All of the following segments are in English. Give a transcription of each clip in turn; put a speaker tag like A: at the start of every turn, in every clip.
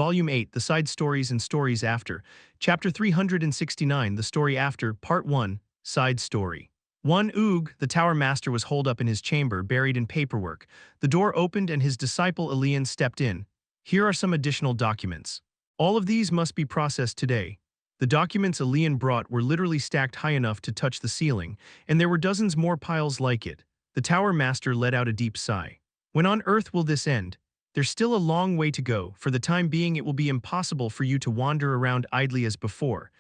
A: Volume 8, The Side Stories and Stories After, Chapter 369, The Story After, Part 1, Side Story. 1. Oog, the Tower Master, was holed up in his chamber, buried in paperwork. The door opened and his disciple Elian stepped in. Here are some additional documents. All of these must be processed today. The documents Elian brought were literally stacked high enough to touch the ceiling, and there were dozens more piles like it. The Tower Master let out a deep sigh. When on Earth will this end? There's still a long way to go. For the time being, it will be impossible for you to wander around idly as before.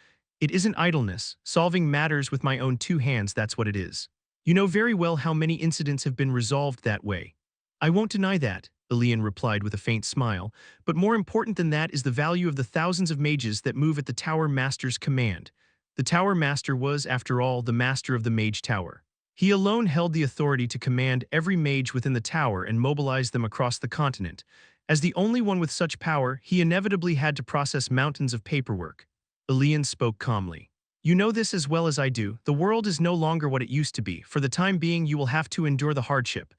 A: It isn't idleness. Solving matters with my own two hands, that's what it is. You know very well how many incidents have been resolved that way. I won't deny that, Elian replied with a faint smile, but more important than that is the value of the thousands of mages that move at the Tower Master's command. The Tower Master was, after all, the master of the Mage Tower. He alone held the authority to command every mage within the tower and mobilize them across the continent. As the only one with such power, he inevitably had to process mountains of paperwork. Elian spoke calmly. You know this as well as I do. The world is no longer what it used to be. For the time being, you will have to endure the hardship.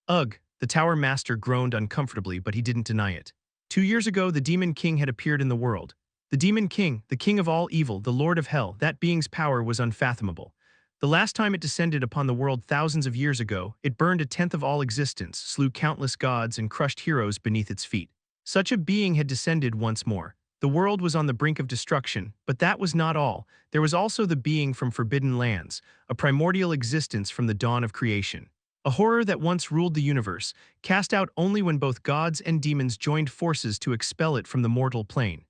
A: Ugh, the Tower Master groaned uncomfortably, but he didn't deny it. 2 years ago, the Demon King had appeared in the world. The Demon King, the king of all evil, the Lord of Hell, that being's power was unfathomable. The last time it descended upon the world thousands of years ago, it burned a tenth of all existence, slew countless gods, and crushed heroes beneath its feet. Such a being had descended once more. The world was on the brink of destruction, but that was not all. There was also the being from forbidden lands, a primordial existence from the dawn of creation. A horror that once ruled the universe, cast out only when both gods and demons joined forces to expel it from the mortal plane.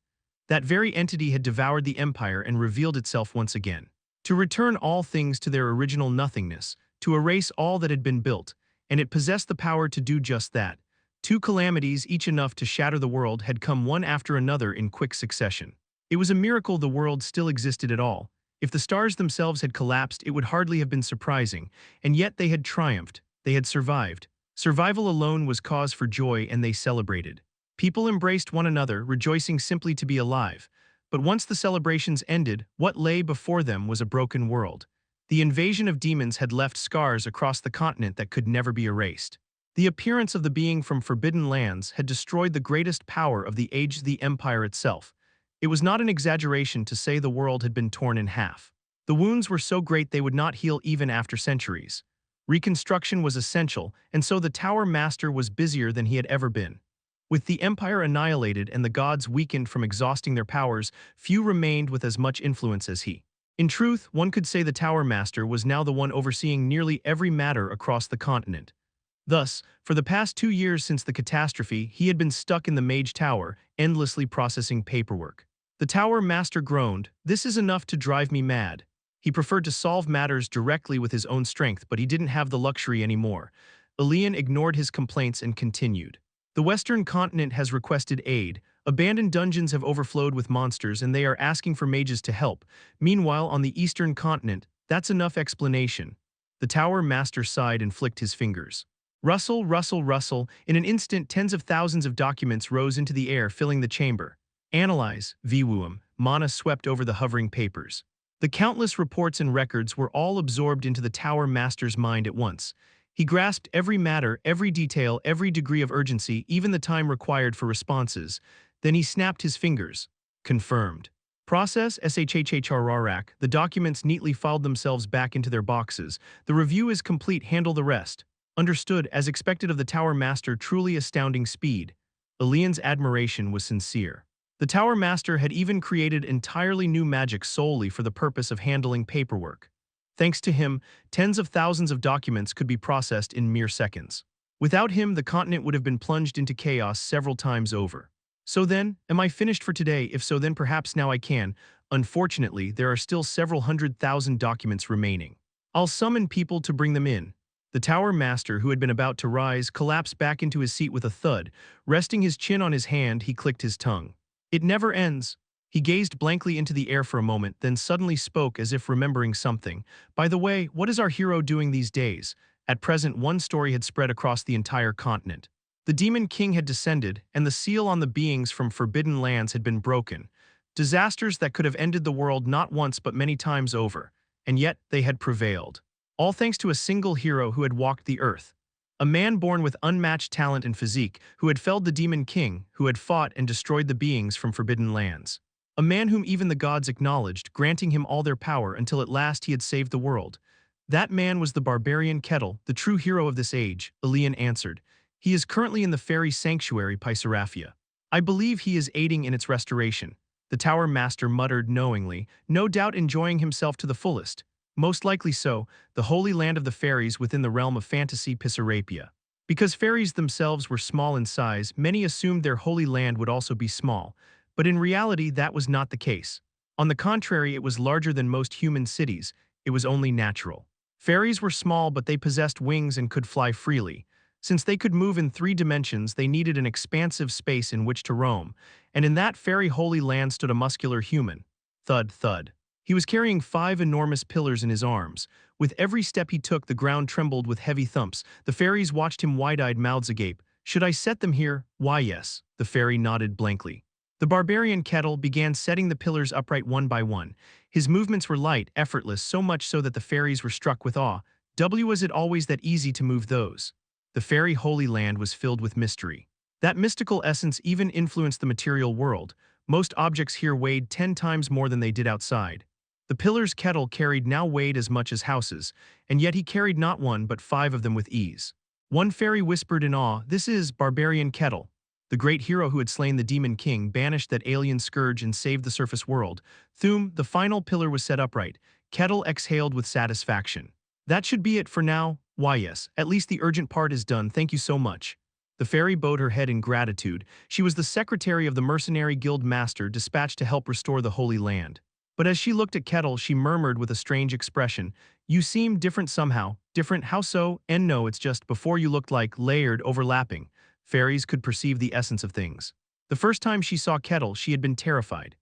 A: That very entity had devoured the empire and revealed itself once again. To return all things to their original nothingness, to erase all that had been built, and it possessed the power to do just that. 2 calamities, each enough to shatter the world, had come one after another in quick succession. It was a miracle the world still existed at all. If the stars themselves had collapsed, it would hardly have been surprising, and yet they had triumphed, they had survived. Survival alone was cause for joy, and they celebrated. People embraced one another, rejoicing simply to be alive. But once the celebrations ended, what lay before them was a broken world. The invasion of demons had left scars across the continent that could never be erased. The appearance of the being from forbidden lands had destroyed the greatest power of the age, the empire itself. It was not an exaggeration to say the world had been torn in half. The wounds were so great they would not heal even after centuries. Reconstruction was essential, and so the Tower Master was busier than he had ever been. With the empire annihilated and the gods weakened from exhausting their powers, few remained with as much influence as he. In truth, one could say the Tower Master was now the one overseeing nearly every matter across the continent. Thus, for the past 2 years since the catastrophe, he had been stuck in the Mage Tower, endlessly processing paperwork. The Tower Master groaned, "This is enough to drive me mad." He preferred to solve matters directly with his own strength, but he didn't have the luxury anymore. Elian ignored his complaints and continued. The Western continent has requested aid. Abandoned dungeons have overflowed with monsters, and they are asking for mages to help. Meanwhile, on the Eastern continent, that's enough explanation. The Tower Master sighed and flicked his fingers. Rustle, rustle, rustle. In an instant, tens of thousands of documents rose into the air, filling the chamber. Analyze, Viwuum. Mana swept over the hovering papers. The countless reports and records were all absorbed into the Tower Master's mind at once. He grasped every matter, every detail, every degree of urgency, even the time required for responses. Then he snapped his fingers. Confirmed. Process SHHHRRAC. The documents neatly filed themselves back into their boxes. The review is complete, handle the rest. Understood, as expected of the Tower Master, truly astounding speed. Elian's admiration was sincere. The Tower Master had even created entirely new magic solely for the purpose of handling paperwork. Thanks to him, tens of thousands of documents could be processed in mere seconds. Without him, the continent would have been plunged into chaos several times over. So then, am I finished for today? If so, then perhaps now I can. Unfortunately, there are still several 100,000 documents remaining. I'll summon people to bring them in. The Tower Master, who had been about to rise, collapsed back into his seat with a thud. Resting his chin on his hand, he clicked his tongue. It never ends. He gazed blankly into the air for a moment, then suddenly spoke as if remembering something. By the way, what is our hero doing these days? At present, one story had spread across the entire continent. The Demon King had descended, and the seal on the beings from forbidden lands had been broken. Disasters that could have ended the world not once but many times over. And yet, they had prevailed. All thanks to a single hero who had walked the earth. A man born with unmatched talent and physique, who had felled the demon king, who had fought and destroyed the beings from forbidden lands. A man whom even the gods acknowledged, granting him all their power until at last he had saved the world. That man was the barbarian Kettle, the true hero of this age, Elian answered. He is currently in the fairy sanctuary Pyseraphia. I believe he is aiding in its restoration. The tower master muttered knowingly, no doubt enjoying himself to the fullest. Most likely so, the holy land of the fairies within the realm of fantasy Pysarapia. Because fairies themselves were small in size, many assumed their holy land would also be small, but in reality that was not the case. On the contrary, it was larger than most human cities. It was only natural. Fairies were small, but they possessed wings and could fly freely. Since they could move in 3 dimensions, they needed an expansive space in which to roam, and in that fairy holy land stood a muscular human. Thud, thud. He was carrying 5 enormous pillars in his arms. With every step he took, the ground trembled with heavy thumps. The fairies watched him wide-eyed, mouths agape. Should I set them here? Why, yes. The fairy nodded blankly. The barbarian Kettle began setting the pillars upright one by one. His movements were light, effortless, so much so that the fairies were struck with awe. Was it always that easy to move those? The fairy holy land was filled with mystery. That mystical essence even influenced the material world. Most objects here weighed 10 times more than they did outside. The pillars Kettle carried now weighed as much as houses, and yet he carried not 1 but 5 of them with ease. One fairy whispered in awe, "This is Barbarian Kettle." The great hero who had slain the demon king, banished that alien scourge and saved the surface world. Thum, the final pillar was set upright. Kettle exhaled with satisfaction. That should be it for now. Why yes, at least the urgent part is done, thank you so much. The fairy bowed her head in gratitude. She was the secretary of the mercenary guild master dispatched to help restore the Holy Land. But as she looked at Kettle, she murmured with a strange expression, "You seem different somehow." "Different? How so?" "And no, it's just, before you looked like, layered, overlapping." Fairies could perceive the essence of things. The first time she saw Kettle, she had been terrified.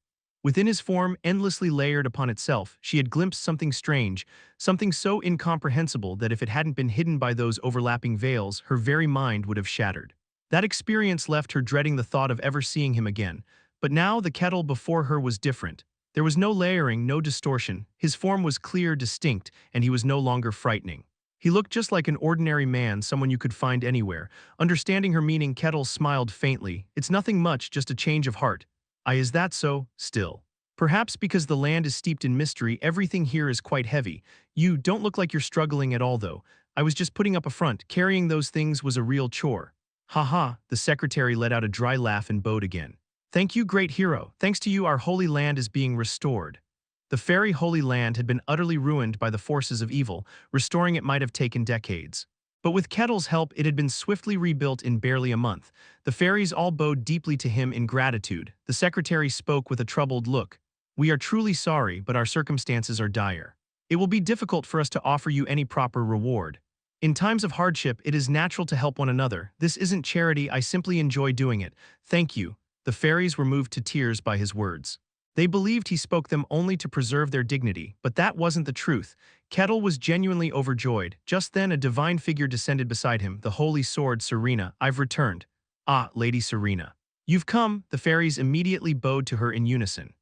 A: Within his form, endlessly layered upon itself, she had glimpsed something strange, something so incomprehensible that if it hadn't been hidden by those overlapping veils, her very mind would have shattered. That experience left her dreading the thought of ever seeing him again. But now the Kettle before her was different. There was no layering, no distortion. His form was clear, distinct, and he was no longer frightening. He looked just like an ordinary man, someone you could find anywhere. Understanding her meaning, Kettle smiled faintly. "It's nothing much, just a change of heart." Is that so? Still. Perhaps because the land is steeped in mystery, everything here is quite heavy. You don't look like you're struggling at all though. I was just putting up a front. Carrying those things was a real chore. Ha, the secretary let out a dry laugh and bowed again. "Thank you, great hero. Thanks to you, our holy land is being restored." The fairy holy land had been utterly ruined by the forces of evil. Restoring it might have taken decades. But with Kettle's help, it had been swiftly rebuilt in barely a month. The fairies all bowed deeply to him in gratitude. The secretary spoke with a troubled look. "We are truly sorry, but our circumstances are dire. It will be difficult for us to offer you any proper reward. In times of hardship, it is natural to help one another. This isn't charity, I simply enjoy doing it. Thank you." The fairies were moved to tears by his words. They believed he spoke them only to preserve their dignity, but that wasn't the truth. Kettle was genuinely overjoyed. Just then a divine figure descended beside him, the holy sword Serena. "I've returned." "Ah, Lady Serena. You've come." The fairies immediately bowed to her in unison.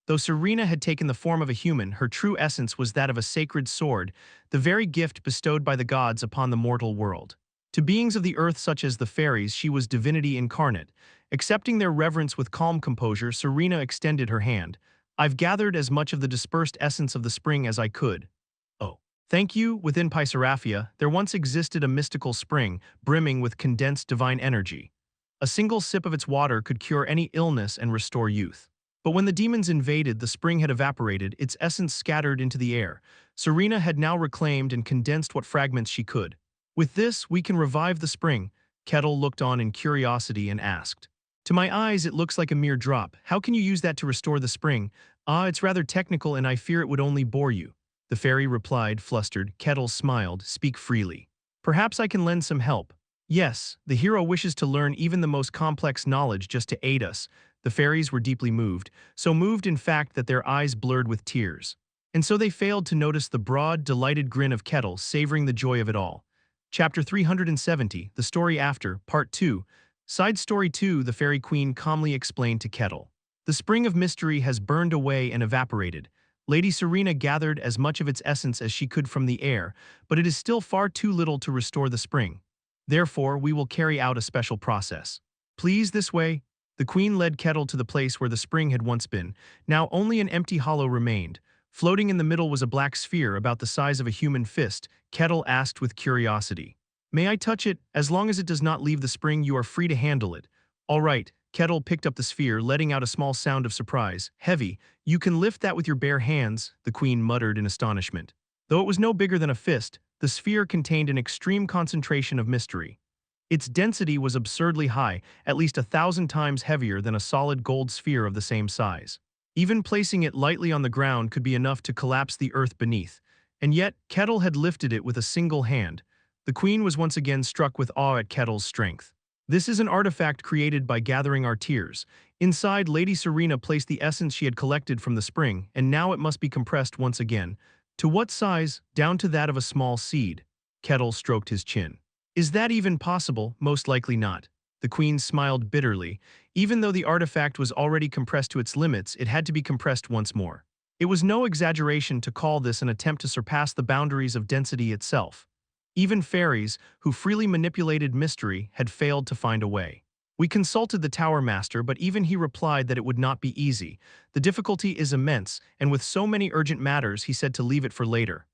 A: Though Serena had taken the form of a human, her true essence was that of a sacred sword, the very gift bestowed by the gods upon the mortal world. To beings of the earth such as the fairies, she was divinity incarnate. Accepting their reverence with calm composure, Serena extended her hand. "I've gathered as much of the dispersed essence of the spring as I could." "Oh. Thank you." Within Pyseraphia, there once existed a mystical spring, brimming with condensed divine energy. A single sip of its water could cure any illness and restore youth. But when the demons invaded, the spring had evaporated, its essence scattered into the air. Serena had now reclaimed and condensed what fragments she could. "With this, we can revive the spring." Kettle looked on in curiosity and asked. "To my eyes, it looks like a mere drop. How can you use that to restore the spring?" It's rather technical and I fear it would only bore you." The fairy replied, flustered. Kettle smiled. "Speak freely. Perhaps I can lend some help." "Yes, the hero wishes to learn even the most complex knowledge just to aid us." The fairies were deeply moved, so moved in fact that their eyes blurred with tears. And so they failed to notice the broad, delighted grin of Kettle, savoring the joy of it all. Chapter 370, The Story After, Part 2. Side Story 2. The Fairy Queen calmly explained to Kettle. "The spring of mystery has burned away and evaporated. Lady Serena gathered as much of its essence as she could from the air, but it is still far too little to restore the spring. Therefore, we will carry out a special process. Please, this way. The queen led Kettle to the place where the spring had once been. Now only an empty hollow remained. Floating in the middle was a black sphere about the size of a human fist. Kettle asked with curiosity. May I touch it? As long as it does not leave the spring, you are free to handle it. All right. Kettle picked up the sphere, letting out a small sound of surprise. Heavy. You can lift that with your bare hands, the queen muttered in astonishment. Though it was no bigger than a fist, the sphere contained an extreme concentration of mystery. Its density was absurdly high, at least 1,000 times heavier than a solid gold sphere of the same size. Even placing it lightly on the ground could be enough to collapse the earth beneath. And yet, Kettle had lifted it with a single hand. The queen was once again struck with awe at Kettle's strength. This is an artifact created by gathering our tears. Inside, Lady Serena placed the essence she had collected from the spring, and now it must be compressed once again. To what size? Down to that of a small seed. Kettle stroked his chin. Is that even possible? Most likely not. The queen smiled bitterly. Even though the artifact was already compressed to its limits, it had to be compressed once more. It was no exaggeration to call this an attempt to surpass the boundaries of density itself. Even fairies, who freely manipulated mystery, had failed to find a way. We consulted the Tower Master, but even he replied that it would not be easy. The difficulty is immense, and with so many urgent matters, he said to leave it for later.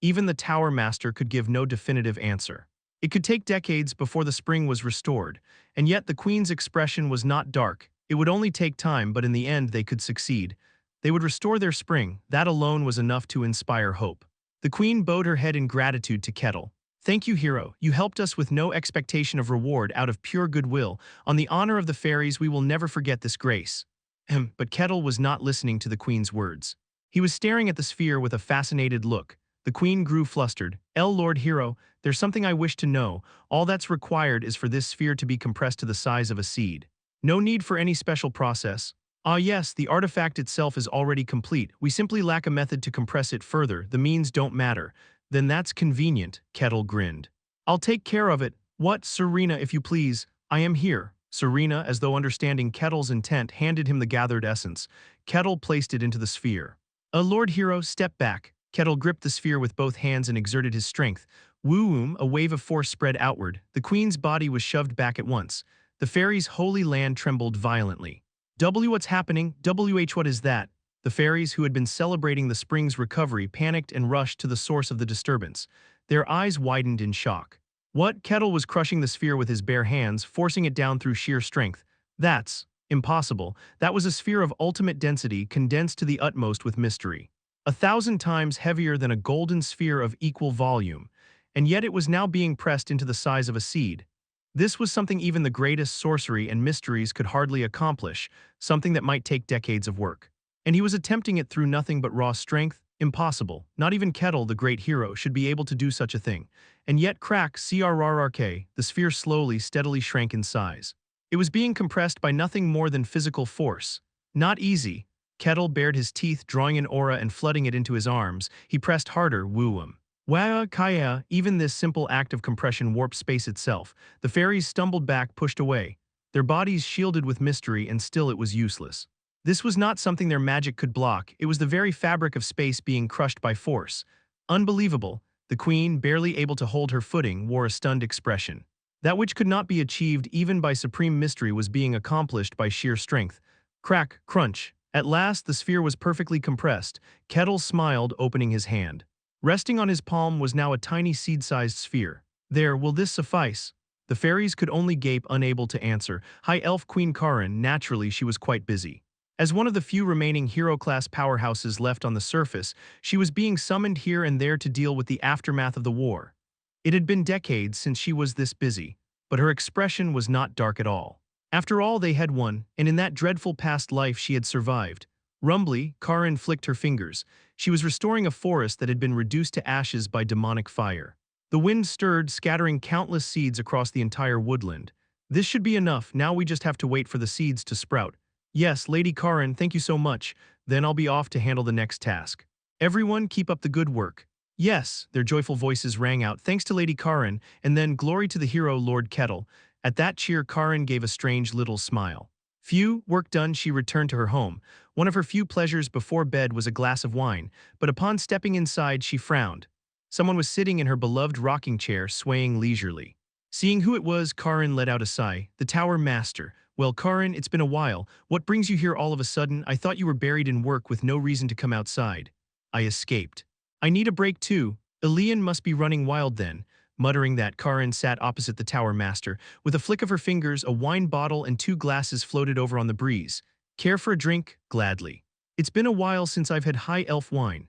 A: Even the Tower Master could give no definitive answer. It could take decades before the spring was restored, and yet the queen's expression was not dark. It would only take time, but in the end they could succeed. They would restore their spring. That alone was enough to inspire hope. The queen bowed her head in gratitude to Kettle. Thank you, hero. You helped us with no expectation of reward, out of pure goodwill. On the honor of the fairies, we will never forget this grace. But Kettle was not listening to the queen's words. He was staring at the sphere with a fascinated look. The queen grew flustered. Lord Hero, there's something I wish to know. All that's required is for this sphere to be compressed to the size of a seed. No need for any special process. Ah yes, the artifact itself is already complete. We simply lack a method to compress it further. The means don't matter. Then that's convenient, Kettle grinned. I'll take care of it. What, Serena, if you please? I am here. Serena, as though understanding Kettle's intent, handed him the gathered essence. Kettle placed it into the sphere. Lord Hero, step back. Kettle gripped the sphere with both hands and exerted his strength. Woo-oom, a wave of force spread outward. The queen's body was shoved back at once. The fairies' holy land trembled violently. What's happening? What is that? The fairies, who had been celebrating the spring's recovery, panicked and rushed to the source of the disturbance. Their eyes widened in shock. What? Kettle was crushing the sphere with his bare hands, forcing it down through sheer strength. That's impossible. That was a sphere of ultimate density, condensed to the utmost with mystery. 1,000 times heavier than a golden sphere of equal volume. And yet it was now being pressed into the size of a seed. This was something even the greatest sorcery and mysteries could hardly accomplish, something that might take decades of work. And he was attempting it through nothing but raw strength? Impossible. Not even Kettle, the great hero, should be able to do such a thing. And yet crrrk, the sphere slowly, steadily shrank in size. It was being compressed by nothing more than physical force. Not easy. Kettle bared his teeth, drawing an aura and flooding it into his arms. He pressed harder, woo-um. Kaya, even this simple act of compression warped space itself. The fairies stumbled back, pushed away. Their bodies shielded with mystery, and still it was useless. This was not something their magic could block. It was the very fabric of space being crushed by force. Unbelievable. The queen, barely able to hold her footing, wore a stunned expression. That which could not be achieved even by supreme mystery was being accomplished by sheer strength. Crack, crunch. At last, the sphere was perfectly compressed. Kettle smiled, opening his hand. Resting on his palm was now a tiny seed-sized sphere. There, will this suffice? The fairies could only gape, unable to answer. High Elf Queen Karin, naturally she was quite busy. As one of the few remaining hero-class powerhouses left on the surface, she was being summoned here and there to deal with the aftermath of the war. It had been decades since she was this busy, but her expression was not dark at all. After all, they had won, and in that dreadful past life she had survived. Rumbly, Karin flicked her fingers. She was restoring a forest that had been reduced to ashes by demonic fire. The wind stirred, scattering countless seeds across the entire woodland. This should be enough. Now we just have to wait for the seeds to sprout. Yes, Lady Karin, thank you so much. Then I'll be off to handle the next task. Everyone, keep up the good work. Yes, their joyful voices rang out, thanks to Lady Karin, and then glory to the hero Lord Kettle. At that cheer, Karin gave a strange little smile. Phew, work done, she returned to her home. One of her few pleasures before bed was a glass of wine, but upon stepping inside she frowned. Someone was sitting in her beloved rocking chair, swaying leisurely. Seeing who it was, Karin let out a sigh. The Tower Master. Well, Karin, it's been a while. What brings you here all of a sudden? I thought you were buried in work with no reason to come outside. I escaped. I need a break too. Elian must be running wild then. Muttering that, Karin sat opposite the Tower Master. With a flick of her fingers, a wine bottle and two glasses floated over on the breeze. Care for a drink? Gladly. It's been a while since I've had high elf wine.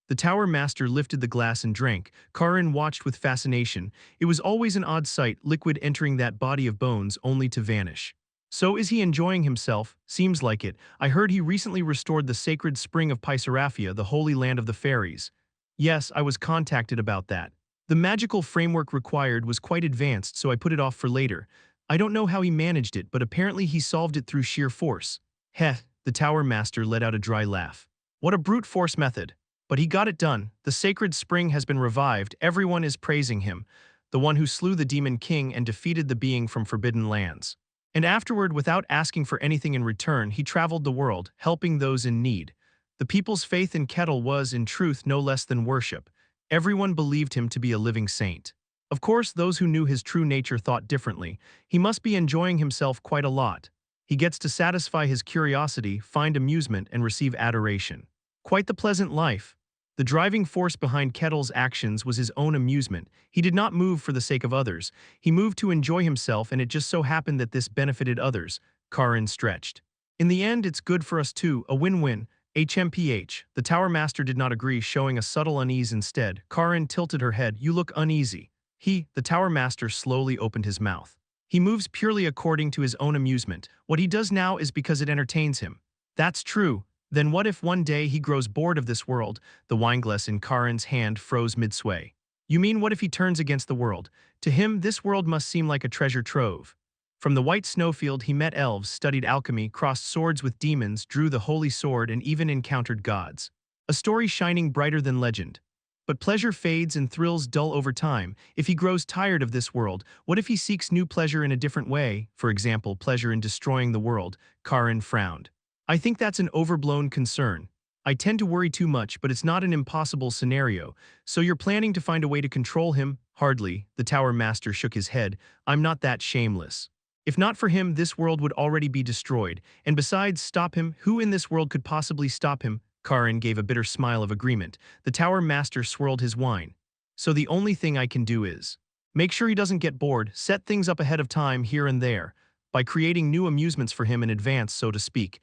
A: The Tower Master lifted the glass and drank. Karin watched with fascination. It was always an odd sight, liquid entering that body of bones only to vanish. So is he enjoying himself? Seems like it. I heard he recently restored the sacred spring of Pisaraphia, the holy land of the fairies. Yes, I was contacted about that. The magical framework required was quite advanced, so I put it off for later. I don't know how he managed it, but apparently he solved it through sheer force. Heh, the Tower Master let out a dry laugh. What a brute force method. But he got it done. The sacred spring has been revived. Everyone is praising him, the one who slew the demon king and defeated the being from forbidden lands. And afterward, without asking for anything in return, he traveled the world, helping those in need. The people's faith in Kettle was, in truth, no less than worship. Everyone believed him to be a living saint. Of course, those who knew his true nature thought differently. He must be enjoying himself quite a lot. He gets to satisfy his curiosity, find amusement, and receive adoration. Quite the pleasant life. The driving force behind Kettle's actions was his own amusement. He did not move for the sake of others. He moved to enjoy himself, and it just so happened that this benefited others. Karin stretched. In the end, it's good for us too, a win-win. HMPH. The Tower Master did not agree, showing a subtle unease instead. Karin tilted her head. You look uneasy. The Tower Master, slowly opened his mouth. He moves purely according to his own amusement. What he does now is because it entertains him. That's true. Then what if one day he grows bored of this world? The wineglass in Karin's hand froze mid-sway. You mean what if he turns against the world? To him, this world must seem like a treasure trove. From the White Snowfield, he met elves, studied alchemy, crossed swords with demons, drew the holy sword, and even encountered gods. A story shining brighter than legend. But pleasure fades and thrills dull over time. If he grows tired of this world, what if he seeks new pleasure in a different way? For example, pleasure in destroying the world. Karin frowned. I think that's an overblown concern. I tend to worry too much, but it's not an impossible scenario. So you're planning to find a way to control him? Hardly. The Tower Master shook his head. I'm not that shameless. If not for him, this world would already be destroyed. And besides, stop him? Who in this world could possibly stop him? Karin gave a bitter smile of agreement. The Tower Master swirled his wine. So the only thing I can do is make sure he doesn't get bored, set things up ahead of time here and there, by creating new amusements for him in advance, so to speak.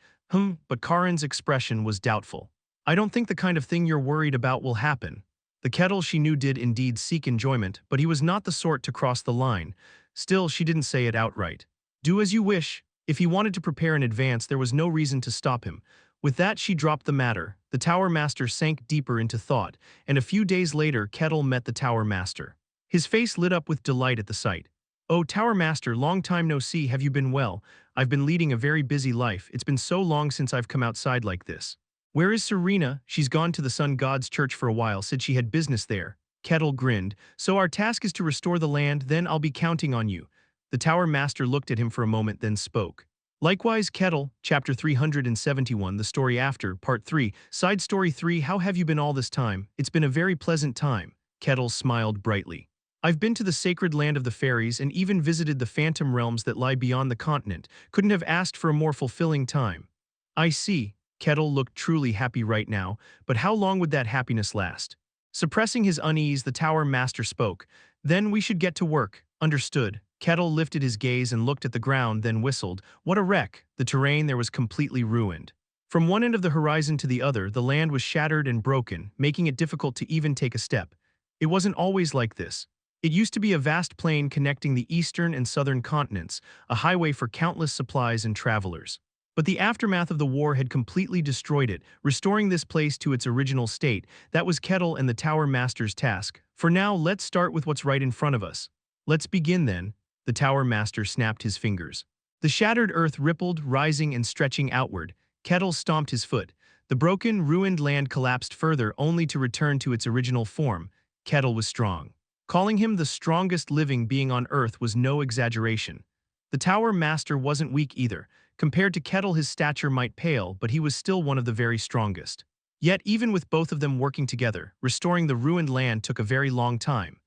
A: But Karin's expression was doubtful. I don't think the kind of thing you're worried about will happen. The Kettle, she knew, did indeed seek enjoyment, but he was not the sort to cross the line. Still, she didn't say it outright. Do as you wish. If he wanted to prepare in advance, there was no reason to stop him. With that, she dropped the matter. The Tower Master sank deeper into thought, and a few days later, Kettle met the Tower Master. His face lit up with delight at the sight. Oh, Tower Master, long time no see, have you been well? I've been leading a very busy life. It's been so long since I've come outside like this. Where is Serena? She's gone to the Sun God's church for a while, said she had business there. Kettle grinned. So our task is to restore the land, then I'll be counting on you. The Tower Master looked at him for a moment, then spoke. Likewise, Kettle, Chapter 371, The Story After, Part 3, Side Story 3, How have you been all this time? It's been a very pleasant time. Kettle smiled brightly. I've been to the sacred land of the fairies and even visited the phantom realms that lie beyond the continent. Couldn't have asked for a more fulfilling time. I see. Kettle looked truly happy right now, but how long would that happiness last? Suppressing his unease, the Tower Master spoke. Then we should get to work. Understood. Kettle lifted his gaze and looked at the ground, then whistled. What a wreck! The terrain there was completely ruined. From one end of the horizon to the other, the land was shattered and broken, making it difficult to even take a step. It wasn't always like this. It used to be a vast plain connecting the eastern and southern continents, a highway for countless supplies and travelers. But the aftermath of the war had completely destroyed it, restoring this place to its original state. That was Kettle and the Tower Master's task. For now, let's start with what's right in front of us. Let's begin then. The Tower Master snapped his fingers. The shattered earth rippled, rising and stretching outward. Kettle stomped his foot. The broken, ruined land collapsed further, only to return to its original form. Kettle was strong. Calling him the strongest living being on Earth was no exaggeration. The Tower Master wasn't weak either. Compared to Kettle, his stature might pale, but he was still one of the very strongest. Yet, even with both of them working together, restoring the ruined land took a very long time.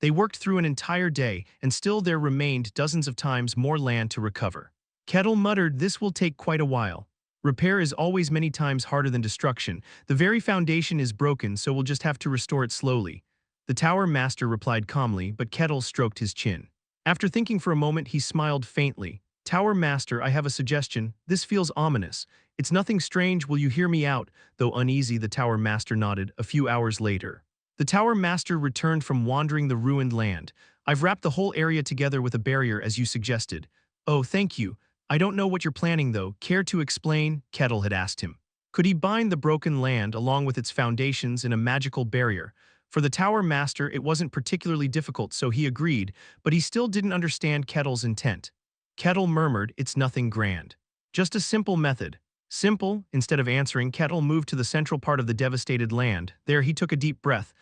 A: They worked through an entire day, and still there remained dozens of times more land to recover. Kettle muttered, "This will take quite a while. Repair is always many times harder than destruction. The very foundation is broken, so we'll just have to restore it slowly." The tower master replied calmly, but Kettle stroked his chin. After thinking for a moment, he smiled faintly. "Tower master, I have a suggestion. This feels ominous. It's nothing strange, will you hear me out?" Though uneasy, the tower master nodded. A few hours later, the tower master returned from wandering the ruined land. "I've wrapped the whole area together with a barrier as you suggested." "Oh, thank you. I don't know what you're planning though. Care to explain?" Kettle had asked him. Could he bind the broken land along with its foundations in a magical barrier? For the tower master, it wasn't particularly difficult, so he agreed, but he still didn't understand Kettle's intent. Kettle murmured, "It's nothing grand. Just a simple method." Simple? Instead of answering, Kettle moved to the central part of the devastated land. There he took a deep breath.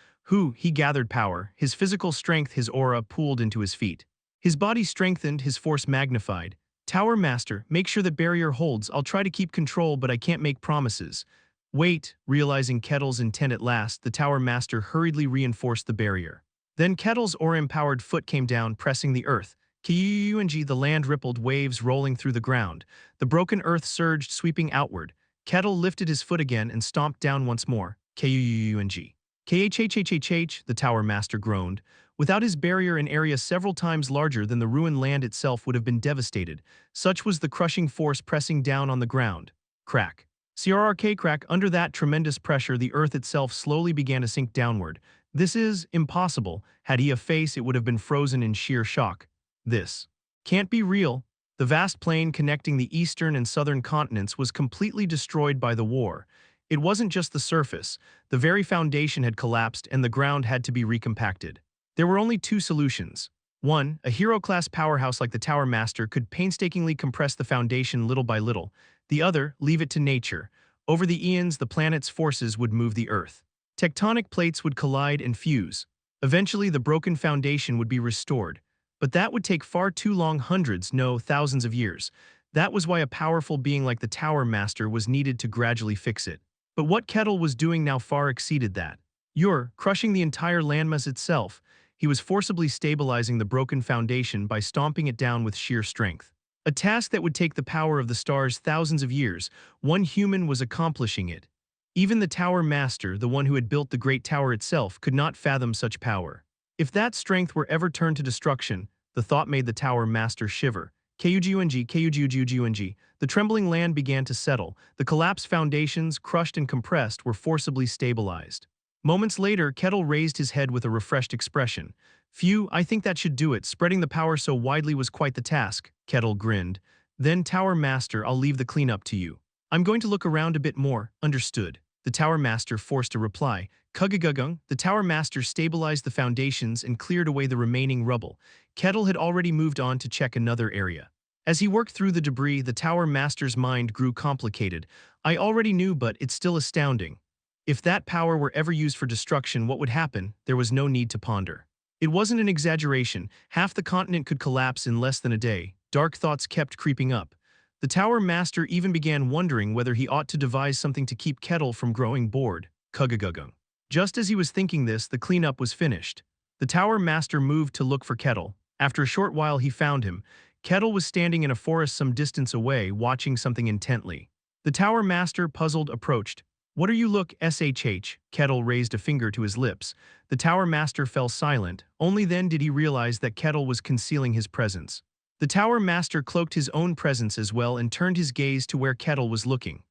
A: He gathered power. His physical strength, his aura, pooled into his feet. His body strengthened, his force magnified. "Tower master, make sure that barrier holds. I'll try to keep control, but I can't make promises." "Wait." Realizing Kettle's intent at last, the tower master hurriedly reinforced the barrier. Then Kettle's aura-empowered foot came down, pressing the earth. Kung, the land rippled, waves rolling through the ground. The broken earth surged, sweeping outward. Kettle lifted his foot again and stomped down once more. Kung. Khhhhhh, the tower master groaned. Without his barrier, an area several times larger than the ruined land itself would have been devastated. Such was the crushing force pressing down on the ground. Crack. Crack. Under that tremendous pressure, the earth itself slowly began to sink downward. This is impossible. Had he a face, it would have been frozen in sheer shock. This can't be real. The vast plain connecting the eastern and southern continents was completely destroyed by the war. It wasn't just the surface. The very foundation had collapsed and the ground had to be recompacted. There were only two solutions. One, a hero-class powerhouse like the Tower Master could painstakingly compress the foundation little by little. The other, leave it to nature. Over the eons, the planet's forces would move the Earth. Tectonic plates would collide and fuse. Eventually, the broken foundation would be restored. But that would take far too long, hundreds, no, thousands of years. That was why a powerful being like the Tower Master was needed to gradually fix it. But what Kettle was doing now far exceeded that. You're crushing the entire landmass itself. He was forcibly stabilizing the broken foundation by stomping it down with sheer strength. A task that would take the power of the stars thousands of years. One human was accomplishing it. Even the Tower Master, the one who had built the Great Tower itself, could not fathom such power. If that strength were ever turned to destruction, the thought made the Tower Master shiver. Kung. The trembling land began to settle. The collapsed foundations, crushed and compressed, were forcibly stabilized. Moments later, Kettle raised his head with a refreshed expression. "Phew, I think that should do it. Spreading the power so widely was quite the task." Kettle grinned. "Then, Tower Master, I'll leave the cleanup to you. I'm going to look around a bit more." "Understood." The Tower Master forced a reply. Kugagung. The Tower Master stabilized the foundations and cleared away the remaining rubble. Kettle had already moved on to check another area. As he worked through the debris, the Tower Master's mind grew complicated. "I already knew, but it's still astounding. If that power were ever used for destruction, what would happen?" There was no need to ponder. It wasn't an exaggeration. Half the continent could collapse in less than a day. Dark thoughts kept creeping up. The Tower Master even began wondering whether he ought to devise something to keep Kettle from growing bored. Kugagung. Just as he was thinking this, the cleanup was finished. The Tower Master moved to look for Kettle. After a short while, he found him. Kettle was standing in a forest some distance away, watching something intently. The Tower Master, puzzled, approached. "What are you look, shh?" Kettle raised a finger to his lips. The Tower Master fell silent. Only then did he realize that Kettle was concealing his presence. The Tower Master cloaked his own presence as well and turned his gaze to where Kettle was looking.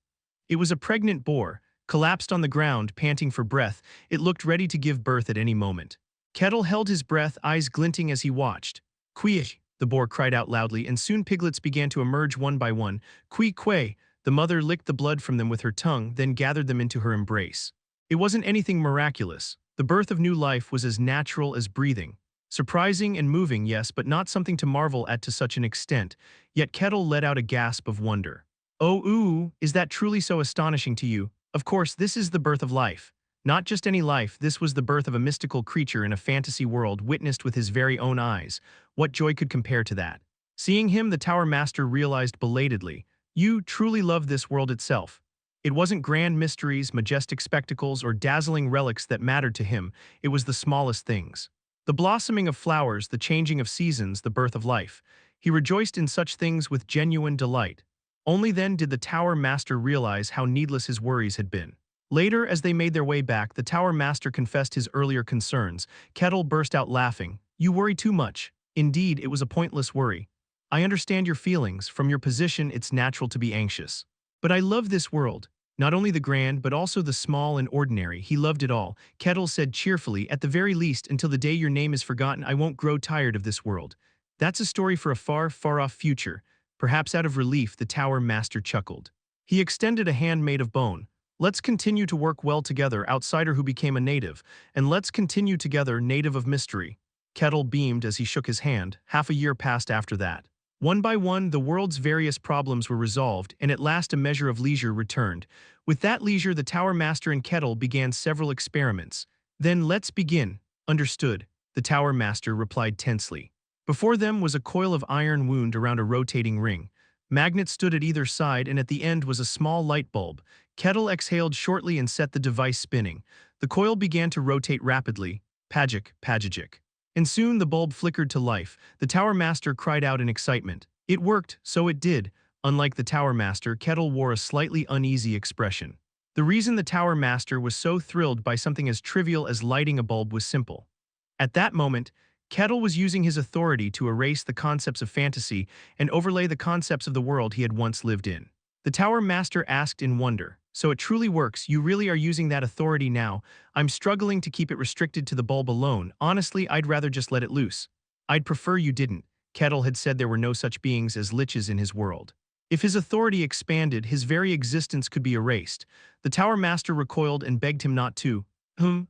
A: It was a pregnant boar, collapsed on the ground, panting for breath. It looked ready to give birth at any moment. Kettle held his breath, eyes glinting as he watched. "Queeh!" the boar cried out loudly, and soon piglets began to emerge one by one. "Quee-quay!" The mother licked the blood from them with her tongue, then gathered them into her embrace. It wasn't anything miraculous. The birth of new life was as natural as breathing. Surprising and moving, yes, but not something to marvel at to such an extent. Yet Kettle let out a gasp of wonder. "Oh, ooh, is that truly so astonishing to you? Of course, this is the birth of life. Not just any life, this was the birth of a mystical creature in a fantasy world witnessed with his very own eyes. What joy could compare to that?" Seeing him, the Tower Master realized belatedly, "You truly love this world itself." It wasn't grand mysteries, majestic spectacles, or dazzling relics that mattered to him. It was the smallest things. The blossoming of flowers, the changing of seasons, the birth of life. He rejoiced in such things with genuine delight. Only then did the Tower Master realize how needless his worries had been. Later, as they made their way back, the Tower Master confessed his earlier concerns. Kettle burst out laughing. "You worry too much." Indeed, it was a pointless worry. "I understand your feelings. From your position, it's natural to be anxious. But I love this world. Not only the grand, but also the small and ordinary." He loved it all. Kettle said cheerfully, "At the very least, until the day your name is forgotten, I won't grow tired of this world." That's a story for a far, far-off future. Perhaps out of relief, the Tower Master chuckled. He extended a hand made of bone. "Let's continue to work well together, outsider who became a native, and let's continue together, native of mystery." Kettle beamed as he shook his hand. Half a year passed after that. One by one, the world's various problems were resolved, and at last a measure of leisure returned. With that leisure, the Tower Master and Kettle began several experiments. "Then let's begin." "Understood," the Tower Master replied tensely. Before them was a coil of iron wound around a rotating ring. Magnets stood at either side, and at the end was a small light bulb. Kettle exhaled shortly and set the device spinning. The coil began to rotate rapidly. Pagic, pagigic. And soon the bulb flickered to life. The Tower Master cried out in excitement. It worked, so it did. Unlike the Tower Master, Kettle wore a slightly uneasy expression. The reason the Tower Master was so thrilled by something as trivial as lighting a bulb was simple. At that moment, Kettle was using his authority to erase the concepts of fantasy and overlay the concepts of the world he had once lived in. The Tower Master asked in wonder, "So it truly works, you really are using that authority now?" "I'm struggling to keep it restricted to the bulb alone. Honestly, I'd rather just let it loose." "I'd prefer you didn't." Kettle had said there were no such beings as liches in his world. If his authority expanded, his very existence could be erased. The Tower Master recoiled and begged him not to.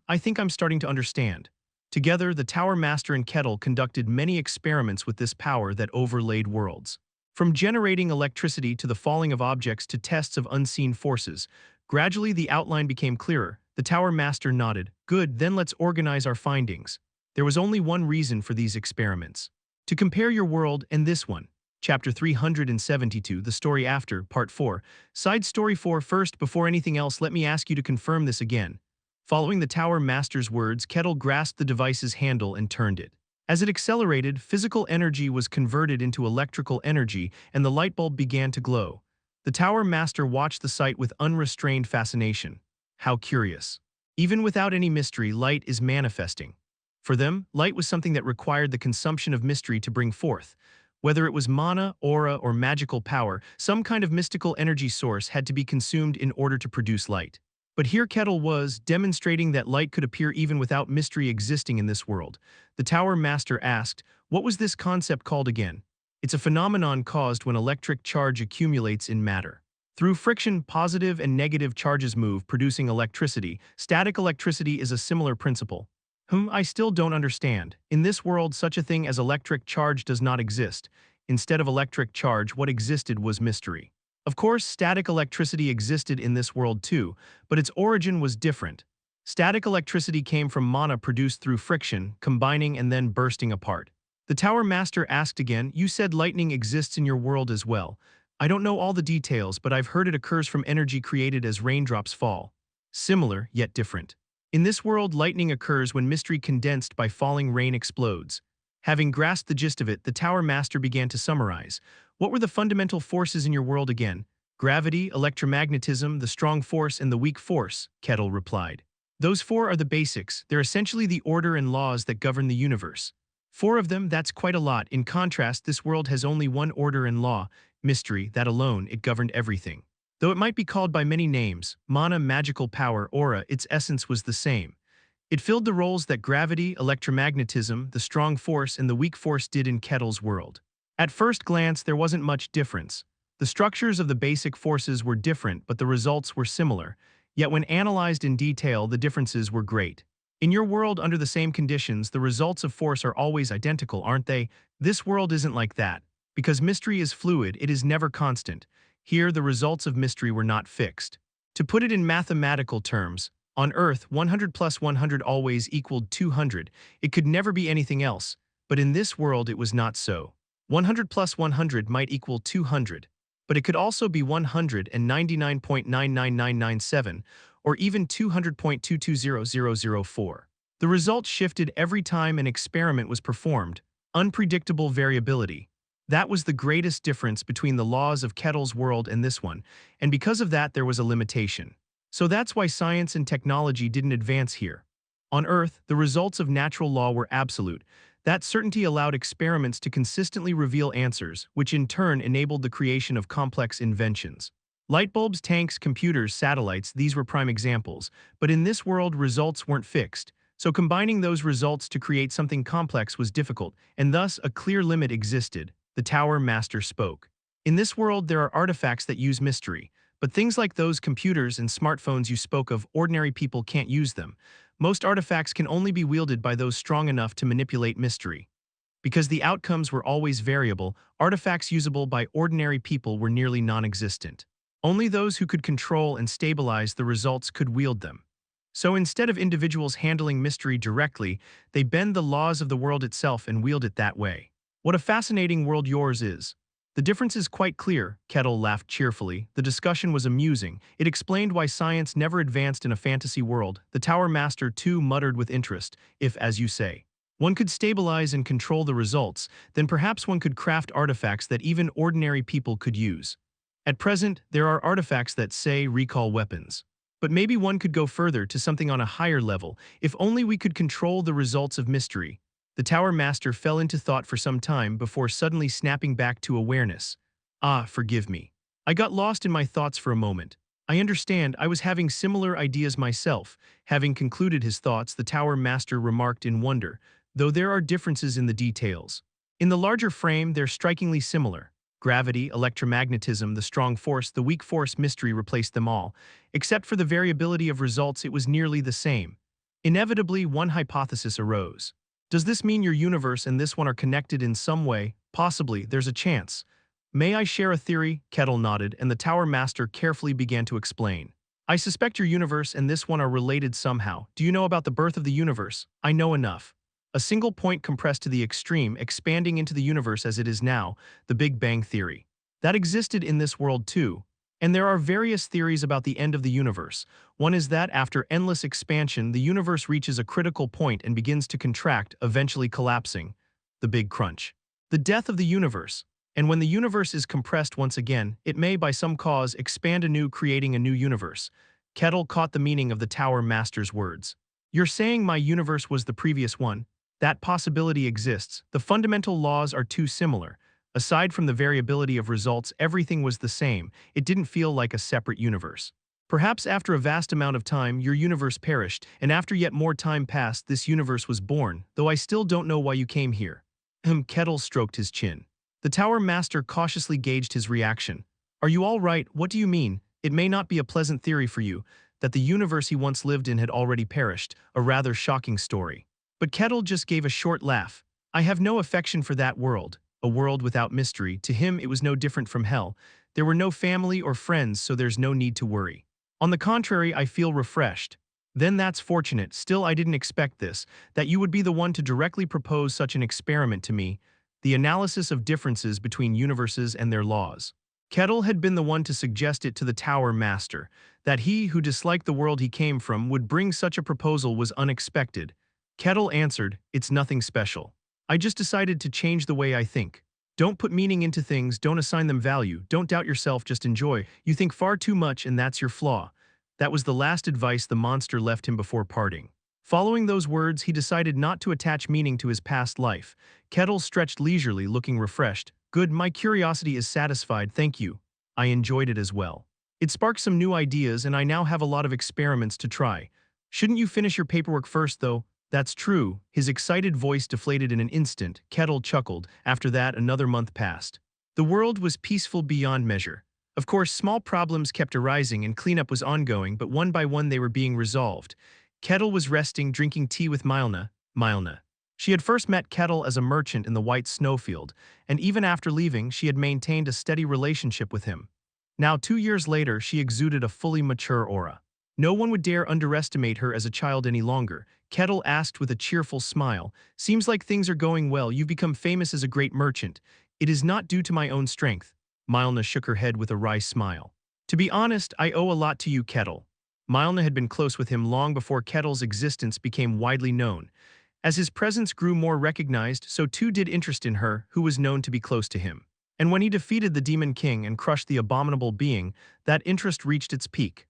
A: I think I'm starting to understand." Together, the Tower Master and Kettle conducted many experiments with this power that overlaid worlds. From generating electricity to the falling of objects to tests of unseen forces, gradually the outline became clearer. The Tower Master nodded. "Good, then let's organize our findings." There was only one reason for these experiments: to compare your world and this one. Chapter 372, The Story After, Part 4. Side Story 4. First, before anything else, let me ask you to confirm this again. Following the Tower Master's words, Kettle grasped the device's handle and turned it. As it accelerated, physical energy was converted into electrical energy, and the light bulb began to glow. The Tower Master watched the sight with unrestrained fascination. How curious. Even without any mystery, light is manifesting. For them, light was something that required the consumption of mystery to bring forth. Whether it was mana, aura, or magical power, some kind of mystical energy source had to be consumed in order to produce light. But here Kettle was, demonstrating that light could appear even without mystery existing in this world. The Tower Master asked, "What was this concept called again?" "It's a phenomenon caused when electric charge accumulates in matter. Through friction, positive and negative charges move, producing electricity. Static electricity is a similar principle." I still don't understand. In this world, such a thing as electric charge does not exist. Instead of electric charge, what existed was mystery. Of course, static electricity existed in this world too, but its origin was different. Static electricity came from mana produced through friction, combining and then bursting apart. The Tower Master asked again, "You said lightning exists in your world as well. I don't know all the details, but I've heard it occurs from energy created as raindrops fall." Similar, yet different. In this world, lightning occurs when mystery condensed by falling rain explodes. Having grasped the gist of it, the Tower Master began to summarize. "What were the fundamental forces in your world again?" "Gravity, electromagnetism, the strong force, and the weak force," Kettle replied. "Those four are the basics. They're essentially the order and laws that govern the universe. Four of them, that's quite a lot. In contrast, this world has only one order and law, mystery. That alone, it governed everything. Though it might be called by many names, mana, magical power, aura, its essence was the same. It filled the roles that gravity, electromagnetism, the strong force, and the weak force did in Kettle's world. At first glance, there wasn't much difference. The structures of the basic forces were different, but the results were similar. Yet when analyzed in detail, the differences were great. In your world, under the same conditions, the results of force are always identical, aren't they? This world isn't like that. Because mystery is fluid, it is never constant. Here, the results of mystery were not fixed. To put it in mathematical terms, on Earth, 100 plus 100 always equaled 200. It could never be anything else. But in this world, it was not so. 100 plus 100 might equal 200. But it could also be 199.99997, or even 200.220004. The results shifted every time an experiment was performed, unpredictable variability. That was the greatest difference between the laws of Kettle's world and this one, and because of that there was a limitation. So that's why science and technology didn't advance here. On Earth, the results of natural law were absolute. That certainty allowed experiments to consistently reveal answers, which in turn enabled the creation of complex inventions. Light bulbs, tanks, computers, satellites, these were prime examples, but in this world results weren't fixed. So combining those results to create something complex was difficult, and thus a clear limit existed. The Tower Master spoke. In this world there are artifacts that use mystery, but things like those computers and smartphones you spoke of, ordinary people can't use them. Most artifacts can only be wielded by those strong enough to manipulate mystery. Because the outcomes were always variable, artifacts usable by ordinary people were nearly non-existent. Only those who could control and stabilize the results could wield them. So instead of individuals handling mystery directly, they bend the laws of the world itself and wield it that way. What a fascinating world yours is. The difference is quite clear, Kettle laughed cheerfully. The discussion was amusing. It explained why science never advanced in a fantasy world. The Tower Master too muttered with interest, if, as you say, one could stabilize and control the results, then perhaps one could craft artifacts that even ordinary people could use. At present, there are artifacts that, say, recall weapons. But maybe one could go further to something on a higher level, if only we could control the results of mystery. The Tower Master fell into thought for some time before suddenly snapping back to awareness. Ah, forgive me. I got lost in my thoughts for a moment. I understand, I was having similar ideas myself. Having concluded his thoughts, the Tower Master remarked in wonder, though there are differences in the details. In the larger frame, they're strikingly similar. Gravity, electromagnetism, the strong force, the weak force, mystery replaced them all. Except for the variability of results, it was nearly the same. Inevitably, one hypothesis arose. Does this mean your universe and this one are connected in some way? Possibly, there's a chance. May I share a theory? Kettle nodded, and the Tower Master carefully began to explain. I suspect your universe and this one are related somehow. Do you know about the birth of the universe? I know enough. A single point compressed to the extreme, expanding into the universe as it is now, the Big Bang Theory. That existed in this world too. And there are various theories about the end of the universe. One is that after endless expansion, the universe reaches a critical point and begins to contract, eventually collapsing. The Big Crunch. The death of the universe. And when the universe is compressed once again, it may, by some cause, expand anew, creating a new universe. Kettle caught the meaning of the Tower Master's words. You're saying my universe was the previous one? That possibility exists. The fundamental laws are too similar. Aside from the variability of results, everything was the same. It didn't feel like a separate universe. Perhaps after a vast amount of time, your universe perished, and after yet more time passed, this universe was born, though I still don't know why you came here. Kettle stroked his chin. The Tower Master cautiously gauged his reaction. Are you all right? What do you mean? It may not be a pleasant theory for you, that the universe he once lived in had already perished, a rather shocking story. But Kettle just gave a short laugh. I have no affection for that world. A world without mystery. To him it was no different from hell. There were no family or friends, so there's no need to worry. On the contrary, I feel refreshed. Then that's fortunate. Still, I didn't expect this, that you would be the one to directly propose such an experiment to me, the analysis of differences between universes and their laws. Kettle had been the one to suggest it to the Tower Master. That he, who disliked the world he came from, would bring such a proposal was unexpected. Kettle answered, it's nothing special. I just decided to change the way I think. Don't put meaning into things, don't assign them value, don't doubt yourself, just enjoy. You think far too much and that's your flaw. That was the last advice the monster left him before parting. Following those words, he decided not to attach meaning to his past life. Kettle stretched leisurely, looking refreshed. Good, my curiosity is satisfied, thank you. I enjoyed it as well. It sparked some new ideas and I now have a lot of experiments to try. Shouldn't you finish your paperwork first though? That's true. His excited voice deflated in an instant. Kettle chuckled. After that, another month passed. The world was peaceful beyond measure. Of course, small problems kept arising and cleanup was ongoing, but one by one they were being resolved. Kettle was resting, drinking tea with Milna. She had first met Kettle as a merchant in the White Snowfield, and even after leaving, she had maintained a steady relationship with him. Now, 2 years later, she exuded a fully mature aura. No one would dare underestimate her as a child any longer. Kettle asked with a cheerful smile, seems like things are going well, you've become famous as a great merchant. It is not due to my own strength. Milna shook her head with a wry smile. To be honest, I owe a lot to you, Kettle. Milne had been close with him long before Kettle's existence became widely known. As his presence grew more recognized, so too did interest in her, who was known to be close to him. And when he defeated the Demon King and crushed the abominable being, that interest reached its peak.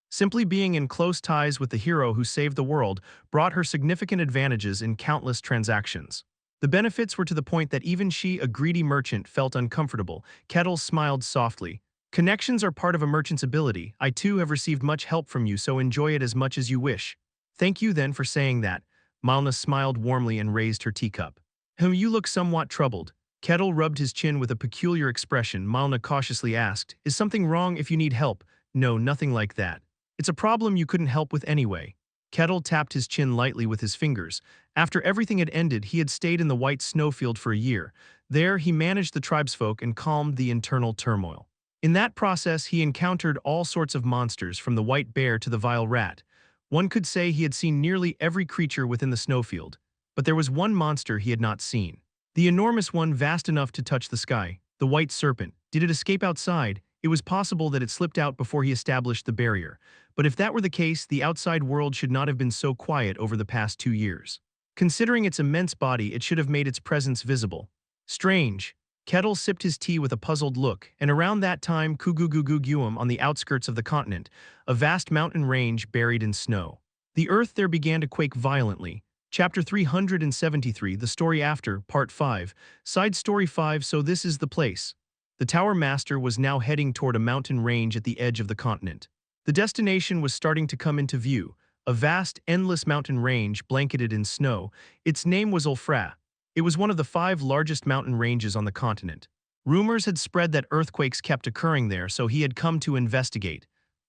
A: Simply being in close ties with the hero who saved the world brought her significant advantages in countless transactions. The benefits were to the point that even she, a greedy merchant, felt uncomfortable. Kettle smiled softly. Connections are part of a merchant's ability. I too have received much help from you, so enjoy it as much as you wish. Thank you then for saying that. Malna smiled warmly and raised her teacup. You look somewhat troubled. Kettle rubbed his chin with a peculiar expression. Malna cautiously asked, Is something wrong if you need help? No, nothing like that. It's a problem you couldn't help with anyway. Kettle tapped his chin lightly with his fingers. After everything had ended, he had stayed in the White Snowfield for a year. There, he managed the tribesfolk and calmed the internal turmoil. In that process, he encountered all sorts of monsters, from the white bear to the vile rat. One could say he had seen nearly every creature within the snowfield. But there was one monster he had not seen. The enormous one, vast enough to touch the sky. The white serpent. Did it escape outside? It was possible that it slipped out before he established the barrier. But if that were the case, the outside world should not have been so quiet over the past 2 years. Considering its immense body, it should have made its presence visible. Strange. Kettle sipped his tea with a puzzled look, and around that time Kuguguguguum on the outskirts of the continent, a vast mountain range buried in snow. The earth there began to quake violently. Chapter 373, The Story After, Part 5, Side Story 5. So this is the place. The Tower Master was now heading toward a mountain range at the edge of the continent. The destination was starting to come into view, a vast, endless mountain range blanketed in snow. Its name was Ulfra. It was one of the 5 largest mountain ranges on the continent. Rumors had spread that earthquakes kept occurring there, so he had come to investigate.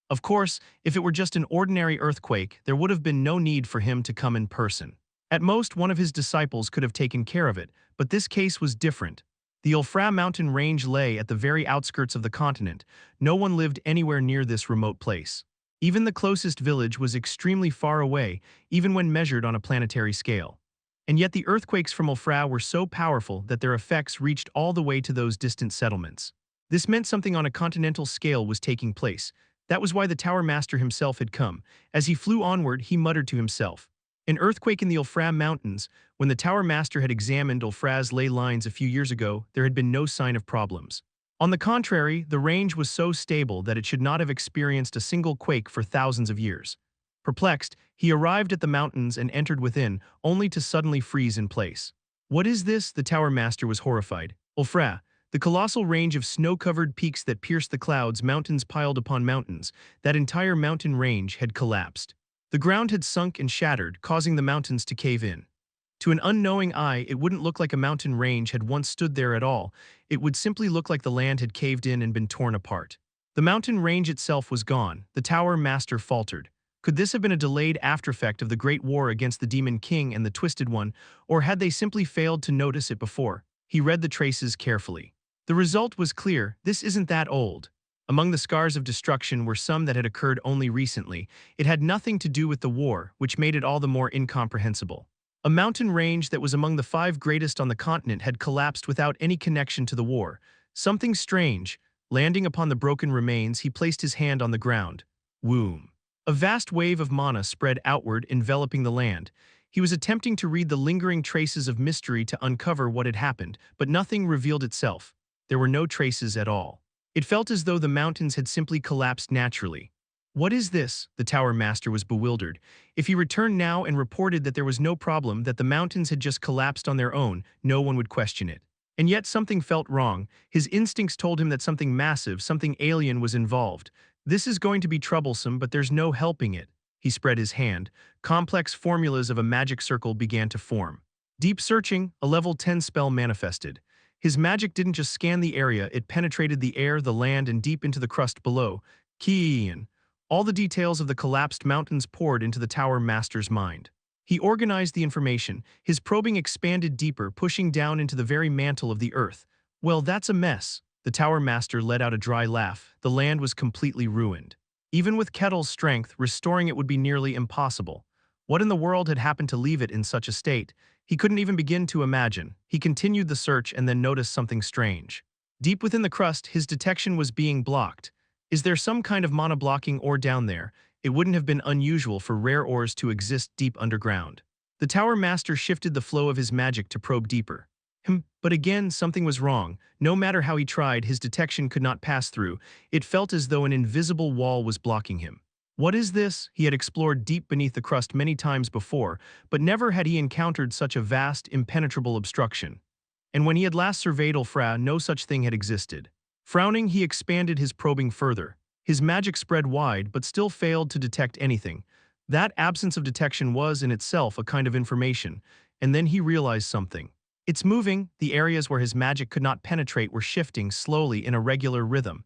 A: Of course, if it were just an ordinary earthquake, there would have been no need for him to come in person. At most, one of his disciples could have taken care of it, but this case was different. The Ulfra mountain range lay at the very outskirts of the continent. No one lived anywhere near this remote place. Even the closest village was extremely far away, even when measured on a planetary scale. And yet the earthquakes from Ulfra were so powerful that their effects reached all the way to those distant settlements. This meant something on a continental scale was taking place. That was why the Tower Master himself had come. As he flew onward, he muttered to himself. An earthquake in the Ulfra Mountains. When the Tower Master had examined Ulfra's ley lines a few years ago, there had been no sign of problems. On the contrary, the range was so stable that it should not have experienced a single quake for thousands of years. Perplexed, he arrived at the mountains and entered within, only to suddenly freeze in place. What is this? The Tower Master was horrified. Ulfra, the colossal range of snow-covered peaks that pierced the clouds, mountains piled upon mountains, that entire mountain range had collapsed. The ground had sunk and shattered, causing the mountains to cave in. To an unknowing eye, it wouldn't look like a mountain range had once stood there at all. It would simply look like the land had caved in and been torn apart. The mountain range itself was gone. The Tower Master faltered. Could this have been a delayed aftereffect of the Great War against the Demon King and the Twisted One, or had they simply failed to notice it before? He read the traces carefully. The result was clear. This isn't that old. Among the scars of destruction were some that had occurred only recently. It had nothing to do with the war, which made it all the more incomprehensible. A mountain range that was among the 5 greatest on the continent had collapsed without any connection to the war. Something strange. Landing upon the broken remains, he placed his hand on the ground. Whoom. A vast wave of mana spread outward, enveloping the land. He was attempting to read the lingering traces of mystery to uncover what had happened, but nothing revealed itself. There were no traces at all. It felt as though the mountains had simply collapsed naturally. What is this? The Tower Master was bewildered. If he returned now and reported that there was no problem, that the mountains had just collapsed on their own, no one would question it. And yet something felt wrong. His instincts told him that something massive, something alien was involved. This is going to be troublesome, but there's no helping it. He spread his hand. Complex formulas of a magic circle began to form. Deep searching, a level 10 spell manifested. His magic didn't just scan the area, it penetrated the air, the land, and deep into the crust below. Kian. All the details of the collapsed mountains poured into the Tower Master's mind. He organized the information. His probing expanded deeper, pushing down into the very mantle of the earth. Well, that's a mess. The Tower Master let out a dry laugh. The land was completely ruined. Even with Kettle's strength, restoring it would be nearly impossible. What in the world had happened to leave it in such a state? He couldn't even begin to imagine. He continued the search and then noticed something strange. Deep within the crust, his detection was being blocked. Is there some kind of mana blocking ore down there? it wouldn't have been unusual for rare ores to exist deep underground. The Tower Master shifted the flow of his magic to probe deeper. But again, something was wrong. No matter how he tried, his detection could not pass through. It felt as though an invisible wall was blocking him. What is this? He had explored deep beneath the crust many times before, but never had he encountered such a vast, impenetrable obstruction. And when he had last surveyed Ulfra, no such thing had existed. Frowning, he expanded his probing further. His magic spread wide, but still failed to detect anything. That absence of detection was, in itself, a kind of information. And then he realized something. It's moving. The areas where his magic could not penetrate were shifting slowly in a regular rhythm.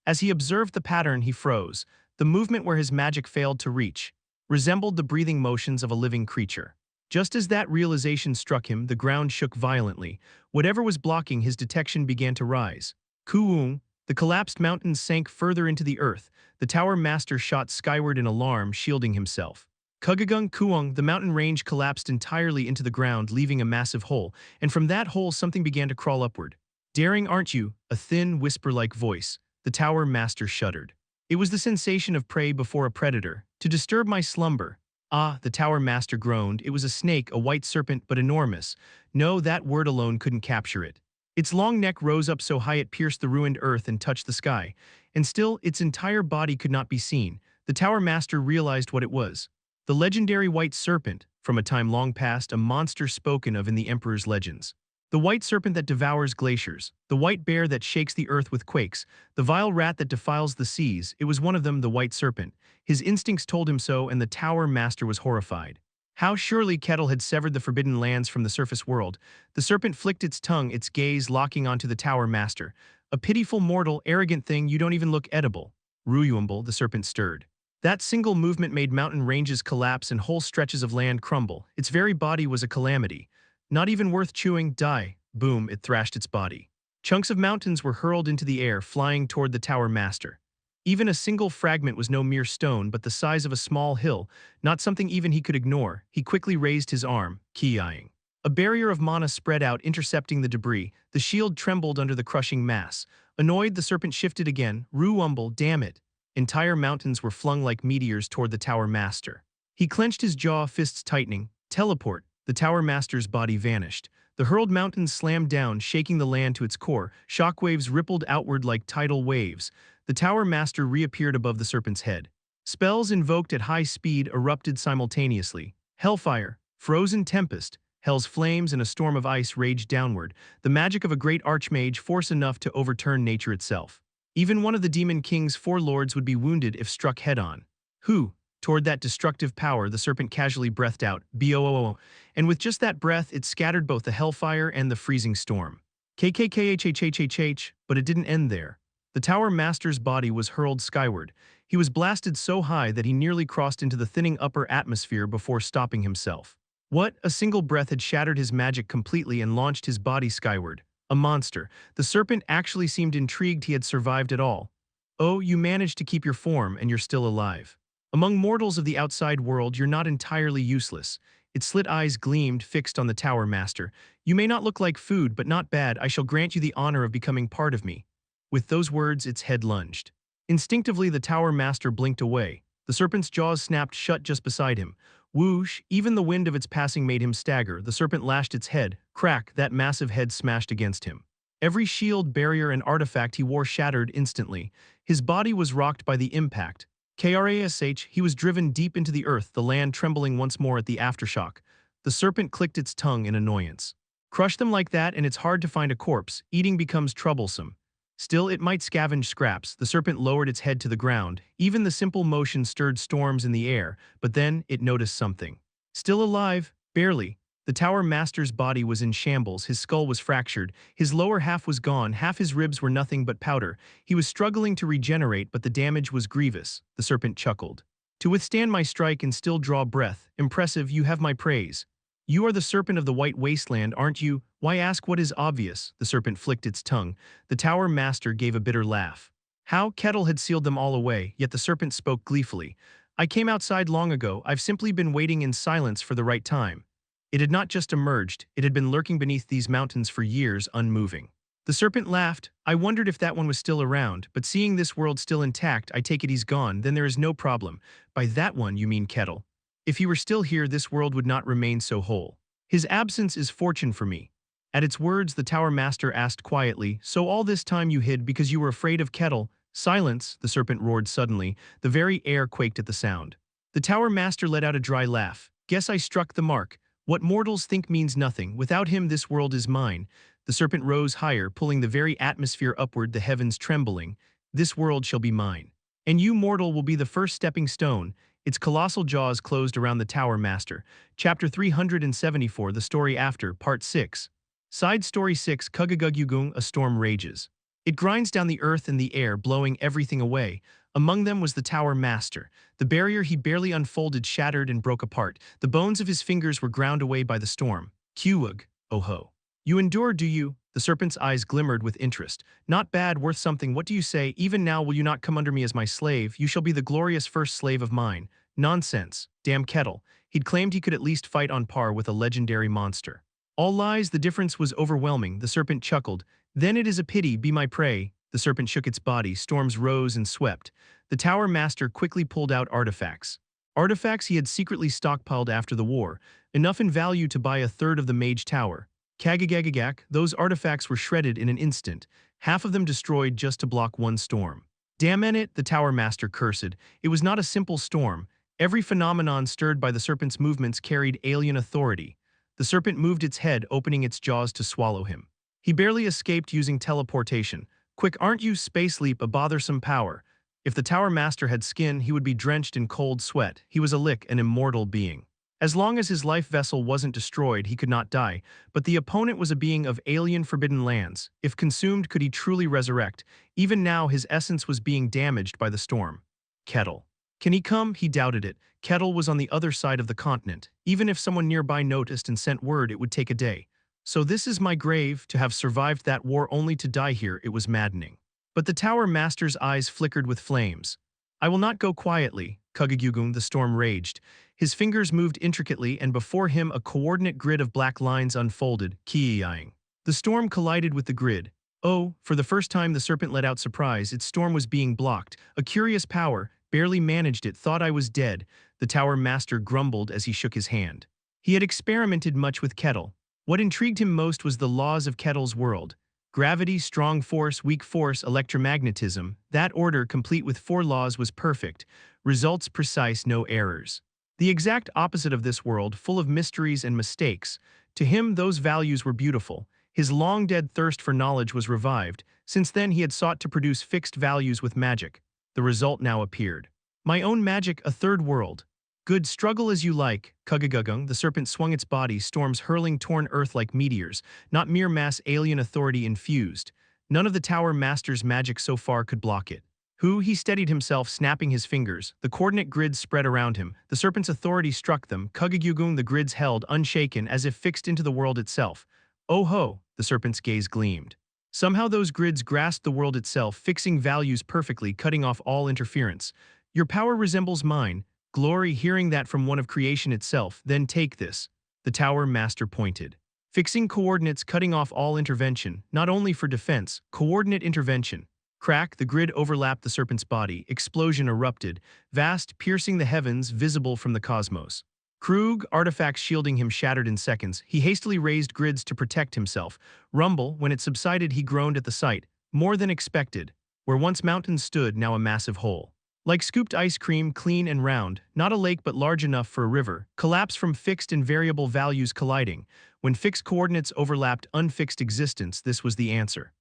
A: As he observed the pattern, he froze. The movement where his magic failed to reach resembled the breathing motions of a living creature. Just as that realization struck him, the ground shook violently. Whatever was blocking his detection began to rise. Kuung, the collapsed mountains sank further into the earth. The Tower Master shot skyward in alarm, shielding himself. Kugagung Kuung, the mountain range collapsed entirely into the ground, leaving a massive hole, and from that hole something began to crawl upward. Daring, aren't you? A thin, whisper-like voice. The Tower Master shuddered. It was the sensation of prey before a predator. To disturb my slumber. Ah, the Tower Master groaned. It was a snake, a white serpent, but enormous. No, that word alone couldn't capture it. Its long neck rose up so high it pierced the ruined earth and touched the sky. And still, its entire body could not be seen. The Tower Master realized what it was. The legendary White Serpent, from a time long past, a monster spoken of in the Emperor's legends. The white serpent that devours glaciers, the white bear that shakes the earth with quakes, the vile rat that defiles the seas, it was one of them, the White Serpent. His instincts told him so, and the Tower Master was horrified. How surely Kettle had severed the forbidden lands from the surface world. The serpent flicked its tongue, its gaze locking onto the Tower Master. A pitiful, mortal, arrogant thing, you don't even look edible. Ruyumble, the serpent stirred. That single movement made mountain ranges collapse and whole stretches of land crumble. Its very body was a calamity. Not even worth chewing, die. Boom, it thrashed its body. Chunks of mountains were hurled into the air, flying toward the Tower Master. Even a single fragment was no mere stone, but the size of a small hill, not something even he could ignore. He quickly raised his arm, ki-eyeing. A barrier of mana spread out, intercepting the debris. The shield trembled under the crushing mass. Annoyed, the serpent shifted again. Ruumble, damn it. Entire mountains were flung like meteors toward the Tower Master. He clenched his jaw, fists tightening. Teleport. The Tower Master's body vanished. The hurled mountains slammed down, shaking the land to its core. Shockwaves rippled outward like tidal waves. The Tower Master reappeared above the serpent's head. Spells invoked at high speed erupted simultaneously. Hellfire, frozen tempest, hell's flames and a storm of ice raged downward. The magic of a great archmage, force enough to overturn nature itself. Even one of the Demon King's 4 lords would be wounded if struck head-on. Who? Toward that destructive power, the serpent casually breathed out, "Boo," and with just that breath, it scattered both the hellfire and the freezing storm. KKKHHHHH, but it didn't end there. The Tower Master's body was hurled skyward. He was blasted so high that he nearly crossed into the thinning upper atmosphere before stopping himself. What? A single breath had shattered his magic completely and launched his body skyward. A monster. The serpent actually seemed intrigued he had survived at all. Oh, you managed to keep your form, and you're still alive. Among mortals of the outside world, you're not entirely useless. Its slit eyes gleamed, fixed on the Tower Master. You may not look like food, but not bad. I shall grant you the honor of becoming part of me. With those words, its head lunged. Instinctively, the Tower Master blinked away. The serpent's jaws snapped shut just beside him. Whoosh, even the wind of its passing made him stagger. The serpent lashed its head. Crack, that massive head smashed against him. Every shield, barrier, and artifact he wore shattered instantly. His body was rocked by the impact. Krash, he was driven deep into the earth, the land trembling once more at the aftershock. The serpent clicked its tongue in annoyance. Crush them like that and it's hard to find a corpse. Eating becomes troublesome. Still, it might scavenge scraps. The serpent lowered its head to the ground. Even the simple motion stirred storms in the air, but then it noticed something. Still alive, barely. The Tower Master's body was in shambles, his skull was fractured, his lower half was gone, half his ribs were nothing but powder. He was struggling to regenerate, but the damage was grievous. The serpent chuckled. To withstand my strike and still draw breath, impressive, you have my praise. You are the serpent of the White Wasteland, aren't you? Why ask what is obvious? The serpent flicked its tongue. The Tower Master gave a bitter laugh. How Kettle had sealed them all away, yet the serpent spoke gleefully. I came outside long ago, I've simply been waiting in silence for the right time. It had not just emerged, it had been lurking beneath these mountains for years, unmoving. The serpent laughed. I wondered if that one was still around, but seeing this world still intact, I take it he's gone, then there is no problem. By that one you mean Kettle. If he were still here, this world would not remain so whole. His absence is fortune for me. At its words, the Tower Master asked quietly, so all this time you hid because you were afraid of Kettle? Silence, the serpent roared suddenly. The very air quaked at the sound. The Tower Master let out a dry laugh. Guess I struck the mark. What mortals think means nothing. Without him, this world is mine. The serpent rose higher, pulling the very atmosphere upward, the heavens trembling. This world shall be mine. And you, mortal, will be the first stepping stone. Its colossal jaws closed around the Tower Master. Chapter 374, The Story After, Part 6. Side Story 6, Kugaguggung, A Storm Rages. It grinds down the earth and the air, blowing everything away. Among them was the Tower Master. The barrier he barely unfolded shattered and broke apart. The bones of his fingers were ground away by the storm. Kiwug, oh ho. You endure, do you? The serpent's eyes glimmered with interest. Not bad, worth something. What do you say? Even now will you not come under me as my slave? You shall be the glorious first slave of mine. Nonsense. Damn Kettle. He'd claimed he could at least fight on par with a legendary monster. All lies, the difference was overwhelming. The serpent chuckled. Then it is a pity, be my prey. The serpent shook its body, storms rose and swept. The Tower Master quickly pulled out artifacts. Artifacts he had secretly stockpiled after the war, enough in value to buy a third of the Mage Tower. Kagagagagak, those artifacts were shredded in an instant, half of them destroyed just to block one storm. Damn it, the Tower Master cursed. It was not a simple storm. Every phenomenon stirred by the serpent's movements carried alien authority. The serpent moved its head, opening its jaws to swallow him. He barely escaped using teleportation. Quick, aren't you, Space Leap, a bothersome power? If the Tower Master had skin, he would be drenched in cold sweat. He was a lick, an immortal being. As long as his life vessel wasn't destroyed, he could not die, but the opponent was a being of alien forbidden lands. If consumed, could he truly resurrect? Even now, his essence was being damaged by the storm. Kettle. Can he come? He doubted it. Kettle was on the other side of the continent. Even if someone nearby noticed and sent word, it would take a day. So this is my grave, to have survived that war only to die here, it was maddening. But the Tower Master's eyes flickered with flames. I will not go quietly, Kugaguggung, the storm raged. His fingers moved intricately, and before him a coordinate grid of black lines unfolded, ki-eyeing. The storm collided with the grid. Oh, for the first time the serpent let out surprise, its storm was being blocked. A curious power, barely managed it, thought I was dead, the Tower Master grumbled as he shook his hand. He had experimented much with Kettle. What intrigued him most was the laws of Kettle's world. Gravity, strong force, weak force, electromagnetism. That order, complete with 4 laws, was perfect. Results precise, no errors. The exact opposite of this world, full of mysteries and mistakes. To him, those values were beautiful. His long-dead thirst for knowledge was revived. Since then, he had sought to produce fixed values with magic. The result now appeared. My own magic, a third world. Good, struggle as you like, Kugaguggung. The serpent swung its body, storms hurling torn earth like meteors, not mere mass, alien authority infused. None of the Tower Master's magic so far could block it. He steadied himself, snapping his fingers. The coordinate grids spread around him. The serpent's authority struck them. Kugaguggung, the grids held, unshaken, as if fixed into the world itself. Oh ho, the serpent's gaze gleamed. Somehow those grids grasped the world itself, fixing values perfectly, cutting off all interference. Your power resembles mine. Glory, hearing that from one of creation itself. Then take this. The Tower Master pointed. Fixing coordinates, cutting off all intervention, not only for defense, coordinate intervention. Crack, the grid overlapped the serpent's body. Explosion erupted, vast, piercing the heavens, visible from the cosmos. Krug, artifacts shielding him, shattered in seconds. He hastily raised grids to protect himself. Rumble, when it subsided, he groaned at the sight. More than expected. Where once mountains stood, now a massive hole. Like scooped ice cream, clean and round, not a lake but large enough for a river, collapse from fixed and variable values colliding. When fixed coordinates overlapped unfixed existence, this was the answer.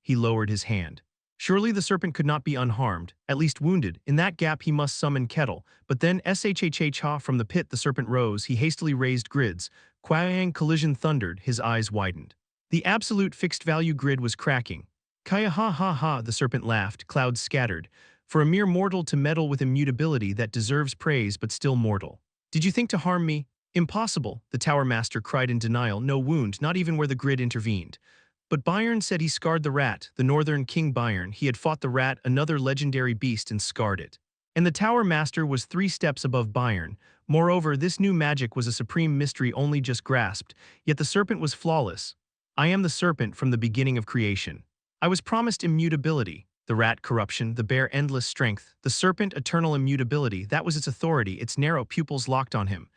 A: He lowered his hand. Surely the serpent could not be unharmed, at least wounded. In that gap he must summon Kettle. But then shhh from the pit the serpent rose, he hastily raised grids. Quang, collision thundered, his eyes widened. The absolute fixed value grid was cracking. Kaya ha ha ha, the serpent laughed, clouds scattered. For a mere mortal to meddle with immutability that deserves praise but still mortal. Did you think to harm me? Impossible, the Tower Master cried in denial, no wound, not even where the grid intervened. But Byron said he scarred the rat, the northern King Byron. He had fought the rat, another legendary beast, and scarred it. And the Tower Master was 3 steps above Byron. Moreover, this new magic was a supreme mystery only just grasped, yet the serpent was flawless. I am the serpent from the beginning of creation. I was promised immutability, the rat corruption, the bear endless strength, the serpent eternal immutability, that was its authority, its narrow pupils locked on him.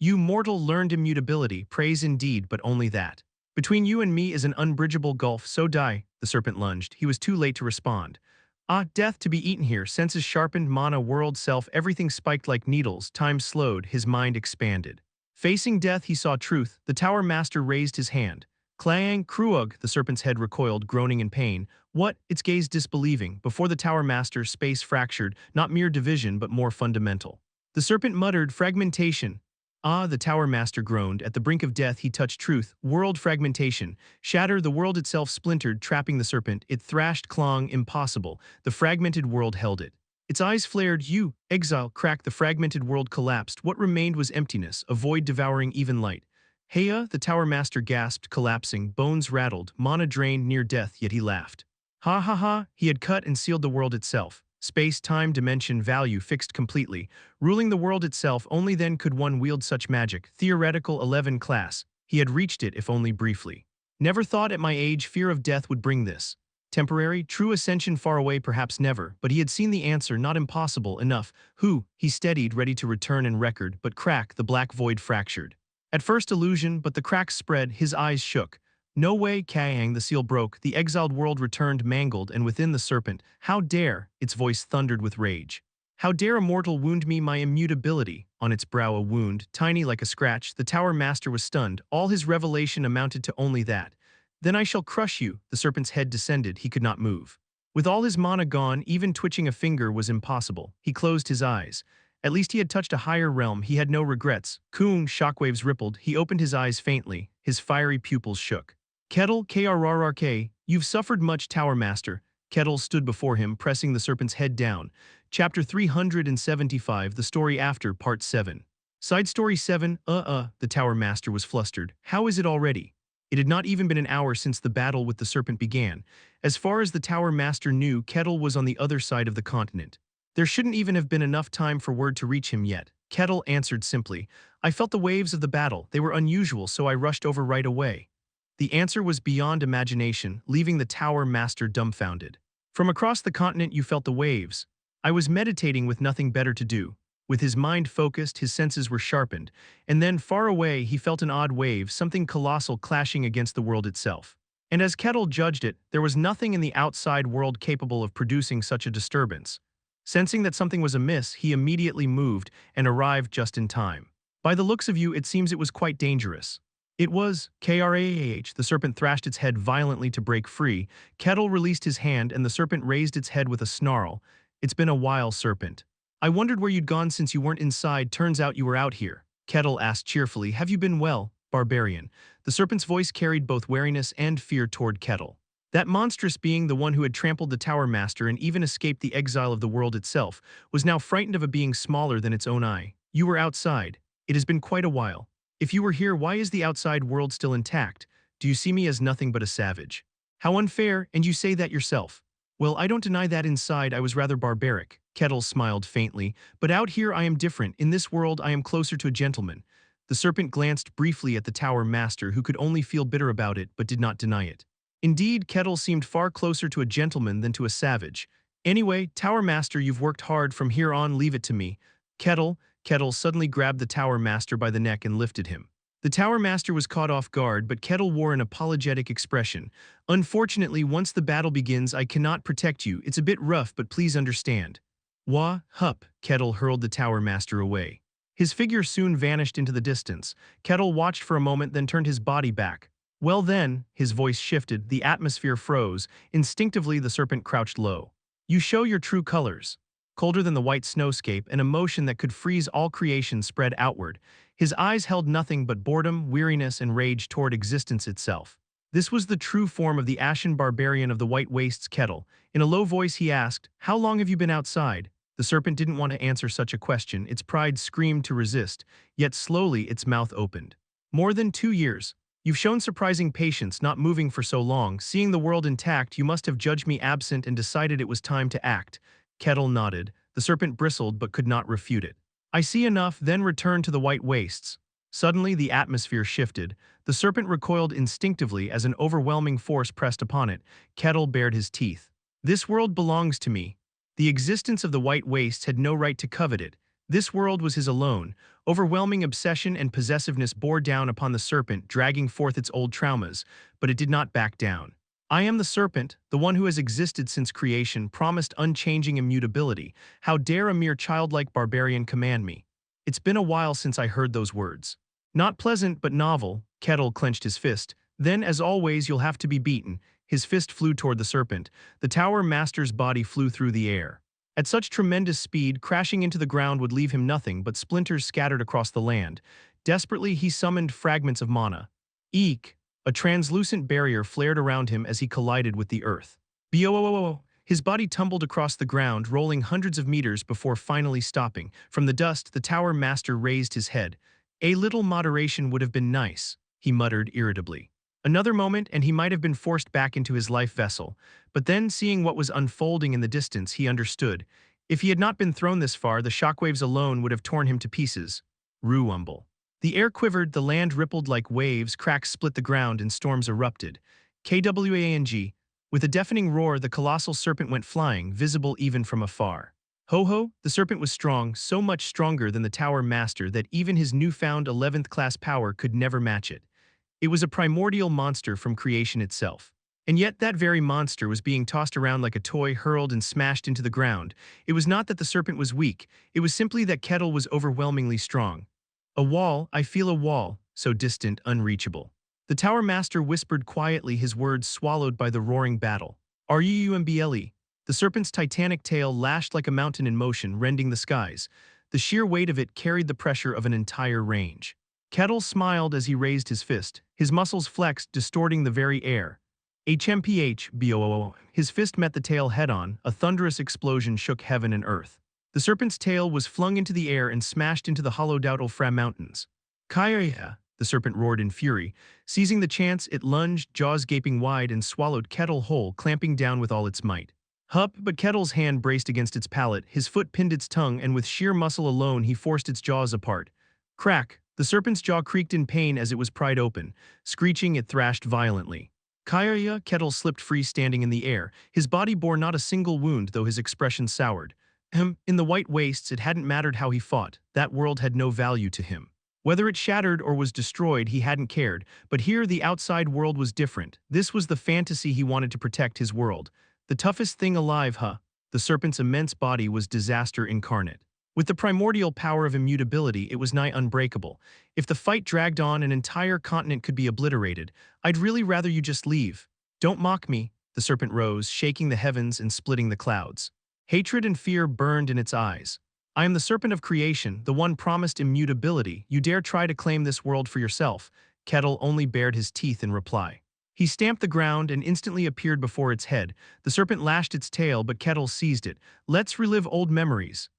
A: You mortal learned immutability, praise indeed, but only that. Between you and me is an unbridgeable gulf, so die, the serpent lunged. He was too late to respond. Ah, death to be eaten here, senses sharpened, mana, world, self, everything spiked like needles, time slowed, his mind expanded. Facing death, he saw truth. The Tower Master raised his hand. Clang, Kruug, the serpent's head recoiled, groaning in pain. What? Its gaze disbelieving. Before the Tower Master, space fractured, not mere division, but more fundamental. The serpent muttered, fragmentation. Ah, the Tower Master groaned. At the brink of death, he touched truth. World fragmentation. Shatter, the world itself splintered, trapping the serpent. It thrashed, clanged, impossible. The fragmented world held it. Its eyes flared, you, exile, cracked, the fragmented world collapsed. What remained was emptiness, a void devouring even light. Heya, the Tower Master gasped, collapsing, bones rattled, mana drained, near death, yet he laughed. Ha ha ha, he had cut and sealed the world itself. Space, time, dimension, value fixed completely. Ruling the world itself, only then could one wield such magic. Theoretical 11 class. He had reached it, if only briefly. Never thought at my age fear of death would bring this. Temporary, true ascension far away, perhaps never, but he had seen the answer, not impossible, enough. Who? He steadied, ready to return and record, but crack, the black void fractured. At first illusion, but the cracks spread, his eyes shook. No way, Kang, the seal broke, the exiled world returned mangled, and within the serpent, how dare, its voice thundered with rage. How dare a mortal wound me my immutability? On its brow a wound, tiny like a scratch, the Tower Master was stunned, all his revelation amounted to only that. Then I shall crush you, the serpent's head descended, he could not move. With all his mana gone, even twitching a finger was impossible. He closed his eyes. At least he had touched a higher realm, he had no regrets. Coon, shockwaves rippled, he opened his eyes faintly, his fiery pupils shook. Kettle, KRRRK, you've suffered much, Tower Master. Kettle stood before him, pressing the serpent's head down. Chapter 375, The Story After, Part 7. Side Story 7, the Tower Master was flustered. How is it already? It had not even been an hour since the battle with the serpent began. As far as the Tower Master knew, Kettle was on the other side of the continent. There shouldn't even have been enough time for word to reach him yet. Kettle answered simply, I felt the waves of the battle. They were unusual, so I rushed over right away. The answer was beyond imagination, leaving the Tower Master dumbfounded. From across the continent you felt the waves. I was meditating with nothing better to do. With his mind focused, his senses were sharpened, and then far away he felt an odd wave, something colossal clashing against the world itself. And as Kettle judged it, there was nothing in the outside world capable of producing such a disturbance. Sensing that something was amiss, he immediately moved and arrived just in time. By the looks of you, it seems it was quite dangerous. It was, KRAH, the serpent thrashed its head violently to break free. Kettle released his hand and the serpent raised its head with a snarl. It's been a while, serpent. I wondered where you'd gone since you weren't inside, turns out you were out here. Kettle asked cheerfully, have you been well, Barbarian? The serpent's voice carried both wariness and fear toward Kettle. That monstrous being, the one who had trampled the Tower Master and even escaped the exile of the world itself, was now frightened of a being smaller than its own eye. You were outside. It has been quite a while. If you were here, why is the outside world still intact? Do you see me as nothing but a savage? How unfair, and you say that yourself. Well, I don't deny that inside I was rather barbaric. Kettle smiled faintly, but out here I am different. In this world I am closer to a gentleman. The serpent glanced briefly at the Tower Master, who could only feel bitter about it, but did not deny it. Indeed, Kettle seemed far closer to a gentleman than to a savage. Anyway, Tower Master, you've worked hard. From here on, leave it to me. Kettle suddenly grabbed the Tower Master by the neck and lifted him. The Tower Master was caught off guard, but Kettle wore an apologetic expression. Unfortunately, once the battle begins, I cannot protect you. It's a bit rough, but please understand. Wah, hup, Kettle hurled the Tower Master away. His figure soon vanished into the distance. Kettle watched for a moment, then turned his body back. Well then, his voice shifted, the atmosphere froze. Instinctively, the serpent crouched low. You show your true colors. Colder than the white snowscape, an emotion that could freeze all creation spread outward. His eyes held nothing but boredom, weariness, and rage toward existence itself. This was the true form of the ashen barbarian of the White Wastes. Kettle. In a low voice he asked, how long have you been outside? The serpent didn't want to answer such a question, its pride screamed to resist, yet slowly its mouth opened. More than 2 years. You've shown surprising patience, not moving for so long. Seeing the world intact, you must have judged me absent and decided it was time to act. Kettle nodded. The serpent bristled but could not refute it. I see enough, then return to the White Wastes. Suddenly, the atmosphere shifted. The serpent recoiled instinctively as an overwhelming force pressed upon it. Kettle bared his teeth. This world belongs to me. The existence of the White Wastes had no right to covet it. This world was his alone. Overwhelming obsession and possessiveness bore down upon the serpent, dragging forth its old traumas, but it did not back down. I am the serpent, the one who has existed since creation, promised unchanging immutability. How dare a mere childlike barbarian command me? It's been a while since I heard those words. Not pleasant, but novel. Kettle clenched his fist. Then, as always, you'll have to be beaten. His fist flew toward the serpent. The tower master's body flew through the air. At such tremendous speed, crashing into the ground would leave him nothing but splinters scattered across the land. Desperately, he summoned fragments of mana. Eek! A translucent barrier flared around him as he collided with the earth. Boo! His body tumbled across the ground, rolling hundreds of meters before finally stopping. From the dust, the tower master raised his head. A little moderation would have been nice, he muttered irritably. Another moment and he might have been forced back into his life vessel. But then, seeing what was unfolding in the distance, he understood. If he had not been thrown this far, the shockwaves alone would have torn him to pieces. Ruumble. The air quivered, the land rippled like waves, cracks split the ground, and storms erupted. Kwang. With a deafening roar, the colossal serpent went flying, visible even from afar. Ho-ho, the serpent was strong, so much stronger than the tower master that even his newfound 11th class power could never match it. It was a primordial monster from creation itself. And yet that very monster was being tossed around like a toy, hurled and smashed into the ground. It was not that the serpent was weak, it was simply that Kettle was overwhelmingly strong. A wall, I feel a wall, so distant, unreachable. The tower master whispered quietly, his words swallowed by the roaring battle. Rumble. The serpent's titanic tail lashed like a mountain in motion, rending the skies. The sheer weight of it carried the pressure of an entire range. Kettle smiled as he raised his fist. His muscles flexed, distorting the very air. Boo! His fist met the tail head-on. A thunderous explosion shook heaven and earth. The serpent's tail was flung into the air and smashed into the hollowed out Fra mountains. Kaya! The serpent roared in fury. Seizing the chance, it lunged, jaws gaping wide, and swallowed Kettle whole, clamping down with all its might. But Kettle's hand braced against its palate, his foot pinned its tongue, and with sheer muscle alone he forced its jaws apart. Crack! The serpent's jaw creaked in pain as it was pried open. Screeching, it thrashed violently. Kaya! Kettle slipped free, standing in the air. His body bore not a single wound, though his expression soured. In the White Wastes, it hadn't mattered how he fought. That world had no value to him. Whether it shattered or was destroyed, he hadn't cared. But here, the outside world was different. This was the fantasy he wanted to protect, his world. The toughest thing alive, The serpent's immense body was disaster incarnate. With the primordial power of immutability, it was nigh unbreakable. If the fight dragged on, an entire continent could be obliterated. I'd really rather you just leave. Don't mock me. The serpent rose, shaking the heavens and splitting the clouds. Hatred and fear burned in its eyes. I am the serpent of creation, the one promised immutability. You dare try to claim this world for yourself. Kettle only bared his teeth in reply. He stamped the ground and instantly appeared before its head. The serpent lashed its tail, but Kettle seized it. Let's relive old memories.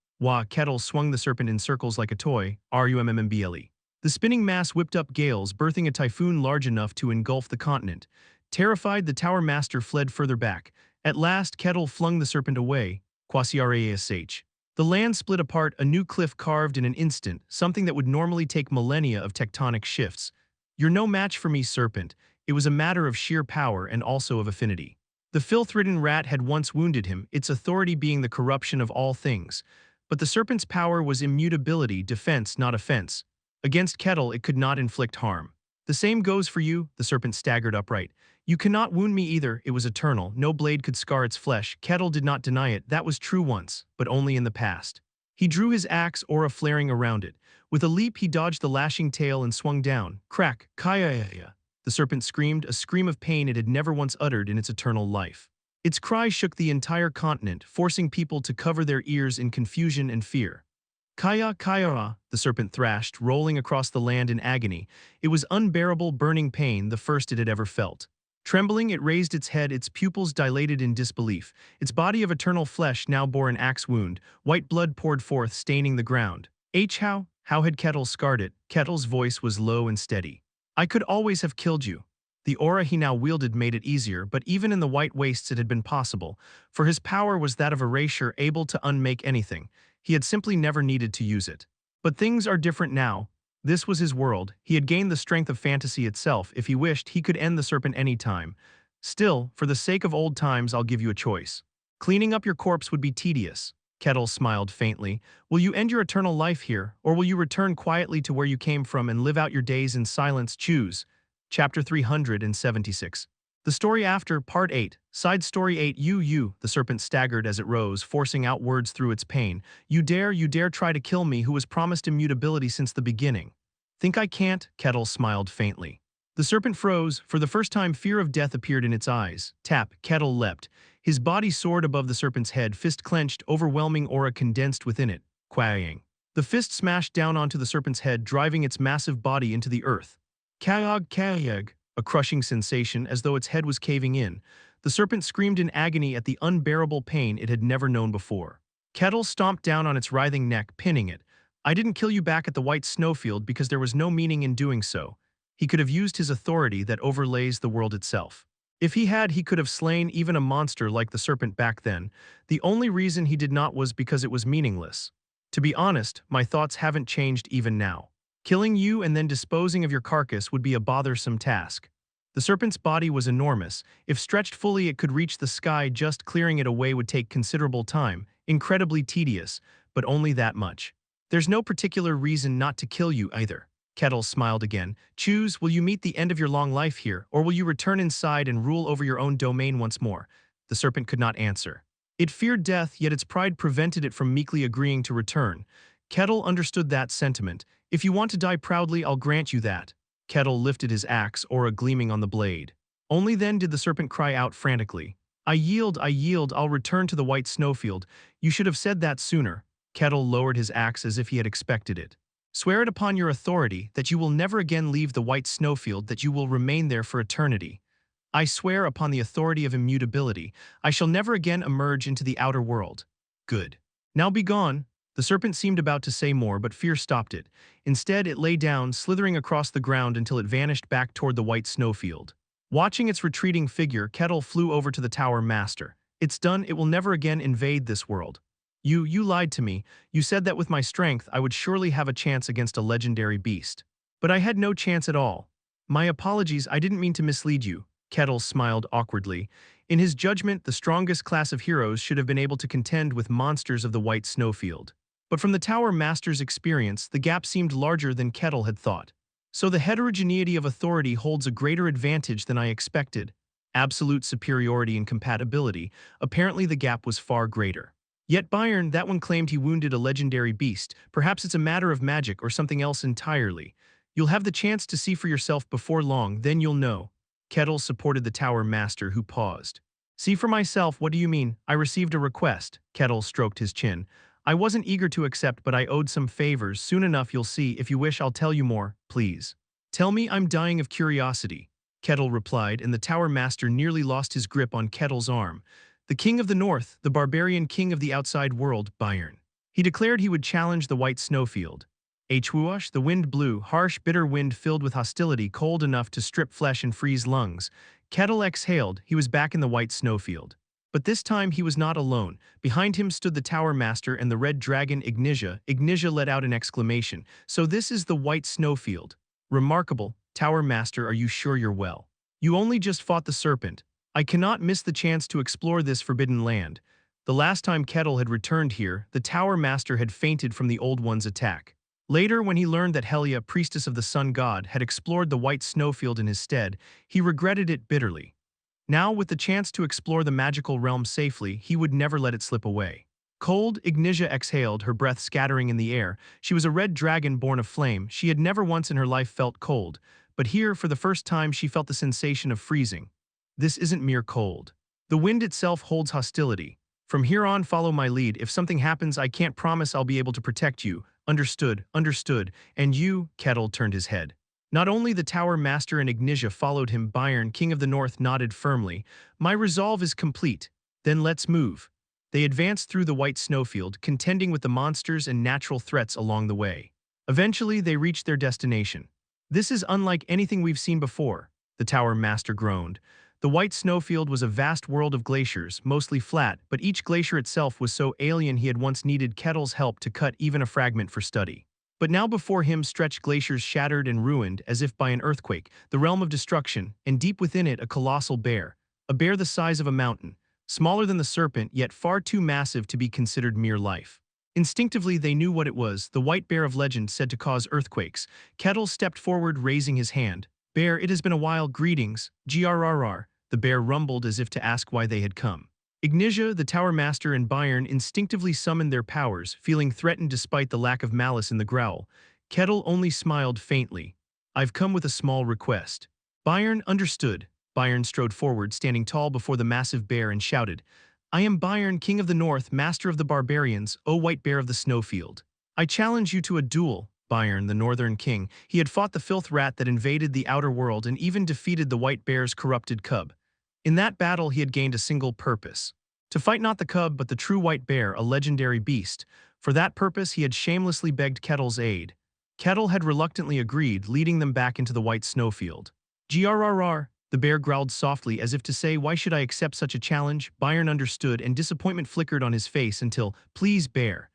A: Kettle swung the serpent in circles like a toy. Rumble. The spinning mass whipped up gales, birthing a typhoon large enough to engulf the continent. Terrified, the tower master fled further back. At last, Kettle flung the serpent away. Quasirash. The land split apart, a new cliff carved in an instant, something that would normally take millennia of tectonic shifts. You're no match for me, serpent. It was a matter of sheer power and also of affinity. The filth-ridden rat had once wounded him, its authority being the corruption of all things. But the serpent's power was immutability, defense, not offense. Against Kettle, it could not inflict harm. The same goes for you, the serpent staggered upright. You cannot wound me either, it was eternal, no blade could scar its flesh. Kettle did not deny it, that was true once, but only in the past. He drew his axe, aura flaring around it. With a leap, he dodged the lashing tail and swung down. Crack! Kaya! The serpent screamed, a scream of pain it had never once uttered in its eternal life. Its cry shook the entire continent, forcing people to cover their ears in confusion and fear. Kaya! The serpent thrashed, rolling across the land in agony. It was unbearable, burning pain, the first it had ever felt. Trembling, it raised its head, its pupils dilated in disbelief. Its body of eternal flesh now bore an axe wound. White blood poured forth, staining the ground. How had Kettle scarred it? Kettle's voice was low and steady. I could always have killed you. The aura he now wielded made it easier, but even in the White Wastes it had been possible, for his power was that of erasure, able to unmake anything. He had simply never needed to use it. But things are different now. This was his world. He had gained the strength of fantasy itself. If he wished, he could end the serpent any time. Still, for the sake of old times, I'll give you a choice. Cleaning up your corpse would be tedious. Kettle smiled faintly. Will you end your eternal life here, or will you return quietly to where you came from and live out your days in silence? Choose. Chapter 376. The Story After, Part 8. Side Story 8. The serpent staggered as it rose, forcing out words through its pain. You dare try to kill me who was promised immutability since the beginning. Think I can't? Kettle smiled faintly. The serpent froze. For the first time, fear of death appeared in its eyes. Tap. Kettle leapt. His body soared above the serpent's head, fist clenched, overwhelming aura condensed within it. Quaang. The fist smashed down onto the serpent's head, driving its massive body into the earth. Kaag. A crushing sensation as though its head was caving in. The serpent screamed in agony at the unbearable pain it had never known before. Kettle stomped down on its writhing neck, pinning it. I didn't kill you back at the White Snowfield because there was no meaning in doing so. He could have used his authority that overlays the world itself. If he had, he could have slain even a monster like the serpent back then. The only reason he did not was because it was meaningless. To be honest, my thoughts haven't changed even now. Killing you and then disposing of your carcass would be a bothersome task. The serpent's body was enormous. If stretched fully, it could reach the sky. Just clearing it away would take considerable time, incredibly tedious, but only that much. There's no particular reason not to kill you either. Kettle smiled again. Choose, will you meet the end of your long life here, or will you return inside and rule over your own domain once more? The serpent could not answer. It feared death, yet its pride prevented it from meekly agreeing to return. Kettle understood that sentiment. If you want to die proudly, I'll grant you that. Kettle lifted his axe, aura gleaming on the blade. Only then did the serpent cry out frantically. I yield, I'll return to the White Snowfield. You should have said that sooner. Kettle lowered his axe as if he had expected it. Swear it upon your authority that you will never again leave the White Snowfield, that you will remain there for eternity. I swear upon the authority of immutability, I shall never again emerge into the outer world. Good. Now be gone. The serpent seemed about to say more, but fear stopped it. Instead, it lay down, slithering across the ground until it vanished back toward the White Snowfield. Watching its retreating figure, Kettle flew over to the Tower Master. It's done, it will never again invade this world. You lied to me. You said that with my strength, I would surely have a chance against a legendary beast. But I had no chance at all. My apologies, I didn't mean to mislead you. Kettle smiled awkwardly. In his judgment, the strongest class of heroes should have been able to contend with monsters of the White Snowfield. But from the Tower Master's experience, the gap seemed larger than Kettle had thought. So the heterogeneity of authority holds a greater advantage than I expected. Absolute superiority and compatibility, apparently the gap was far greater. Yet Byron, that one claimed he wounded a legendary beast. Perhaps it's a matter of magic or something else entirely. You'll have the chance to see for yourself before long, then you'll know. Kettle supported the Tower Master, who paused. See for myself, what do you mean? I received a request. Kettle stroked his chin. I wasn't eager to accept, but I owed some favors. Soon enough you'll see. If you wish, I'll tell you more, please. Tell me, I'm dying of curiosity. Kettle replied, and the Tower Master nearly lost his grip on Kettle's arm. The King of the North, the barbarian king of the outside world, Byron. He declared he would challenge the White Snowfield. Whoosh, the wind blew, harsh, bitter wind filled with hostility, cold enough to strip flesh and freeze lungs. Kettle exhaled, he was back in the White Snowfield. But this time he was not alone. Behind him stood the Tower Master and the red dragon Ignitia. Ignitia let out an exclamation. So this is the White Snowfield. Remarkable. Tower Master, are you sure you're well? You only just fought the serpent. I cannot miss the chance to explore this forbidden land. The last time Kettle had returned here, the Tower Master had fainted from the Old One's attack. Later, when he learned that Helia, priestess of the Sun God, had explored the White Snowfield in his stead, he regretted it bitterly. Now, with the chance to explore the magical realm safely, he would never let it slip away. Cold, Ignitia exhaled, her breath scattering in the air. She was a red dragon born of flame. She had never once in her life felt cold, but here, for the first time, she felt the sensation of freezing. This isn't mere cold. The wind itself holds hostility. From here on, follow my lead. If something happens, I can't promise I'll be able to protect you. Understood, understood. And you, Kettle turned his head. Not only the Tower Master and Ignitia followed him, Byron, King of the North, nodded firmly. My resolve is complete. Then let's move. They advanced through the White Snowfield, contending with the monsters and natural threats along the way. Eventually, they reached their destination. This is unlike anything we've seen before, the Tower Master groaned. The White Snowfield was a vast world of glaciers, mostly flat, but each glacier itself was so alien he had once needed Kettle's help to cut even a fragment for study. But now before him stretched glaciers shattered and ruined as if by an earthquake, the realm of destruction, and deep within it a colossal bear. A bear the size of a mountain, smaller than the serpent yet far too massive to be considered mere life. Instinctively they knew what it was, the white bear of legend said to cause earthquakes. Kettle stepped forward, raising his hand. "Bear, it has been a while, greetings, grrr." The bear rumbled as if to ask why they had come. Ignitia, the Tower Master, and Bayern instinctively summoned their powers, feeling threatened despite the lack of malice in the growl. Kettle only smiled faintly. "I've come with a small request." Bayern understood. Bayern strode forward, standing tall before the massive bear, and shouted, "I am Bayern, King of the North, Master of the Barbarians, O White Bear of the Snowfield. I challenge you to a duel." Bayern, the Northern King, he had fought the filth rat that invaded the outer world and even defeated the White Bear's corrupted cub. In that battle he had gained a single purpose: to fight not the cub but the true white bear, a legendary beast. For that purpose he had shamelessly begged Kettle's aid. Kettle had reluctantly agreed, leading them back into the White Snowfield. "Grrr." The bear growled softly as if to say, "Why should I accept such a challenge?" Bayern understood, and disappointment flickered on his face until, "Please, bear."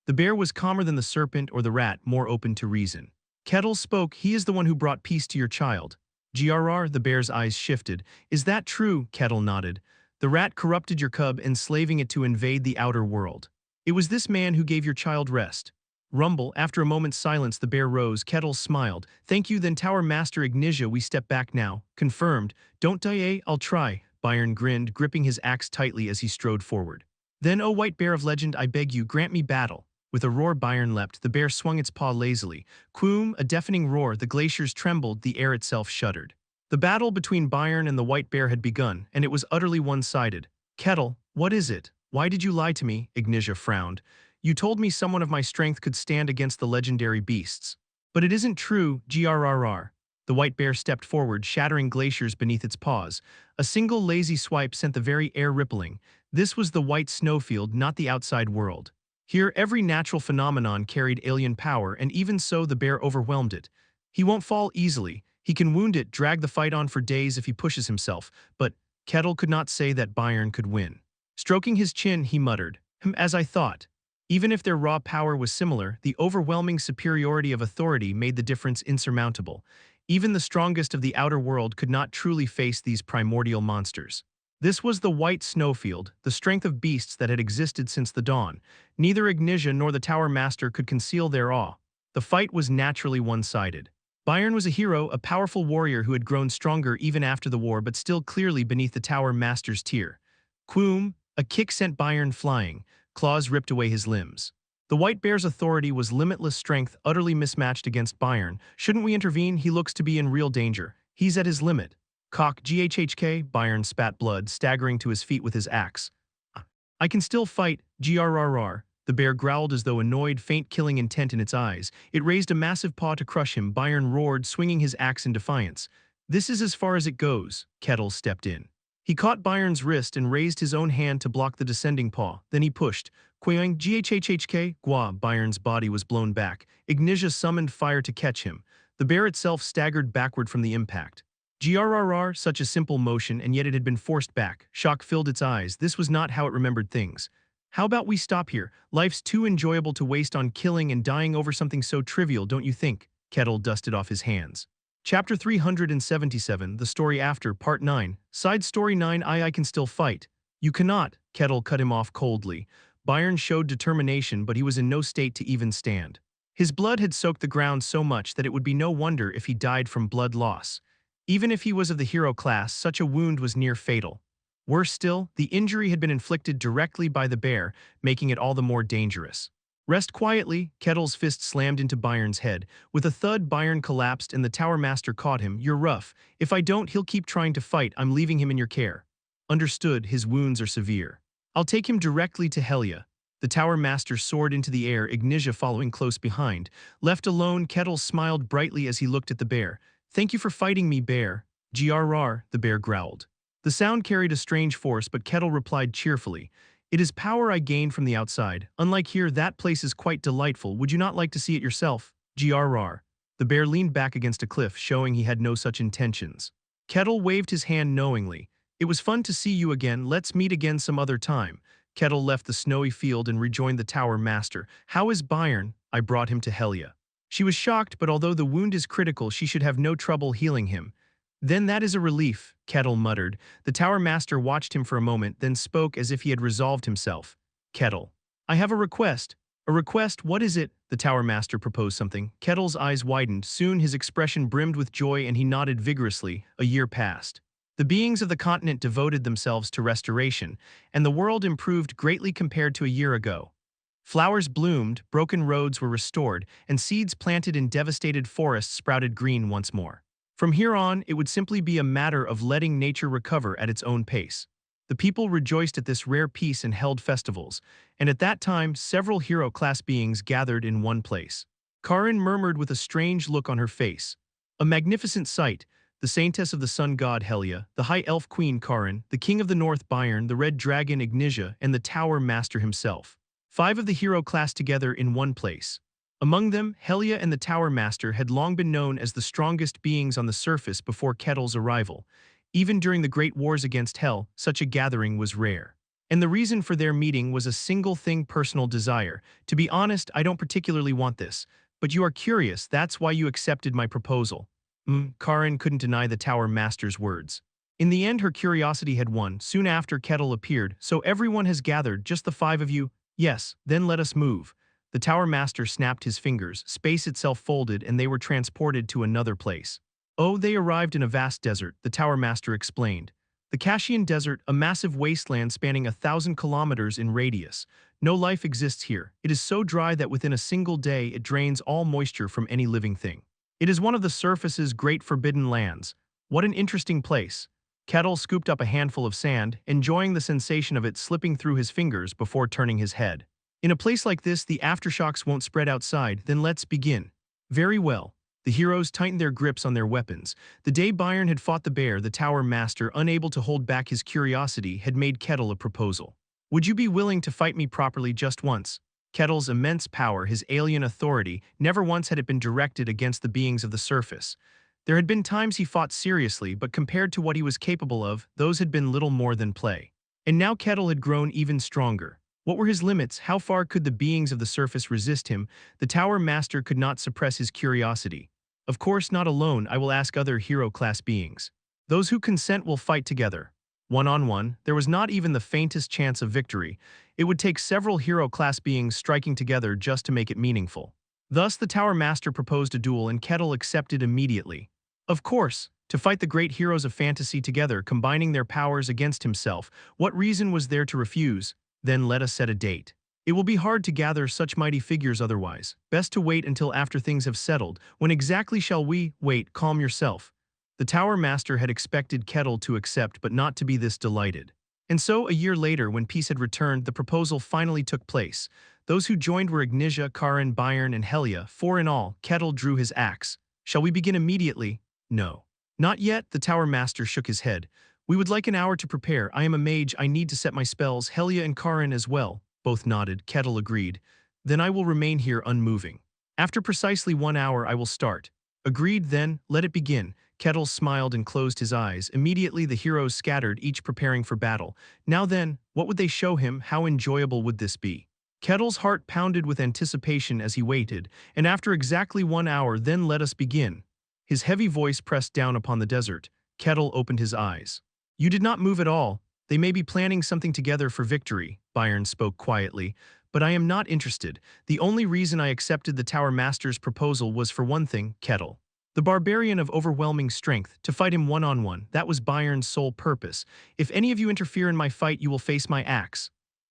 A: The bear was calmer than the serpent or the rat, more open to reason. Kettle spoke, "He is the one who brought peace to your child." "Grrr." The bear's eyes shifted. "Is that true?" Kettle nodded. "The rat corrupted your cub, enslaving it to invade the outer world. It was this man who gave your child rest." Rumble. After a moment's silence, the bear rose. Kettle smiled. "Thank you, then Tower Master Ignitia, we step back now." "Confirmed. Don't die, I'll try." Bayern grinned, gripping his axe tightly as he strode forward. "Then, O White Bear of Legend, I beg you, grant me battle." With a roar, Bayern leapt. The bear swung its paw lazily. Quoom, a deafening roar, the glaciers trembled, the air itself shuddered. The battle between Bayern and the white bear had begun, and it was utterly one-sided. "Kettle, what is it? Why did you lie to me?" Ignitia frowned. "You told me someone of my strength could stand against the legendary beasts." "But it isn't true, grrr." The white bear stepped forward, shattering glaciers beneath its paws. A single lazy swipe sent the very air rippling. This was the White Snowfield, not the outside world. Here, every natural phenomenon carried alien power, and even so the bear overwhelmed it. He won't fall easily. He can wound it, drag the fight on for days if he pushes himself. But Kettle could not say that Bayern could win. Stroking his chin, he muttered, "As I thought." Even if their raw power was similar, the overwhelming superiority of authority made the difference insurmountable. Even the strongest of the outer world could not truly face these primordial monsters. This was the White Snowfield, the strength of beasts that had existed since the dawn. Neither Ignitia nor the Tower Master could conceal their awe. The fight was naturally one-sided. Bayern was a hero, a powerful warrior who had grown stronger even after the war but still clearly beneath the Tower Master's tier. Quoom, a kick sent Bayern flying. Claws ripped away his limbs. The white bear's authority was limitless strength, utterly mismatched against Bayern. "Shouldn't we intervene? He looks to be in real danger. He's at his limit." "Cock, ghhk." Bayern spat blood, staggering to his feet with his axe. "I can still fight, grrr." The bear growled as though annoyed, faint killing intent in its eyes. It raised a massive paw to crush him. Bayern roared, swinging his axe in defiance. "This is as far as it goes." Kettle stepped in. He caught Bayern's wrist and raised his own hand to block the descending paw. Then he pushed. Quoing, ghhk. Gwa. Bayern's body was blown back. Ignitia summoned fire to catch him. The bear itself staggered backward from the impact. Grrr, such a simple motion, and yet it had been forced back. Shock filled its eyes. This was not how it remembered things. "How about we stop here? Life's too enjoyable to waste on killing and dying over something so trivial, don't you think?" Kettle dusted off his hands. Chapter 377, The Story After, Part 9, Side Story 9. I can still fight." "You cannot." Kettle cut him off coldly. Bayern showed determination, but he was in no state to even stand. His blood had soaked the ground so much that it would be no wonder if he died from blood loss. Even if he was of the hero class, such a wound was near fatal. Worse still, the injury had been inflicted directly by the bear, making it all the more dangerous. "Rest quietly." Kettle's fist slammed into Bayern's head. With a thud, Bayern collapsed and the Tower Master caught him. "You're rough. If I don't, he'll keep trying to fight. I'm leaving him in your care." "Understood. His wounds are severe. I'll take him directly to Helia." The Tower Master soared into the air, Ignitia following close behind. Left alone, Kettle smiled brightly as he looked at the bear. "Thank you for fighting me, bear." "Grrr," the bear growled. The sound carried a strange force, but Kettle replied cheerfully, "It is power I gained from the outside. Unlike here, that place is quite delightful. Would you not like to see it yourself?" "Grrr." The bear leaned back against a cliff, showing he had no such intentions. Kettle waved his hand knowingly. "It was fun to see you again. Let's meet again some other time." Kettle left the snowy field and rejoined the Tower Master. "How is Bayern?" "I brought him to Helia." She was shocked, but although the wound is critical, she should have no trouble healing him. Then that is a relief, Kettle muttered. The Tower Master watched him for a moment, then spoke as if he had resolved himself. Kettle. I have a request. A request, what is it? The Tower Master proposed something. Kettle's eyes widened. Soon his expression brimmed with joy and he nodded vigorously. A year passed. The beings of the continent devoted themselves to restoration, and the world improved greatly compared to a year ago. Flowers bloomed, broken roads were restored, and seeds planted in devastated forests sprouted green once more. From here on, it would simply be a matter of letting nature recover at its own pace. The people rejoiced at this rare peace and held festivals, and at that time several hero-class beings gathered in one place. Karin murmured with a strange look on her face. A magnificent sight, the saintess of the sun god Helia, the high elf queen Karin, the king of the north Byrne, the red dragon Ignisia, and the tower master himself. 5 of the hero class together in one place. Among them, Helia and the tower master had long been known as the strongest beings on the surface before Kettle's arrival. Even during the great wars against Hell, such a gathering was rare. And the reason for their meeting was a single thing: personal desire. To be honest, I don't particularly want this, but you are curious, that's why you accepted my proposal. Karin couldn't deny the Tower Master's words. In the end, her curiosity had won. Soon after, Kettle appeared. So everyone has gathered, just the 5 of you? Yes, then let us move. The Tower Master snapped his fingers, space itself folded, and they were transported to another place. Oh, they arrived in a vast desert, the Tower Master explained. The Kashian Desert, a massive wasteland spanning 1,000 kilometers in radius. No life exists here. It is so dry that within a single day it drains all moisture from any living thing. It is one of the surface's great forbidden lands. What an interesting place. Kettle scooped up a handful of sand, enjoying the sensation of it slipping through his fingers before turning his head. In a place like this, the aftershocks won't spread outside, then let's begin. Very well. The heroes tightened their grips on their weapons. The day Byrne had fought the bear, the Tower Master, unable to hold back his curiosity, had made Kettle a proposal. Would you be willing to fight me properly just once? Kettle's immense power, his alien authority, never once had it been directed against the beings of the surface. There had been times he fought seriously, but compared to what he was capable of, those had been little more than play. And now Kettle had grown even stronger. What were his limits? How far could the beings of the surface resist him? The Tower Master could not suppress his curiosity. Of course, not alone. I will ask other hero-class beings. Those who consent will fight together. One-on-one, there was not even the faintest chance of victory. It would take several hero-class beings striking together just to make it meaningful. Thus, the Tower Master proposed a duel and Kettle accepted immediately. Of course, to fight the great heroes of fantasy together, combining their powers against himself, what reason was there to refuse? Then let us set a date. It will be hard to gather such mighty figures otherwise. Best to wait until after things have settled. When exactly shall we? Wait, calm yourself. The Tower Master had expected Kettle to accept, but not to be this delighted. And so, a year later, when peace had returned, the proposal finally took place. Those who joined were Ignisia, Karin, Byrne, and Helia, 4 in all. Kettle drew his axe. Shall we begin immediately? No. Not yet, the Tower Master shook his head. We would like an hour to prepare. I am a mage, I need to set my spells. Helia and Karin as well. Both nodded. Kettle agreed. Then I will remain here unmoving. After precisely 1 hour I will start. Agreed, then, let it begin. Kettle smiled and closed his eyes. Immediately the heroes scattered, each preparing for battle. Now then, what would they show him? How enjoyable would this be? Kettle's heart pounded with anticipation as he waited, and after exactly 1 hour, then let us begin. His heavy voice pressed down upon the desert. Kettle opened his eyes. You did not move at all. They may be planning something together for victory, Byrne spoke quietly, but I am not interested. The only reason I accepted the Tower Master's proposal was for one thing, Kettle. The barbarian of overwhelming strength, to fight him one-on-one, that was Byrne's sole purpose. If any of you interfere in my fight, you will face my axe.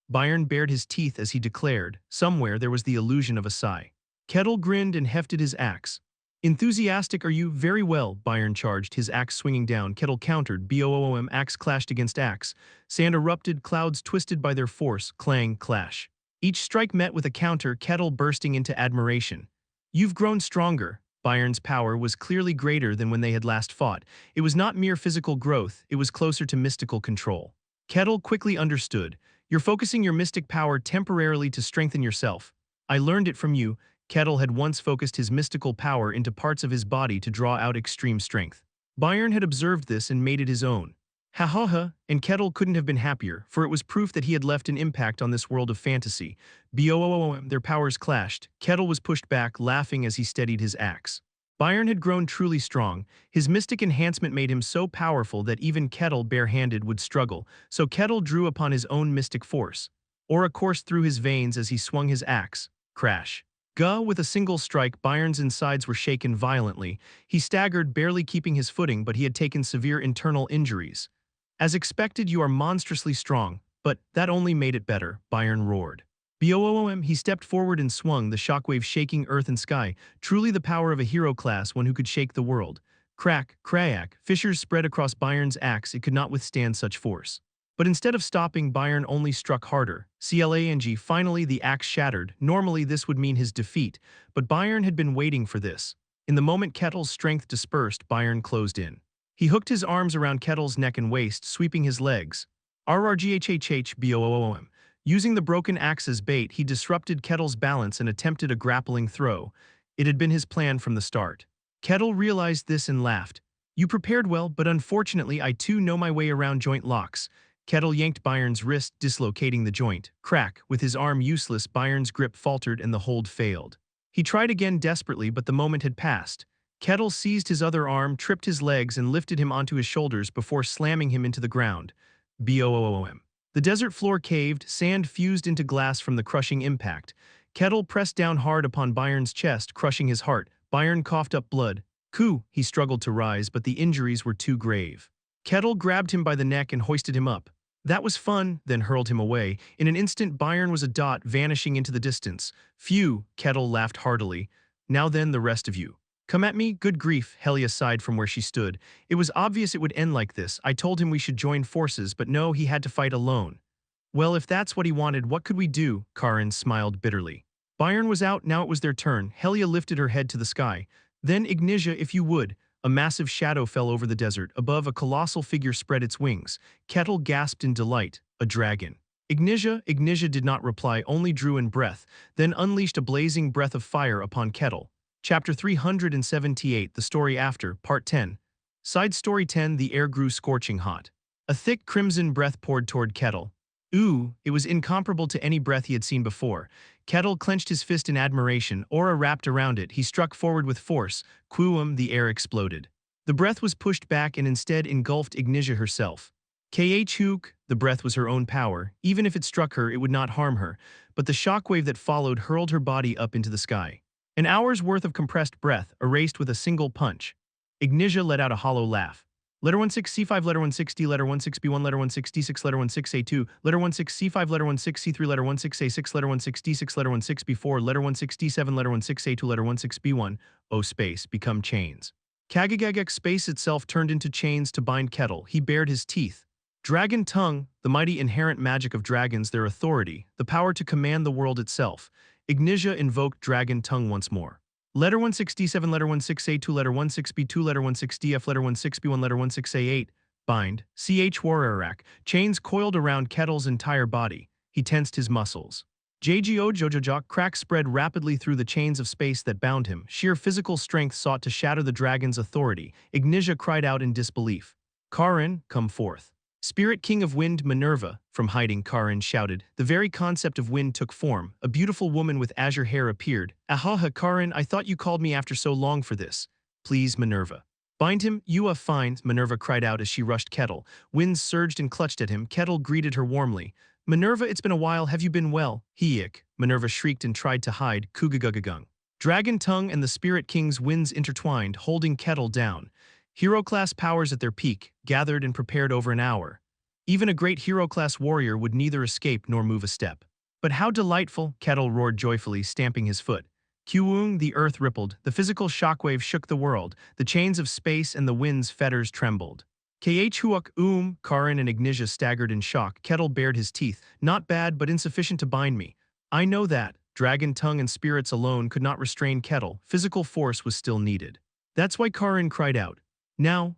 A: Byrne bared his teeth as he declared. Somewhere there was the illusion of a sigh. Kettle grinned and hefted his axe. Enthusiastic are you? Very well, Byrne charged, his axe swinging down. Kettle countered. Boom, axe clashed against axe. Sand erupted, clouds twisted by their force. Clang, clash. Each strike met with a counter, Kettle bursting into admiration. You've grown stronger. Byrne's power was clearly greater than when they had last fought. It was not mere physical growth, it was closer to mystical control. Kettle quickly understood. You're focusing your mystic power temporarily to strengthen yourself. I learned it from you. Kettle had once focused his mystical power into parts of his body to draw out extreme strength. Byrne had observed this and made it his own. Ha ha ha, and Kettle couldn't have been happier, for it was proof that he had left an impact on this world of fantasy. Boom, their powers clashed. Kettle was pushed back, laughing as he steadied his axe. Byron had grown truly strong. His mystic enhancement made him so powerful that even Kettle barehanded would struggle, so Kettle drew upon his own mystic force. Aura coursed through his veins as he swung his axe. Crash. Gah, with a single strike, Byron's insides were shaken violently. He staggered, barely keeping his footing, but he had taken severe internal injuries. As expected, you are monstrously strong, but that only made it better, Byron roared. Boom, he stepped forward and swung, the shockwave shaking earth and sky, truly the power of a hero class, one who could shake the world. Crack, crack, fissures spread across Byron's axe, it could not withstand such force. But instead of stopping, Byron only struck harder. Clang, finally the axe shattered. Normally this would mean his defeat, but Byron had been waiting for this. In the moment Kettle's strength dispersed, Byron closed in. He hooked his arms around Kettle's neck and waist, sweeping his legs. Boom. Using the broken axe as bait, he disrupted Kettle's balance and attempted a grappling throw. It had been his plan from the start. Kettle realized this and laughed. You prepared well, but unfortunately I too know my way around joint locks. Kettle yanked Byron's wrist, dislocating the joint. Crack. With his arm useless, Byron's grip faltered and the hold failed. He tried again desperately, but the moment had passed. Kettle seized his other arm, tripped his legs, and lifted him onto his shoulders before slamming him into the ground. Boom. The desert floor caved, sand fused into glass from the crushing impact. Kettle pressed down hard upon Byron's chest, crushing his heart. Byron coughed up blood. He struggled to rise, but the injuries were too grave. Kettle grabbed him by the neck and hoisted him up. That was fun, then hurled him away. In an instant, Byron was a dot vanishing into the distance. Phew, Kettle laughed heartily. Now then, the rest of you. Come at me? Good grief, Helia sighed from where she stood. It was obvious it would end like this. I told him we should join forces, but no, he had to fight alone. Well, if that's what he wanted, what could we do? Karin smiled bitterly. Byron was out, now it was their turn. Helia lifted her head to the sky. Then, Ignitia, if you would. A massive shadow fell over the desert. Above, a colossal figure spread its wings. Kettle gasped in delight. A dragon. Ignitia did not reply, only drew in breath, then unleashed a blazing breath of fire upon Kettle. Chapter 378, The Story After, Part 10. Side Story 10, The air grew scorching hot. A thick crimson breath poured toward Kettle. It was incomparable to any breath he had seen before. Kettle clenched his fist in admiration, aura wrapped around it. He struck forward with force. The air exploded. The breath was pushed back and instead engulfed Ignitia herself. Hook, the breath was her own power. Even if it struck her, it would not harm her, but the shockwave that followed hurled her body up into the sky. An hour's worth of compressed breath, erased with a single punch. Ignitia let out a hollow laugh. Letter 16C5, letter 16D, letter 16B1, letter 16D6, letter 16A2, letter 16C5, letter 16C3, letter 16A6, letter 16D6, letter 16B4, letter 16D7, letter 16A2, letter 16B1. Space, become chains. Kagagagak space itself turned into chains to bind Kettle. He bared his teeth. Dragon tongue, the mighty inherent magic of dragons, their authority, the power to command the world itself. Ignitia invoked dragon tongue once more. Letter 16D7, letter 16A2, letter 16B2, letter 16DF, letter 16B1, letter 16A8. Bind. Warrarak. Chains coiled around Kettle's entire body. He tensed his muscles. Jojojok crack spread rapidly through the chains of space that bound him. Sheer physical strength sought to shatter the dragon's authority. Ignitia cried out in disbelief. Karin, come forth. Spirit King of Wind, Minerva, from hiding, Karin shouted. The very concept of wind took form. A beautiful woman with azure hair appeared. Ahaha, Karin, I thought you called me after so long for this. Please, Minerva. Bind him, you are fine, Minerva cried out as she rushed Kettle. Winds surged and clutched at him. Kettle greeted her warmly. Minerva, it's been a while, have you been well? Heek, Minerva shrieked and tried to hide. Kugagagung. Dragon tongue and the Spirit King's winds intertwined, holding Kettle down. Hero-class powers at their peak, gathered and prepared over an hour. Even a great hero-class warrior would neither escape nor move a step. But how delightful, Kettle roared joyfully, stamping his foot. The earth rippled, the physical shockwave shook the world, the chains of space and the wind's fetters trembled. Karin and Ignitia staggered in shock. Kettle bared his teeth. Not bad, but insufficient to bind me. I know that. Dragon tongue and spirits alone could not restrain Kettle. Physical force was still needed. That's why Karin cried out. Now,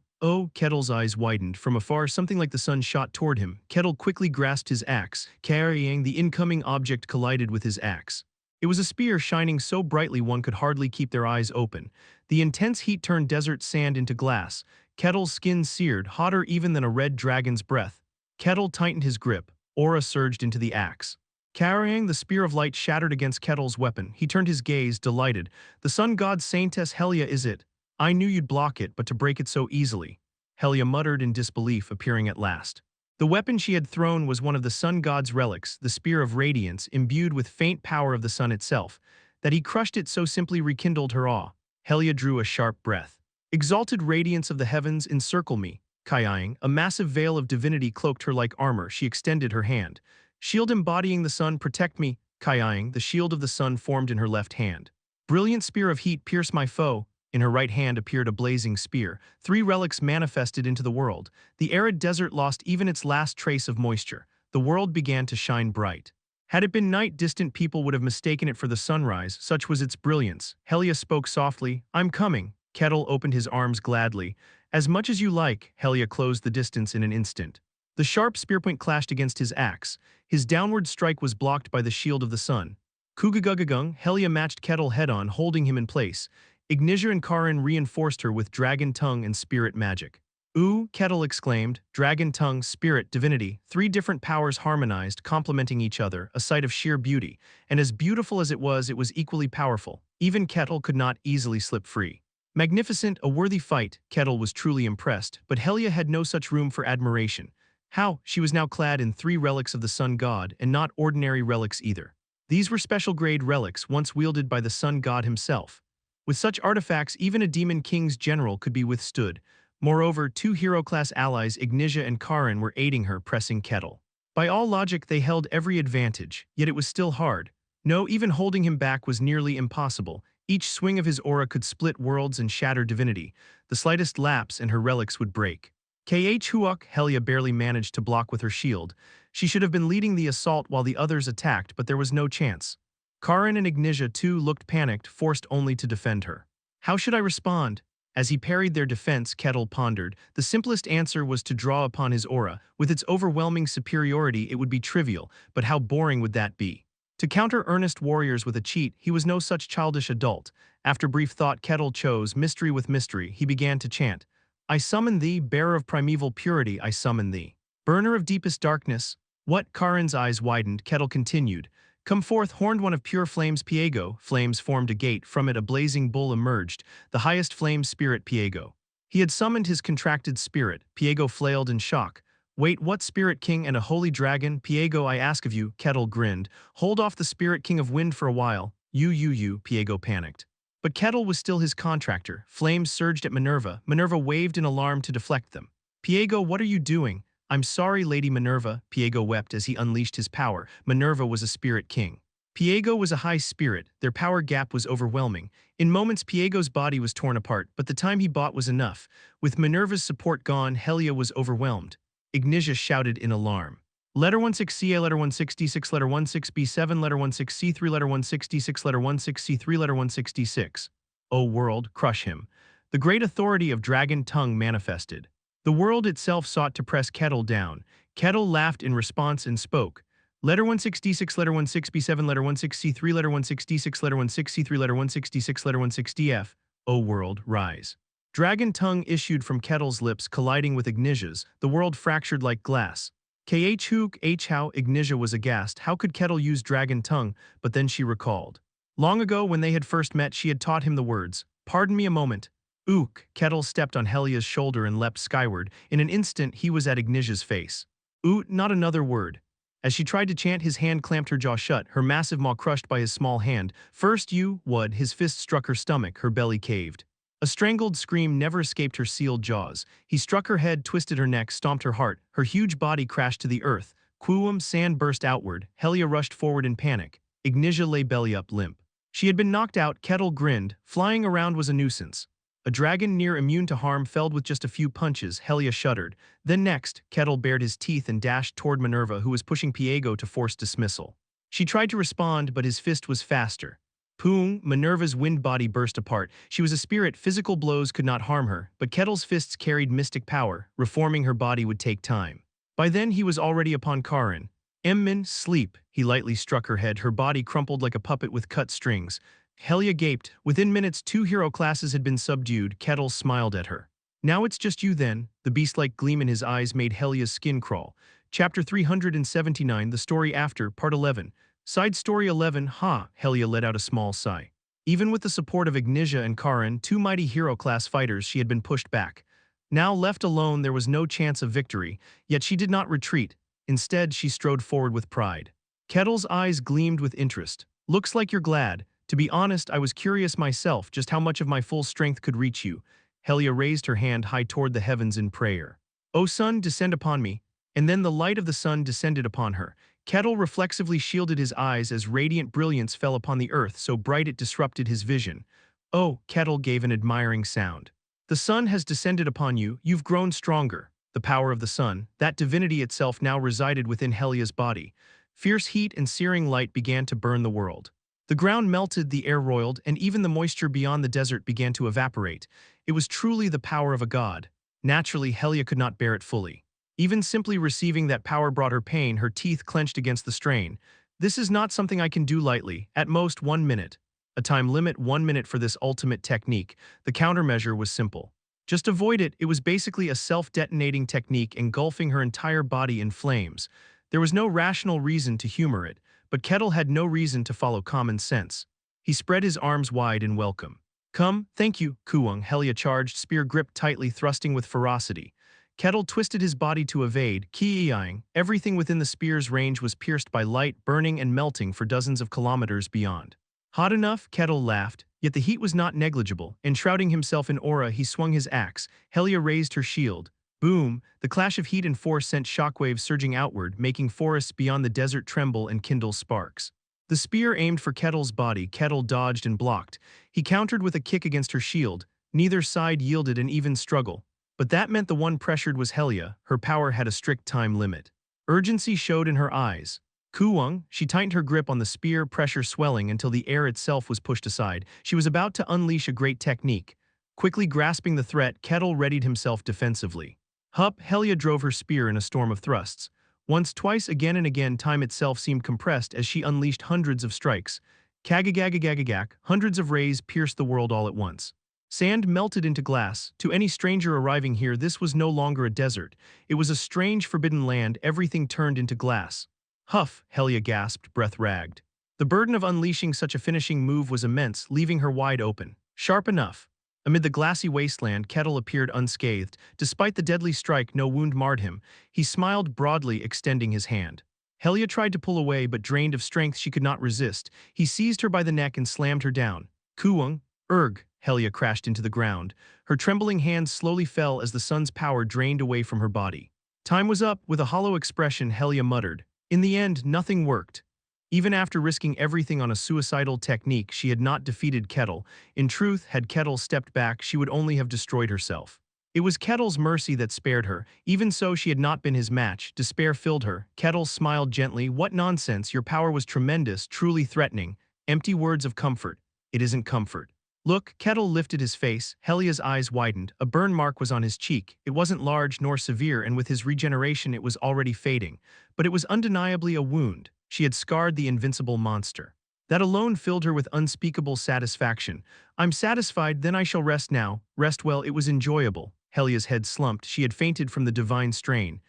A: Kettle's eyes widened. From afar, something like the sun shot toward him. Kettle quickly grasped his axe. Carrying the incoming object collided with his axe. It was a spear shining so brightly one could hardly keep their eyes open. The intense heat turned desert sand into glass. Kettle's skin seared, hotter even than a red dragon's breath. Kettle tightened his grip. Aura surged into the axe. Carrying the spear of light shattered against Kettle's weapon, he turned his gaze, delighted. The sun god Saintess Helia is it. I knew you'd block it, but to break it so easily. Helia muttered in disbelief, appearing at last. The weapon she had thrown was one of the sun god's relics, the Spear of Radiance, imbued with faint power of the sun itself. That he crushed it so simply rekindled her awe. Helia drew a sharp breath. Exalted radiance of the heavens, encircle me. Kaiang, a massive veil of divinity cloaked her like armor. She extended her hand. Shield embodying the sun, protect me. Kaiang, the shield of the sun formed in her left hand. Brilliant spear of heat, pierce my foe. In her right hand appeared a blazing spear. 3 relics manifested into the world. The arid desert lost even its last trace of moisture. The world began to shine bright. Had it been night, distant people would have mistaken it for the sunrise, such was its brilliance. Helia spoke softly, I'm coming. Kettle opened his arms gladly. As much as you like, Helia closed the distance in an instant. The sharp spearpoint clashed against his axe. His downward strike was blocked by the shield of the sun. Kugagagung, Helia matched Kettle head-on, holding him in place. Ignitia and Karin reinforced her with dragon tongue and spirit magic. Ooh, Kettle exclaimed, dragon tongue, spirit, divinity, 3 different powers harmonized, complementing each other, a sight of sheer beauty, and as beautiful as it was equally powerful. Even Kettle could not easily slip free. Magnificent, a worthy fight, Kettle was truly impressed, but Helia had no such room for admiration. How? She was now clad in 3 relics of the sun god, and not ordinary relics either. These were special-grade relics once wielded by the sun god himself. With such artifacts, even a demon king's general could be withstood. Moreover, 2 hero-class allies, Ignitia and Karin, were aiding her, pressing Kettle. By all logic, they held every advantage, yet it was still hard. No, even holding him back was nearly impossible. Each swing of his aura could split worlds and shatter divinity. The slightest lapse and her relics would break. Huok, Helia barely managed to block with her shield. She should have been leading the assault while the others attacked, but there was no chance. Karin and Ignitia too looked panicked, forced only to defend her. How should I respond? As he parried their defense, Kettle pondered. The simplest answer was to draw upon his aura. With its overwhelming superiority, it would be trivial, but how boring would that be? To counter earnest warriors with a cheat, he was no such childish adult. After brief thought, Kettle chose mystery with mystery. He began to chant. I summon thee, bearer of primeval purity, I summon thee. Burner of deepest darkness. What? Karin's eyes widened. Kettle continued. Come forth, horned one of pure flames, Piego. Flames formed a gate. From it a blazing bull emerged, the highest flame spirit, Piego. He had summoned his contracted spirit. Piego flailed in shock. Wait, what? Spirit king and a holy dragon? Piego, I ask of you, Kettle grinned. Hold off the spirit king of wind for a while. You, Piego panicked. But Kettle was still his contractor. Flames surged at Minerva. Minerva waved in alarm to deflect them. Piego, what are you doing? I'm sorry, Lady Minerva, Piego wept as he unleashed his power. Minerva was a spirit king. Piego was a high spirit. Their power gap was overwhelming. In moments, Piego's body was torn apart, but the time he bought was enough. With Minerva's support gone, Helia was overwhelmed. Ignitia shouted in alarm. Letter 16CA, letter 166, letter 16B7, letter 16C3, letter 166, letter 16C3, letter 166. O world, crush him. The great authority of Dragon Tongue manifested. The world itself sought to press Kettle down. Kettle laughed in response and spoke. Letter 166, letter 16B7, letter 16C3, letter 16D6, letter 16C3, letter 166, letter 16DF. O world, rise. Dragon Tongue issued from Kettle's lips, colliding with Ignitia's. The world fractured like glass. How Ignitia was aghast. How could Kettle use Dragon Tongue? But then she recalled. Long ago, when they had first met, she had taught him the words. Pardon me a moment. Ook, Kettle stepped on Helia's shoulder and leapt skyward. In an instant, he was at Ignitia's face. Not another word. As she tried to chant, his hand clamped her jaw shut, her massive maw crushed by his small hand. First Wud, his fist struck her stomach, her belly caved. A strangled scream never escaped her sealed jaws. He struck her head, twisted her neck, stomped her heart. Her huge body crashed to the earth. Quum, sand burst outward. Helia rushed forward in panic. Ignitia lay belly up, limp. She had been knocked out. Kettle grinned. Flying around was a nuisance. A dragon near immune to harm felled with just a few punches. Helia shuddered. Then next, Kettle bared his teeth and dashed toward Minerva, who was pushing Piego to force dismissal. She tried to respond, but his fist was faster. Poong, Minerva's wind body burst apart. She was a spirit, physical blows could not harm her, but Kettle's fists carried mystic power. Reforming her body would take time. By then he was already upon Karin. Emmin, sleep. He lightly struck her head, her body crumpled like a puppet with cut strings. Helia gaped. Within minutes, 2 hero classes had been subdued. Kettle smiled at her. Now it's just you then. The beast-like gleam in his eyes made Helia's skin crawl. Chapter 379, The Story After, Part 11. Side Story 11, Ha! Helia let out a small sigh. Even with the support of Ignitia and Karin, 2 mighty hero-class fighters, she had been pushed back. Now left alone, there was no chance of victory, yet she did not retreat. Instead, she strode forward with pride. Kettle's eyes gleamed with interest. Looks like you're glad. To be honest, I was curious myself just how much of my full strength could reach you. Helia raised her hand high toward the heavens in prayer. O sun, descend upon me. And then the light of the sun descended upon her. Kettle reflexively shielded his eyes as radiant brilliance fell upon the earth so bright it disrupted his vision. Oh, Kettle gave an admiring sound. The sun has descended upon you, you've grown stronger. The power of the sun, that divinity itself now resided within Helia's body. Fierce heat and searing light began to burn the world. The ground melted, the air roiled, and even the moisture beyond the desert began to evaporate. It was truly the power of a god. Naturally, Helia could not bear it fully. Even simply receiving that power brought her pain, her teeth clenched against the strain. This is not something I can do lightly, at most 1 minute. A time limit, 1 minute for this ultimate technique. The countermeasure was simple. Just avoid it. It was basically a self-detonating technique engulfing her entire body in flames. There was no rational reason to humor it, but Kettle had no reason to follow common sense. He spread his arms wide in welcome. Come, thank you, Kuwang. Helia charged, spear gripped tightly, thrusting with ferocity. Kettle twisted his body to evade, ki-eyeing. Everything within the spear's range was pierced by light, burning and melting for dozens of kilometers beyond. Hot enough? Kettle laughed. Yet the heat was not negligible. Enshrouding himself in aura, he swung his axe. Helia raised her shield. Boom! The clash of heat and force sent shockwaves surging outward, making forests beyond the desert tremble and kindle sparks. The spear aimed for Kettle's body. Kettle dodged and blocked. He countered with a kick against her shield. Neither side yielded an even struggle. But that meant the one pressured was Helia. Her power had a strict time limit. Urgency showed in her eyes. Kuwang, she tightened her grip on the spear, pressure swelling until the air itself was pushed aside. She was about to unleash a great technique. Quickly grasping the threat, Kettle readied himself defensively. Hup, Helia drove her spear in a storm of thrusts. Once, twice, again and again, time itself seemed compressed as she unleashed hundreds of strikes. Kagagagagagagak, hundreds of rays pierced the world all at once. Sand melted into glass. To any stranger arriving here, this was no longer a desert. It was a strange, forbidden land. Everything turned into glass. Huff, Helia gasped, breath ragged. The burden of unleashing such a finishing move was immense, leaving her wide open. Sharp enough. Amid the glassy wasteland, Kettle appeared unscathed. Despite the deadly strike, no wound marred him. He smiled broadly, extending his hand. Helia tried to pull away, but drained of strength, she could not resist. He seized her by the neck and slammed her down. Kuwang, erg, Helia crashed into the ground. Her trembling hands slowly fell as the sun's power drained away from her body. Time was up. With a hollow expression, Helia muttered. In the end, nothing worked. Even after risking everything on a suicidal technique, she had not defeated Kettle. In truth, had Kettle stepped back, she would only have destroyed herself. It was Kettle's mercy that spared her. Even so, she had not been his match. Despair filled her. Kettle smiled gently. What nonsense, your power was tremendous, truly threatening. Empty words of comfort. It isn't comfort. Look, Kettle lifted his face. Helia's eyes widened. A burn mark was on his cheek. It wasn't large nor severe, and with his regeneration it was already fading. But it was undeniably a wound. She had scarred the invincible monster. That alone filled her with unspeakable satisfaction. I'm satisfied, then I shall rest now. Rest well, it was enjoyable. Helia's head slumped. She had fainted from the divine strain.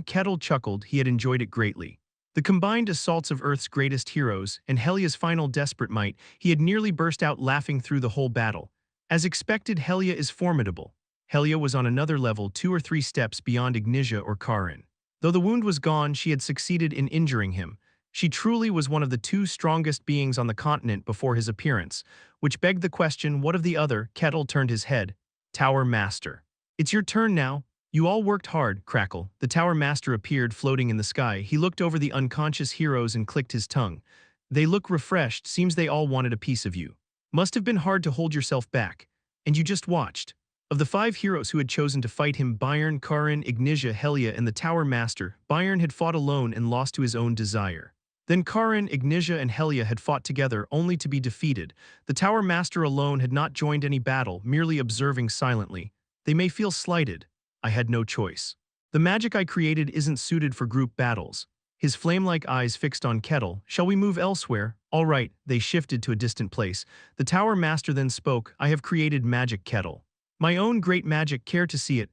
A: Kettle chuckled. He had enjoyed it greatly. The combined assaults of Earth's greatest heroes and Helia's final desperate might, he had nearly burst out laughing through the whole battle. As expected, Helia is formidable. Helia was on another level, 2 or 3 steps beyond Ignitia or Karin. Though the wound was gone, she had succeeded in injuring him. She truly was one of the 2 strongest beings on the continent before his appearance, which begged the question, what of the other? Kettle turned his head. Tower Master. It's your turn now. You all worked hard, Crackle. The Tower Master appeared floating in the sky. He looked over the unconscious heroes and clicked his tongue. They look refreshed. Seems they all wanted a piece of you. Must have been hard to hold yourself back. And you just watched. Of the 5 heroes who had chosen to fight him, Bayern, Karin, Ignitia, Helia, and the Tower Master, Bayern had fought alone and lost to his own desire. Then Karin, Ignitia, and Helia had fought together only to be defeated. The Tower Master alone had not joined any battle, merely observing silently. They may feel slighted. I had no choice. The magic I created isn't suited for group battles. his flame-like eyes fixed on Kettle. "Shall we move elsewhere?" "All right." They shifted to a distant place. The Tower Master then spoke. "I have created magic, Kettle. My own great magic. Care to see it?"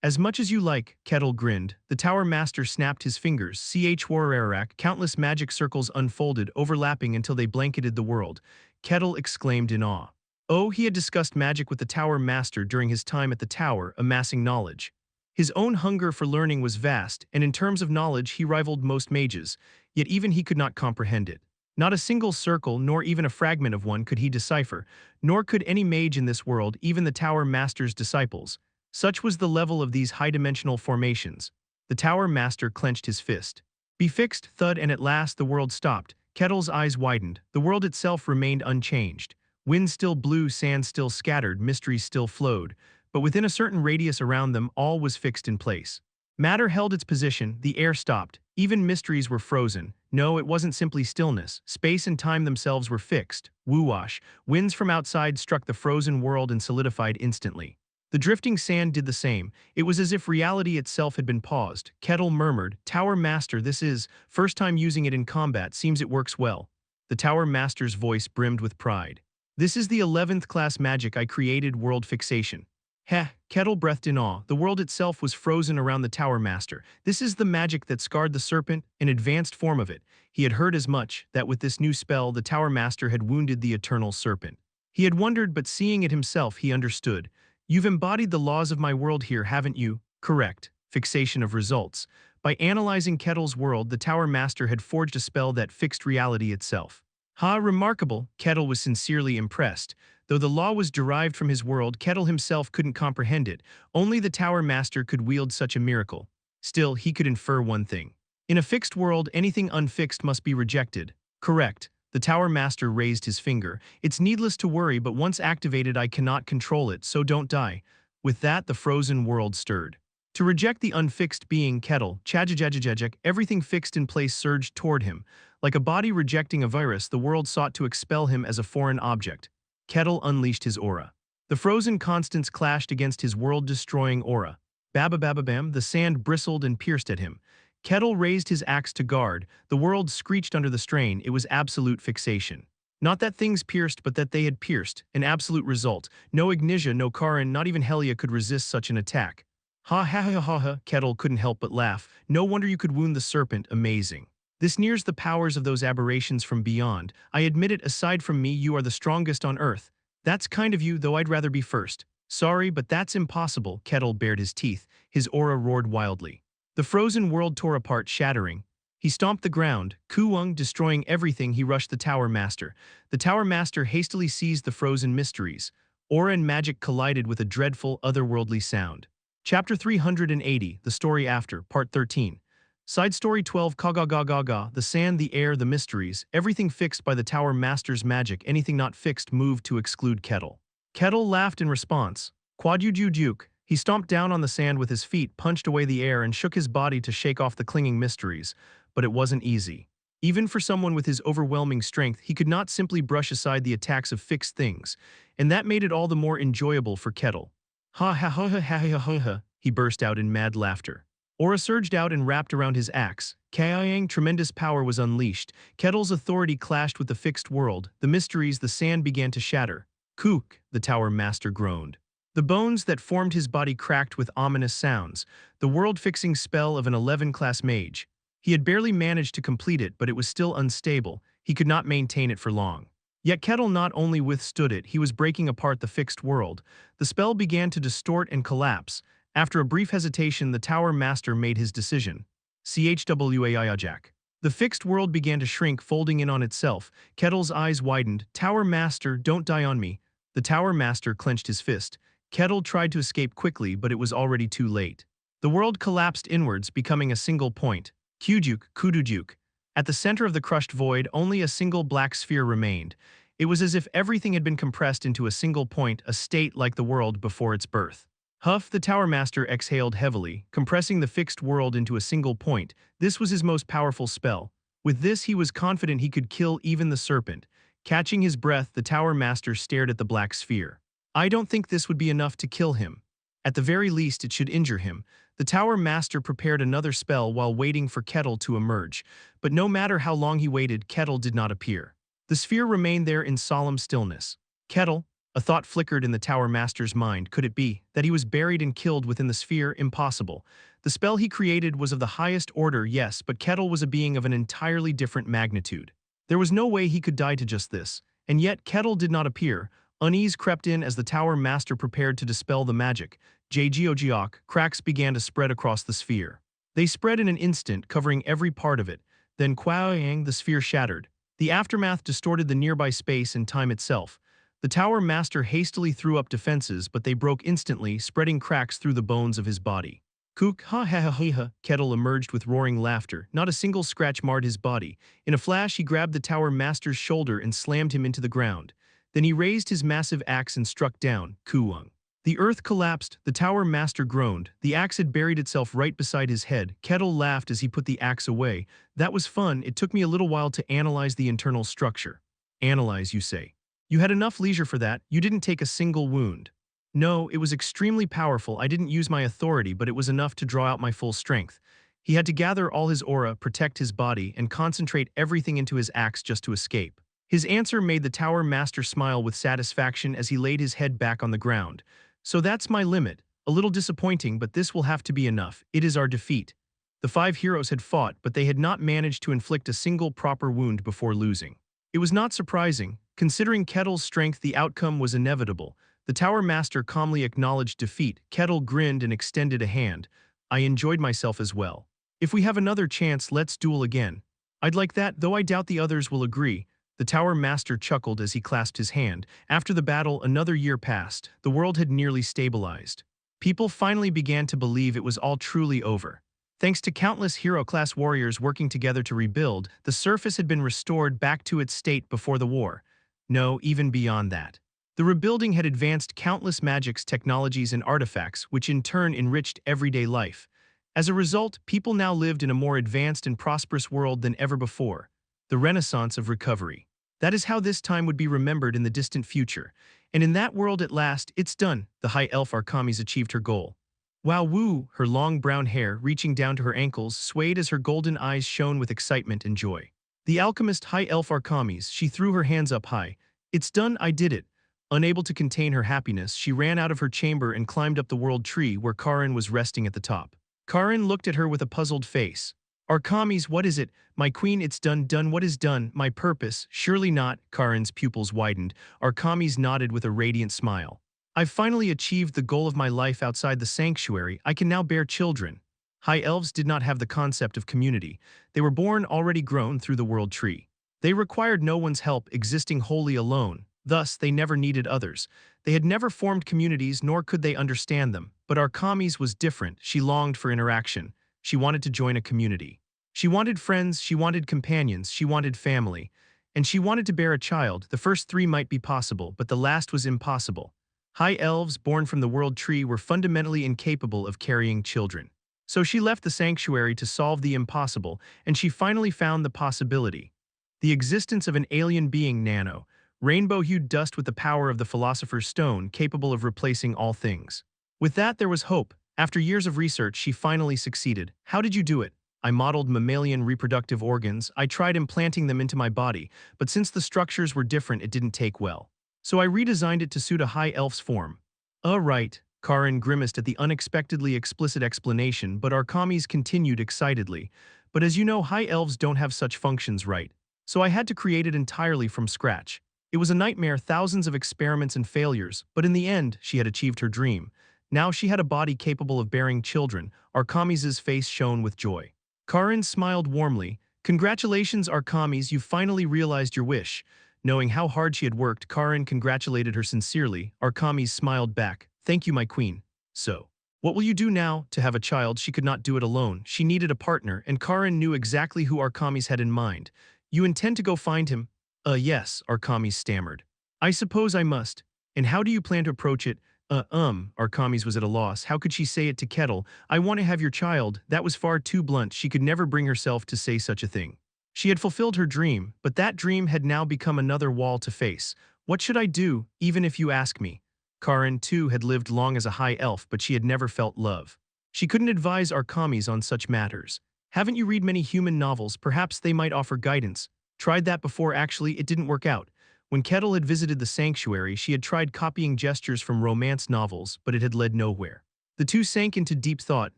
A: "As much as you like," Kettle grinned. The Tower Master snapped his fingers. Chwararak, countless magic circles unfolded, overlapping until they blanketed the world. Kettle exclaimed in awe. Oh, he had discussed magic with the Tower Master during his time at the tower, amassing knowledge. His own hunger for learning was vast, and in terms of knowledge he rivaled most mages, yet even he could not comprehend it. Not a single circle, nor even a fragment of one could he decipher, nor could any mage in this world, even the Tower Master's disciples. Such was the level of these high-dimensional formations. The Tower Master clenched his fist. Be fixed, thud, and at last the world stopped. Kettle's eyes widened. The world itself remained unchanged. Wind still blew, sand still scattered, mysteries still flowed. But within a certain radius around them, all was fixed in place. Matter held its position, the air stopped, even mysteries were frozen. No, it wasn't simply stillness. Space and time themselves were fixed. Woo-wash. Winds from outside struck the frozen world and solidified instantly. The drifting sand did the same. It was as if reality itself had been paused. Kettle murmured, "Tower Master, this is first time using it in combat. Seems it works well." The Tower Master's voice brimmed with pride. "This is the 11th class magic I created, world fixation." Heh, Kettle breathed in awe. The world itself was frozen around the Tower Master. This is the magic that scarred the serpent, an advanced form of it. He had heard as much, that with this new spell the Tower Master had wounded the eternal serpent. He had wondered, but seeing it himself he understood. You've embodied the laws of my world here, haven't you? Correct. Fixation of results. By analyzing Kettle's world, the Tower Master had forged a spell that fixed reality itself. Ha, remarkable. Kettle was sincerely impressed. Though the law was derived from his world, Kettle himself couldn't comprehend it. Only the Tower Master could wield such a miracle. Still, he could infer one thing. In a fixed world, anything unfixed must be rejected. Correct. The Tower Master raised his finger. It's needless to worry, but once activated I cannot control it, so don't die. With that, the frozen world stirred. To reject the unfixed being, Kettle, chajajajajajek, everything fixed in place surged toward him. Like a body rejecting a virus, the world sought to expel him as a foreign object. Kettle unleashed his aura. The frozen constants clashed against his world-destroying aura. Bababababam, the sand bristled and pierced at him. Kettle raised his axe to guard. The world screeched under the strain. It was absolute fixation. Not that things pierced, but that they had pierced. An absolute result. No Ignitia, no Karin, not even Helia could resist such an attack. Ha ha ha ha ha, Kettle couldn't help but laugh. No wonder you could wound the serpent, amazing. This nears the powers of those aberrations from beyond. I admit it, aside from me, you are the strongest on Earth. That's kind of you, though I'd rather be first. Sorry, but that's impossible. Kettle bared his teeth. His aura roared wildly. The frozen world tore apart, shattering. He stomped the ground, Kuwung destroying everything. He rushed the Tower Master. The Tower Master hastily seized the frozen mysteries. Aura and magic collided with a dreadful, otherworldly sound. Chapter 380, The Story After, Part 13. Side Story 12 Kagagagaga, the sand, the air, the mysteries, everything fixed by the Tower Master's magic, anything not fixed moved to exclude Kettle. Kettle laughed in response. Quadujujuk. He stomped down on the sand with his feet, punched away the air, and shook his body to shake off the clinging mysteries. But it wasn't easy. Even for someone with his overwhelming strength, he could not simply brush aside the attacks of fixed things, and that made it all the more enjoyable for Kettle. Ha ha ha ha ha ha ha ha, he burst out in mad laughter. Aura surged out and wrapped around his axe. Kayang, tremendous power was unleashed. Kettle's authority clashed with the fixed world. The mysteries, the sand began to shatter. Kook, the Tower Master groaned. The bones that formed his body cracked with ominous sounds. The world-fixing spell of an 11-class mage. He had barely managed to complete it, but it was still unstable. He could not maintain it for long. Yet Kettle not only withstood it, he was breaking apart the fixed world. The spell began to distort and collapse. After a brief hesitation, the Tower Master made his decision. Chwayajak. The fixed world began to shrink, folding in on itself. Kettle's eyes widened. Tower Master, don't die on me. The Tower Master clenched his fist. Kettle tried to escape quickly, but it was already too late. The world collapsed inwards, becoming a single point. Kujuk, Kudujuk. At the center of the crushed void, only a single black sphere remained. It was as if everything had been compressed into a single point, a state like the world before its birth. Huff, the Tower Master, exhaled heavily, compressing the fixed world into a single point. This was his most powerful spell. With this, he was confident he could kill even the serpent. Catching his breath, the Tower Master stared at the black sphere. I don't think this would be enough to kill him. At the very least, it should injure him. The Tower Master prepared another spell while waiting for Kettle to emerge, but no matter how long he waited, Kettle did not appear. The sphere remained there in solemn stillness. Kettle, a thought flickered in the Tower Master's mind. Could it be that he was buried and killed within the sphere? Impossible. The spell he created was of the highest order, yes, but Kettle was a being of an entirely different magnitude. There was no way he could die to just this, and yet Kettle did not appear. Unease crept in as the Tower Master prepared to dispel the magic. Jgeok, cracks began to spread across the sphere. They spread in an instant, covering every part of it. Then Kwaoyang, the sphere shattered. The aftermath distorted the nearby space and time itself. The Tower Master hastily threw up defenses, but they broke instantly, spreading cracks through the bones of his body. Kook ha ha ha ha ha, Kettle emerged with roaring laughter. Not a single scratch marred his body. In a flash, he grabbed the Tower Master's shoulder and slammed him into the ground. Then he raised his massive axe and struck down. Kuwang. The earth collapsed. The Tower Master groaned. The axe had buried itself right beside his head. Kettle laughed as he put the axe away. That was fun. It took me a little while to analyze the internal structure. Analyze, you say? You had enough leisure for that. You didn't take a single wound. No, it was extremely powerful. I didn't use my authority, but it was enough to draw out my full strength. He had to gather all his aura, protect his body, and concentrate everything into his axe just to escape. His answer made the Tower Master smile with satisfaction as he laid his head back on the ground. So that's my limit. A little disappointing, but this will have to be enough. It is our defeat. The 5 heroes had fought, but they had not managed to inflict a single proper wound before losing. It was not surprising. Considering Kettle's strength, the outcome was inevitable. The Tower Master calmly acknowledged defeat. Kettle grinned and extended a hand. I enjoyed myself as well. If we have another chance, let's duel again. I'd like that, though I doubt the others will agree. The Tower Master chuckled as he clasped his hand. After the battle, another year passed. The world had nearly stabilized. People finally began to believe it was all truly over. Thanks to countless hero-class warriors working together to rebuild, the surface had been restored back to its state before the war. No, even beyond that. The rebuilding had advanced countless magics, technologies, and artifacts, which in turn enriched everyday life. As a result, people now lived in a more advanced and prosperous world than ever before. The Renaissance of recovery. That is how this time would be remembered in the distant future. And in that world at last, it's done. The High Elf Arkamis achieved her goal. Wow Woo, her long brown hair, reaching down to her ankles, swayed as her golden eyes shone with excitement and joy. The alchemist High Elf Arkamis, she threw her hands up high. It's done, I did it. Unable to contain her happiness, she ran out of her chamber and climbed up the world tree where Karin was resting at the top. Karin looked at her with a puzzled face. Arkamis, what is it? My queen, it's done, what is done? My purpose? Surely not. Karin's pupils widened. Arkamis nodded with a radiant smile. I've finally achieved the goal of my life outside the sanctuary. I can now bear children. High elves did not have the concept of community. They were born already grown through the world tree. They required no one's help, existing wholly alone. Thus, they never needed others. They had never formed communities, nor could they understand them. But Arkamis was different. She longed for interaction. She wanted to join a community. She wanted friends, she wanted companions, she wanted family. And she wanted to bear a child. The first 3 might be possible, but the last was impossible. High elves, born from the world tree, were fundamentally incapable of carrying children. So she left the sanctuary to solve the impossible, and she finally found the possibility. The existence of an alien being, Nano, rainbow-hued dust with the power of the Philosopher's Stone, capable of replacing all things. With that, there was hope. After years of research, she finally succeeded. How did you do it? I modeled mammalian reproductive organs. I tried implanting them into my body, but since the structures were different, it didn't take well. So I redesigned it to suit a high elf's form. Right. Karin grimaced at the unexpectedly explicit explanation, but Arkamis continued excitedly. But as you know, high elves don't have such functions, right? So I had to create it entirely from scratch. It was a nightmare, thousands of experiments and failures, but in the end, she had achieved her dream. Now she had a body capable of bearing children. Arkamis's face shone with joy. Karin smiled warmly. Congratulations, Arkamis, you finally realized your wish. Knowing how hard she had worked, Karin congratulated her sincerely. Arkamis smiled back. Thank you, my queen. So, what will you do now? To have a child, she could not do it alone. She needed a partner, and Karin knew exactly who Arkamis had in mind. You intend to go find him? Yes, Arkamis stammered. I suppose I must. And how do you plan to approach it? Arkamis was at a loss. How could she say it to Kettle? I want to have your child. That was far too blunt. She could never bring herself to say such a thing. She had fulfilled her dream, but that dream had now become another wall to face. What should I do, even if you ask me? Karin, too, had lived long as a high elf, but she had never felt love. She couldn't advise Arkamis on such matters. Haven't you read many human novels? Perhaps they might offer guidance. Tried that before, actually, it didn't work out. When Kettle had visited the sanctuary, she had tried copying gestures from romance novels, but it had led nowhere. The two sank into deep thought,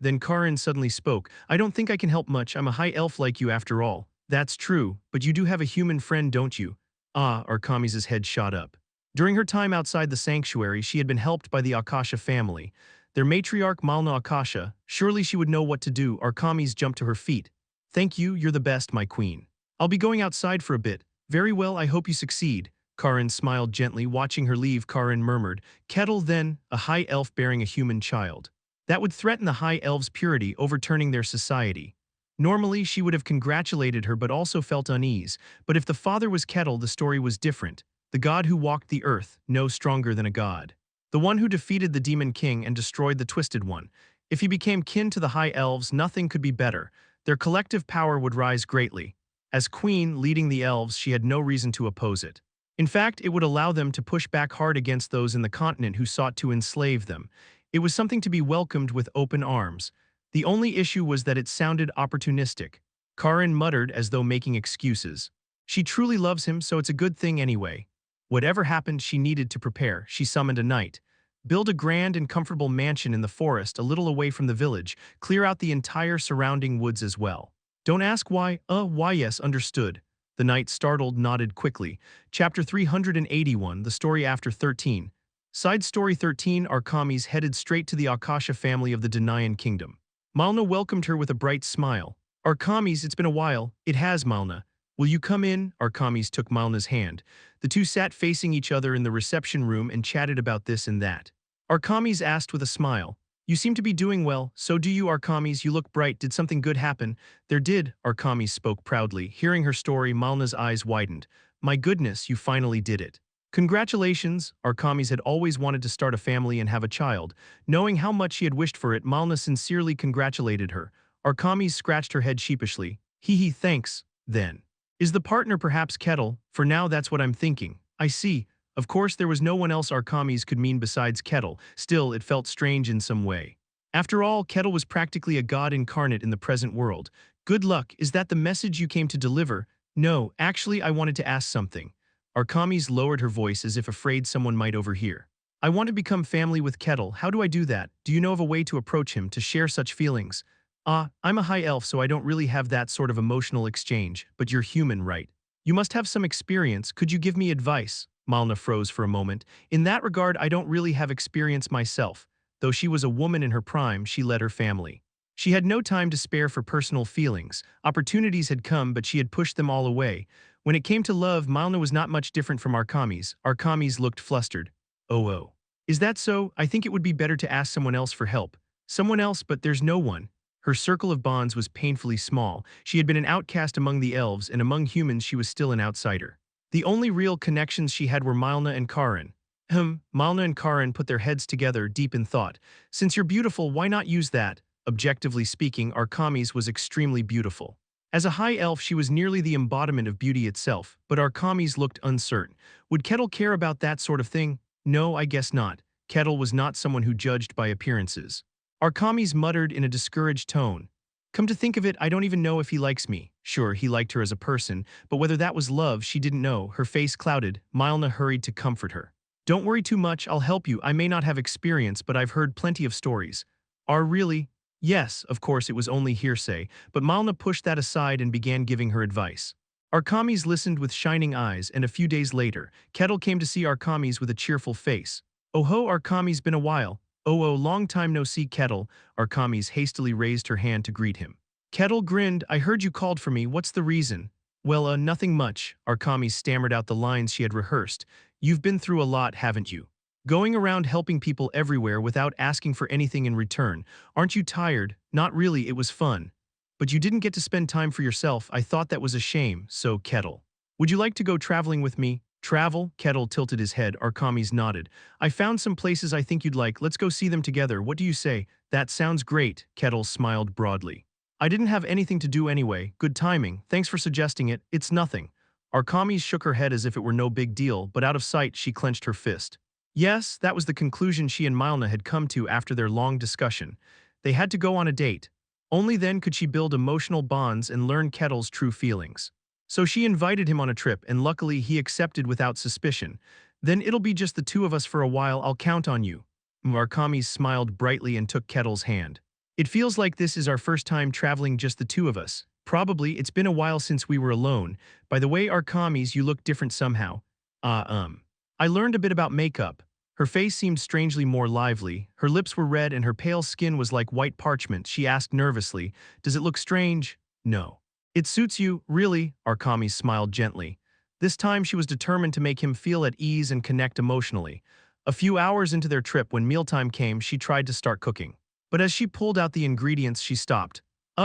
A: then Karin suddenly spoke. I don't think I can help much, I'm a high elf like you after all. That's true, but you do have a human friend, don't you? Ah, Arkamis' head shot up. During her time outside the sanctuary, she had been helped by the Akasha family. Their matriarch Malna Akasha, surely she would know what to do. Arkamis jumped to her feet. Thank you, you're the best, my queen. I'll be going outside for a bit. Very well, I hope you succeed. Karin smiled gently, watching her leave. Karin murmured, Kettle then, a high elf bearing a human child. That would threaten the high elves' purity, overturning their society. Normally, she would have congratulated her but also felt unease, but if the father was Kettle, the story was different. The god who walked the earth, no stronger than a god. The one who defeated the demon king and destroyed the twisted one. If he became kin to the high elves, nothing could be better. Their collective power would rise greatly. As queen, leading the elves, she had no reason to oppose it. In fact, it would allow them to push back hard against those in the continent who sought to enslave them. It was something to be welcomed with open arms. The only issue was that it sounded opportunistic. Karin muttered as though making excuses. She truly loves him, so it's a good thing anyway. Whatever happened, she needed to prepare. She summoned a knight. Build a grand and comfortable mansion in the forest a little away from the village. Clear out the entire surrounding woods as well. Don't ask why. Why yes, understood. The knight, startled, nodded quickly. Chapter 381, the story after 13. Side story 13, Arkamis headed straight to the Akasha family of the Denayan kingdom. Malna welcomed her with a bright smile. Arkamis, it's been a while. It has, Malna. Will you come in? Arkamis took Malna's hand. The two sat facing each other in the reception room and chatted about this and that. Arkamis asked with a smile. You seem to be doing well, so do you, Arkamis. You look bright. Did something good happen? There did, Arkamis spoke proudly. Hearing her story, Malna's eyes widened. My goodness, you finally did it. Congratulations. Arkamis had always wanted to start a family and have a child. Knowing how much she had wished for it, Malna sincerely congratulated her. Arkamis scratched her head sheepishly. Hee, thanks, then. Is the partner perhaps Kettle? For now, that's what I'm thinking. I see. Of course, there was no one else Arkamis could mean besides Kettle. Still, it felt strange in some way. After all, Kettle was practically a god incarnate in the present world. Good luck. Is that the message you came to deliver? No, actually, I wanted to ask something. Arkamis lowered her voice as if afraid someone might overhear. I want to become family with Kettle. How do I do that? Do you know of a way to approach him, to share such feelings? I'm a high elf, so I don't really have that sort of emotional exchange, but you're human, right? You must have some experience. Could you give me advice? Malna froze for a moment. In that regard, I don't really have experience myself. Though she was a woman in her prime, she led her family. She had no time to spare for personal feelings. Opportunities had come, but she had pushed them all away. When it came to love, Malna was not much different from Arkamis. Arkamis looked flustered. Oh. Is that so? I think it would be better to ask someone else for help. Someone else, but there's no one. Her circle of bonds was painfully small. She had been an outcast among the elves, and among humans she was still an outsider. The only real connections she had were Malna and Karin. Malna and Karin put their heads together, deep in thought. Since you're beautiful, why not use that? Objectively speaking, Arkamis was extremely beautiful. As a high elf, she was nearly the embodiment of beauty itself, but Arkamis looked uncertain. Would Kettle care about that sort of thing? No, I guess not. Kettle was not someone who judged by appearances. Arkamis muttered in a discouraged tone. Come to think of it, I don't even know if he likes me. Sure, he liked her as a person, but whether that was love, she didn't know. Her face clouded. Malna hurried to comfort her. Don't worry too much, I'll help you. I may not have experience, but I've heard plenty of stories. Are really? Yes, of course it was only hearsay, but Malna pushed that aside and began giving her advice. Arkamis listened with shining eyes, and a few days later, Kettle came to see Arkamis with a cheerful face. Oh ho, Arkamis, been a while. Oh, long time no see, Kettle. Arkamis hastily raised her hand to greet him. Kettle grinned. I heard you called for me. What's the reason? Well, nothing much. Arkamis stammered out the lines she had rehearsed. You've been through a lot, haven't you? Going around helping people everywhere without asking for anything in return. Aren't you tired? Not really, it was fun. But you didn't get to spend time for yourself. I thought that was a shame, so Kettle. Would you like to go traveling with me? Travel? Kettle tilted his head. Arkamis nodded. I found some places I think you'd like. Let's go see them together. What do you say? That sounds great. Kettle smiled broadly. I didn't have anything to do anyway. Good timing. Thanks for suggesting it. It's nothing. Arkamis shook her head as if it were no big deal, but out of sight she clenched her fist. Yes, that was the conclusion she and Milna had come to after their long discussion. They had to go on a date. Only then could she build emotional bonds and learn Kettle's true feelings. So she invited him on a trip, and luckily he accepted without suspicion. Then it'll be just the two of us for a while, I'll count on you. Murakami smiled brightly and took Kettle's hand. It feels like this is our first time traveling just the two of us. Probably, it's been a while since we were alone. By the way, Arkamis, you look different somehow. I learned a bit about makeup. Her face seemed strangely more lively. Her lips were red and her pale skin was like white parchment. She asked nervously, "Does it look strange?" "No. It suits you, really," Arkamis smiled gently. This time she was determined to make him feel at ease and connect emotionally. A few hours into their trip, when mealtime came, she tried to start cooking. But as she pulled out the ingredients, she stopped.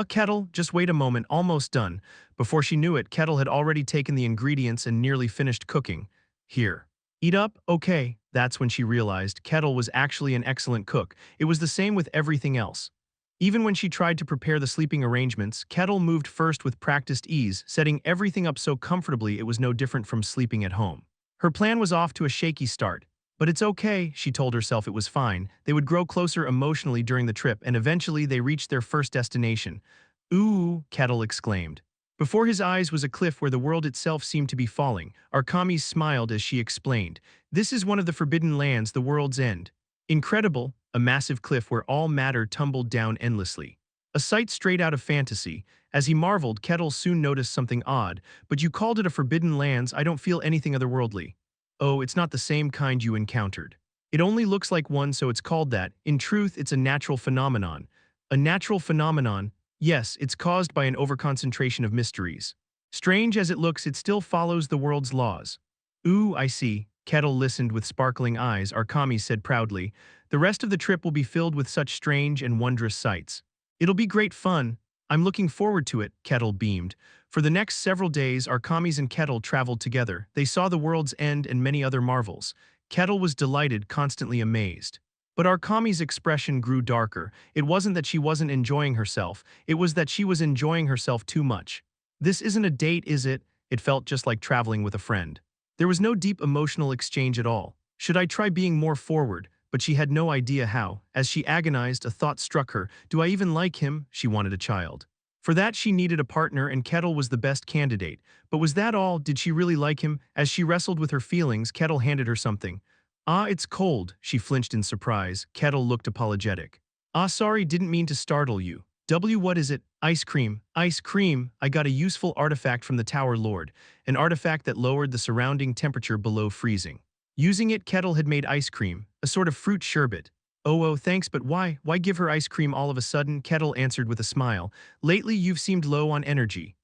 A: Kettle, just wait a moment, almost done." Before she knew it, Kettle had already taken the ingredients and nearly finished cooking. "Here. Eat up, okay." That's when she realized Kettle was actually an excellent cook. It was the same with everything else. Even when she tried to prepare the sleeping arrangements, Kettle moved first with practiced ease, setting everything up so comfortably it was no different from sleeping at home. Her plan was off to a shaky start. But it's okay, she told herself. It was fine. They would grow closer emotionally during the trip, and eventually they reached their first destination. "Ooh," Kettle exclaimed. Before his eyes was a cliff where the world itself seemed to be falling. Arkamis smiled as she explained. "This is one of the forbidden lands, the world's end. Incredible, a massive cliff where all matter tumbled down endlessly. A sight straight out of fantasy." As he marveled, Kettle soon noticed something odd. "But you called it a forbidden lands, I don't feel anything otherworldly." "Oh, it's not the same kind you encountered. It only looks like one, so it's called that. In truth, it's a natural phenomenon." "A natural phenomenon?" "Yes, it's caused by an overconcentration of mysteries. Strange as it looks, it still follows the world's laws." "Ooh, I see." Kettle listened with sparkling eyes. Arkamis said proudly, "The rest of the trip will be filled with such strange and wondrous sights. It'll be great fun. I'm looking forward to it," Kettle beamed. For the next several days, Arkamis and Kettle traveled together. They saw the world's end and many other marvels. Kettle was delighted, constantly amazed. But Arkamis' expression grew darker. It wasn't that she wasn't enjoying herself, it was that she was enjoying herself too much. "This isn't a date, is it?" It felt just like traveling with a friend. There was no deep emotional exchange at all. Should I try being more forward? But she had no idea how. As she agonized, a thought struck her. Do I even like him? She wanted a child. For that she needed a partner, and Kettle was the best candidate. But was that all? Did she really like him? As she wrestled with her feelings, Kettle handed her something. "Ah, it's cold." She flinched in surprise. Kettle looked apologetic. "Ah, sorry, didn't mean to startle you." What is it?" "Ice cream." "Ice cream." I got a useful artifact from the Tower Lord. An artifact that lowered the surrounding temperature below freezing. Using it, Kettle had made ice cream, a sort of fruit sherbet. Oh, thanks, but why? Why give her ice cream all of a sudden?" Kettle answered with a smile. "Lately, you've seemed low on energy."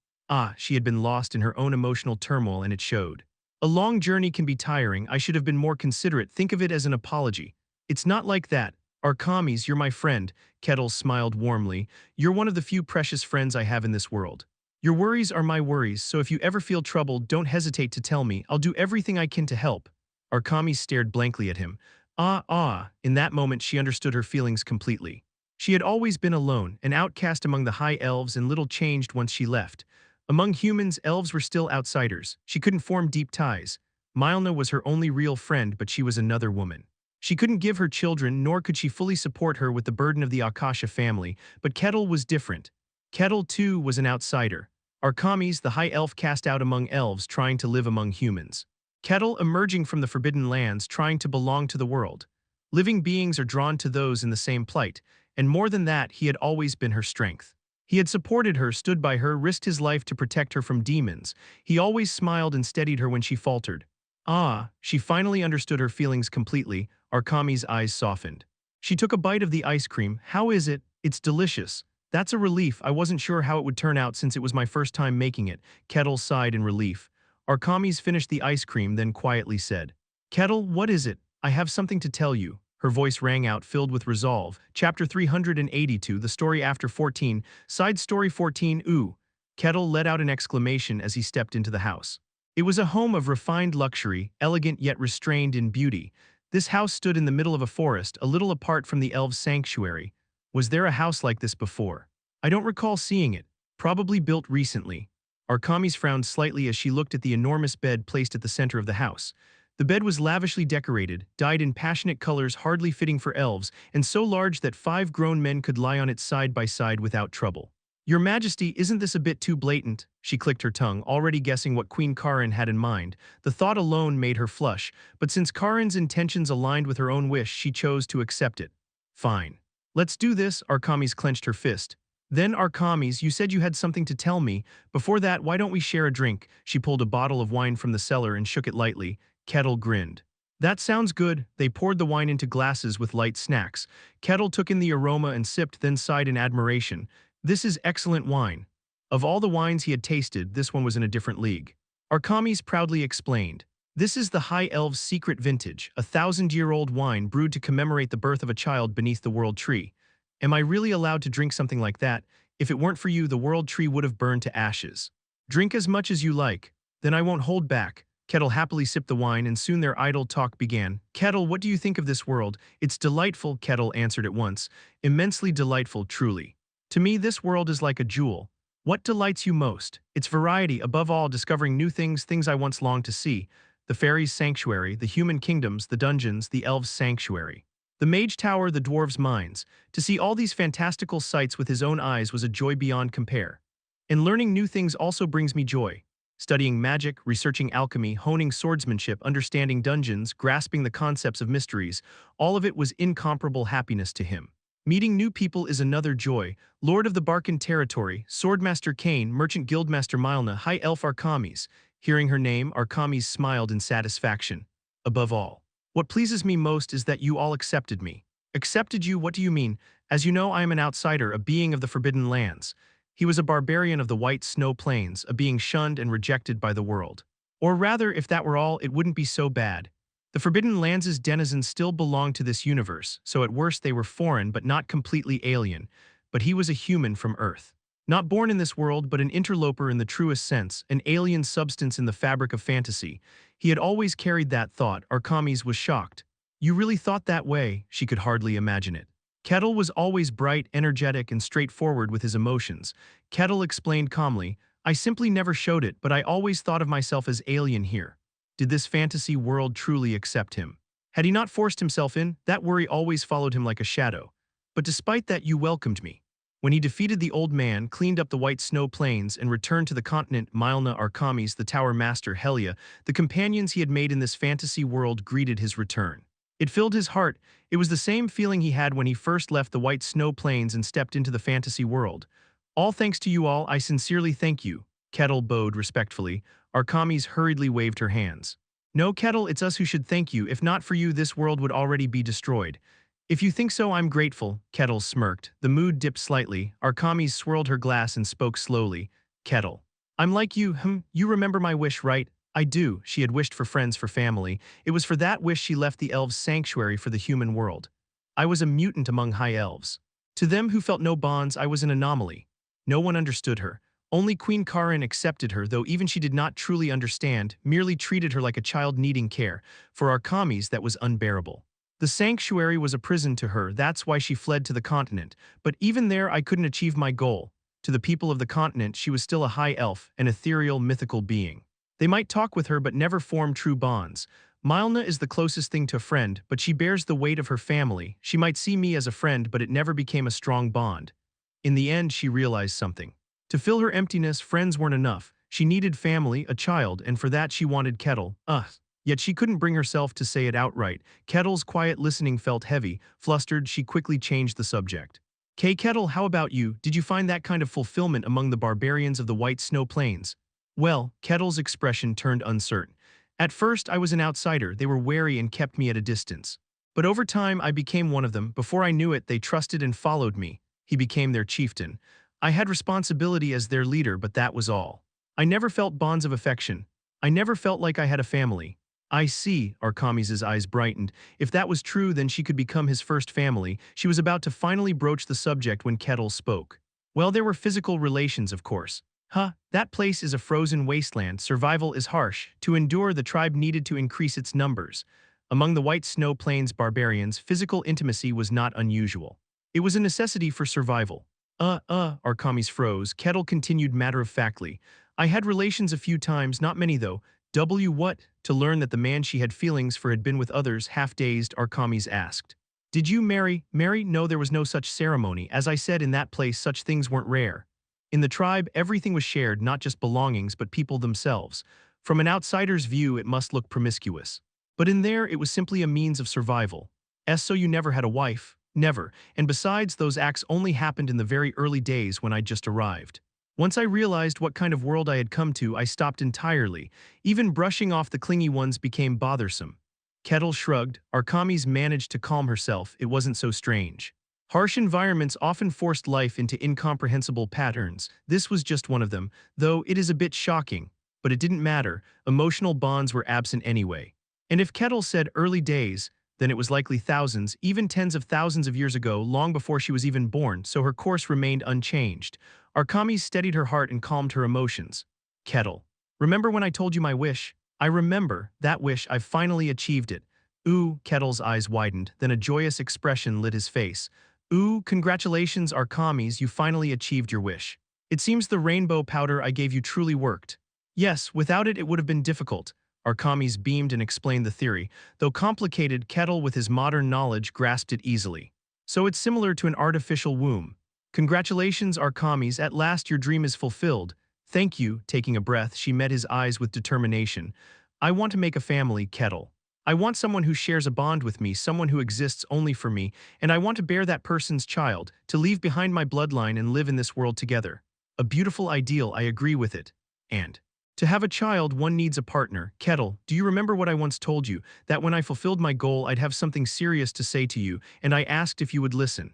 A: She had been lost in her own emotional turmoil, and it showed. "A long journey can be tiring. I should have been more considerate. Think of it as an apology." "It's not like that. Arkamis, you're my friend." Kettle smiled warmly. "You're one of the few precious friends I have in this world. Your worries are my worries, so if you ever feel troubled, don't hesitate to tell me. I'll do everything I can to help." Arkamis stared blankly at him. In that moment she understood her feelings completely. She had always been alone, an outcast among the high elves, and little changed once she left. Among humans, elves were still outsiders. She couldn't form deep ties. Milna was her only real friend, but she was another woman. She couldn't give her children, nor could she fully support her with the burden of the Akasha family, but Kettle was different. Kettle, too, was an outsider. Arkamis, the high elf cast out among elves, trying to live among humans. Kettle, emerging from the forbidden lands, trying to belong to the world. Living beings are drawn to those in the same plight, and more than that, he had always been her strength. He had supported her, stood by her, risked his life to protect her from demons. He always smiled and steadied her when she faltered. She finally understood her feelings completely. Arkamis' eyes softened. She took a bite of the ice cream. "How is it?" "It's delicious." "That's a relief. I wasn't sure how it would turn out since it was my first time making it." Kettle sighed in relief. Arkamis finished the ice cream, then quietly said, "Kettle, what is it?" "I have something to tell you." Her voice rang out, filled with resolve. Chapter 382, The Story After 14, Side Story 14. Ooh. Kettle let out an exclamation as he stepped into the house. It was a home of refined luxury, elegant yet restrained in beauty. This house stood in the middle of a forest, a little apart from the elves' sanctuary. Was there a house like this before? I don't recall seeing it. Probably built recently. Arkamis frowned slightly as she looked at the enormous bed placed at the center of the house. The bed was lavishly decorated, dyed in passionate colors hardly fitting for elves, and so large that 5 grown men could lie on it side by side without trouble. Your Majesty, isn't this a bit too blatant? She clicked her tongue, already guessing what Queen Karin had in mind. The thought alone made her flush, but since Karin's intentions aligned with her own wish, she chose to accept it. Fine. Let's do this, Arkamis clenched her fist. Then, Arkamis, you said you had something to tell me. Before that, why don't we share a drink? She pulled a bottle of wine from the cellar and shook it lightly. Kettle grinned. That sounds good. They poured the wine into glasses with light snacks. Kettle took in the aroma and sipped, then sighed in admiration. This is excellent wine. Of all the wines he had tasted, this one was in a different league. Arkamis proudly explained. This is the High Elves' secret vintage, a 1,000-year-old wine brewed to commemorate the birth of a child beneath the world tree. Am I really allowed to drink something like that? If it weren't for you, the world tree would have burned to ashes. Drink as much as you like. Then I won't hold back. Kettle happily sipped the wine, and soon their idle talk began. Kettle, what do you think of this world? It's delightful, Kettle answered at once. Immensely delightful, truly. To me, this world is like a jewel. What delights you most? Its variety, above all, discovering new things I once longed to see. The fairies' sanctuary, the human kingdoms, the dungeons, the elves' sanctuary. The mage tower, the dwarves' mines. To see all these fantastical sights with his own eyes was a joy beyond compare. And learning new things also brings me joy. Studying magic, researching alchemy, honing swordsmanship, understanding dungeons, grasping the concepts of mysteries, all of it was incomparable happiness to him. Meeting new people is another joy. Lord of the Barkan territory, Swordmaster Kane, Merchant Guildmaster Milna, High Elf Arkamis. Hearing her name, Arkamis smiled in satisfaction. Above all, what pleases me most is that you all accepted me. Accepted you? What do you mean? As you know, I am an outsider, a being of the Forbidden Lands. He was a barbarian of the White Snow Plains, a being shunned and rejected by the world. Or rather, if that were all, it wouldn't be so bad. The Forbidden Lands' denizens still belonged to this universe, so at worst they were foreign but not completely alien. But he was a human from Earth. Not born in this world, but an interloper in the truest sense, an alien substance in the fabric of fantasy. He had always carried that thought. Arkamis was shocked. You really thought that way? She could hardly imagine it. Kettle was always bright, energetic, and straightforward with his emotions. Kettle explained calmly, I simply never showed it, but I always thought of myself as alien here. Did this fantasy world truly accept him? Had he not forced himself in, that worry always followed him like a shadow. But despite that, you welcomed me. When he defeated the old man, cleaned up the White Snow Plains, and returned to the continent, Milna, Arkamis, the Tower Master, Helia, the companions he had made in this fantasy world greeted his return. It filled his heart. It was the same feeling he had when he first left the White Snow Plains and stepped into the fantasy world. All thanks to you all, I sincerely thank you. Kettle bowed respectfully. Arkamis hurriedly waved her hands. No, Kettle, it's us who should thank you. If not for you, this world would already be destroyed. If you think so, I'm grateful, Kettle smirked. The mood dipped slightly. Arkamis swirled her glass and spoke slowly. Kettle. I'm like you, you remember my wish, right? I do. She had wished for friends, for family. It was for that wish she left the elves' sanctuary for the human world. I was a mutant among high elves. To them who felt no bonds, I was an anomaly. No one understood her. Only Queen Karin accepted her, though even she did not truly understand, merely treated her like a child needing care. For Arkamis, that was unbearable. The sanctuary was a prison to her, that's why she fled to the continent. But even there, I couldn't achieve my goal. To the people of the continent, she was still a high elf, an ethereal, mythical being. They might talk with her but never form true bonds. Milna is the closest thing to a friend, but she bears the weight of her family. She might see me as a friend, but it never became a strong bond. In the end, she realized something. To fill her emptiness, friends weren't enough. She needed family, a child, and for that she wanted Kettle. Yet she couldn't bring herself to say it outright. Kettle's quiet listening felt heavy. Flustered, she quickly changed the subject. Kettle, how about you? Did you find that kind of fulfillment among the barbarians of the White Snow Plains? Well, Kettle's expression turned uncertain. At first, I was an outsider. They were wary and kept me at a distance. But over time, I became one of them. Before I knew it, they trusted and followed me. He became their chieftain. I had responsibility as their leader, but that was all. I never felt bonds of affection. I never felt like I had a family. I see, Arkamis' eyes brightened. If that was true, then she could become his first family. She was about to finally broach the subject when Kettle spoke. Well, there were physical relations, of course. That place is a frozen wasteland. Survival is harsh. To endure, the tribe needed to increase its numbers. Among the White Snow Plains barbarians, physical intimacy was not unusual. It was a necessity for survival. Arkamis froze. Kettle continued matter-of-factly. I had relations a few times, not many though. What? To learn that the man she had feelings for had been with others, half-dazed, Arkamis asked. Did you marry? Marry? No, there was no such ceremony. As I said, in that place such things weren't rare. In the tribe, everything was shared, not just belongings, but people themselves. From an outsider's view, it must look promiscuous. But in there, it was simply a means of survival. So you never had a wife? Never. And besides, those acts only happened in the very early days when I'd just arrived. Once I realized what kind of world I had come to, I stopped entirely. Even brushing off the clingy ones became bothersome. Kettle shrugged. Arkamis managed to calm herself. It wasn't so strange. Harsh environments often forced life into incomprehensible patterns. This was just one of them, though it is a bit shocking. But it didn't matter. Emotional bonds were absent anyway. And if Kettle said early days, then it was likely thousands, even tens of thousands of years ago, long before she was even born, so her course remained unchanged. Arkamis steadied her heart and calmed her emotions. Kettle. Remember when I told you my wish? I remember that wish. I've finally achieved it. Ooh, Kettle's eyes widened, then a joyous expression lit his face. Ooh, congratulations, Arkamis, you finally achieved your wish. It seems the rainbow powder I gave you truly worked. Yes, without it, it would have been difficult. Arkamis beamed and explained the theory. Though complicated, Kettle, with his modern knowledge, grasped it easily. So it's similar to an artificial womb. Congratulations, Arkamis, at last your dream is fulfilled. Thank you. Taking a breath, she met his eyes with determination. I want to make a family, Kettle. I want someone who shares a bond with me, someone who exists only for me, and I want to bear that person's child, to leave behind my bloodline and live in this world together. A beautiful ideal, I agree with it. And to have a child, one needs a partner. Kettle, do you remember what I once told you, that when I fulfilled my goal, I'd have something serious to say to you, and I asked if you would listen?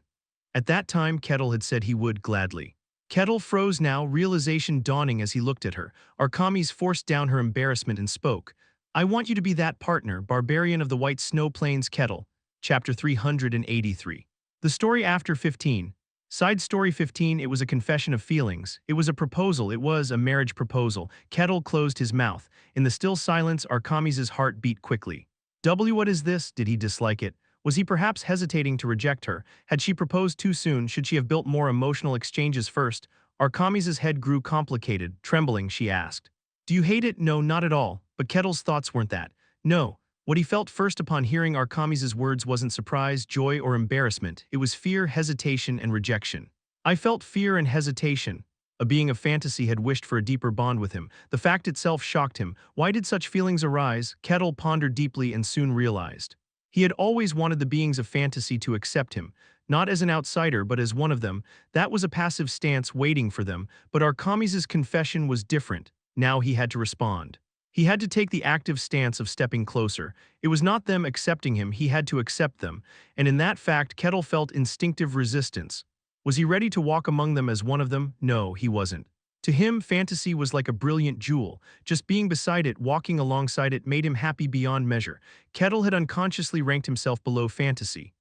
A: At that time, Kettle had said he would gladly. Kettle froze now, realization dawning as he looked at her. Arkamis forced down her embarrassment and spoke. I want you to be that partner, Barbarian of the White Snow Plains. Kettle. Chapter 383. The story after 15. Side story 15. It was a confession of feelings. It was a proposal. It was a marriage proposal. Kettle closed his mouth. In the still silence, Arkamis' heart beat quickly. What is this? Did he dislike it? Was he perhaps hesitating to reject her? Had she proposed too soon? Should she have built more emotional exchanges first? Arkamis' head grew complicated. Trembling, she asked. Do you hate it? No, not at all. But Kettle's thoughts weren't that. No. What he felt first upon hearing Arkamis' words wasn't surprise, joy, or embarrassment. It was fear, hesitation, and rejection. I felt fear and hesitation. A being of fantasy had wished for a deeper bond with him. The fact itself shocked him. Why did such feelings arise? Kettle pondered deeply and soon realized. He had always wanted the beings of fantasy to accept him, not as an outsider but as one of them. That was a passive stance waiting for them, but Arkamis' confession was different. Now he had to respond. He had to take the active stance of stepping closer. It was not them accepting him, he had to accept them, and in that fact Kettle felt instinctive resistance. Was he ready to walk among them as one of them? No, he wasn't. To him, fantasy was like a brilliant jewel. Just being beside it, walking alongside it, made him happy beyond measure. Kettle had unconsciously ranked himself below fantasy.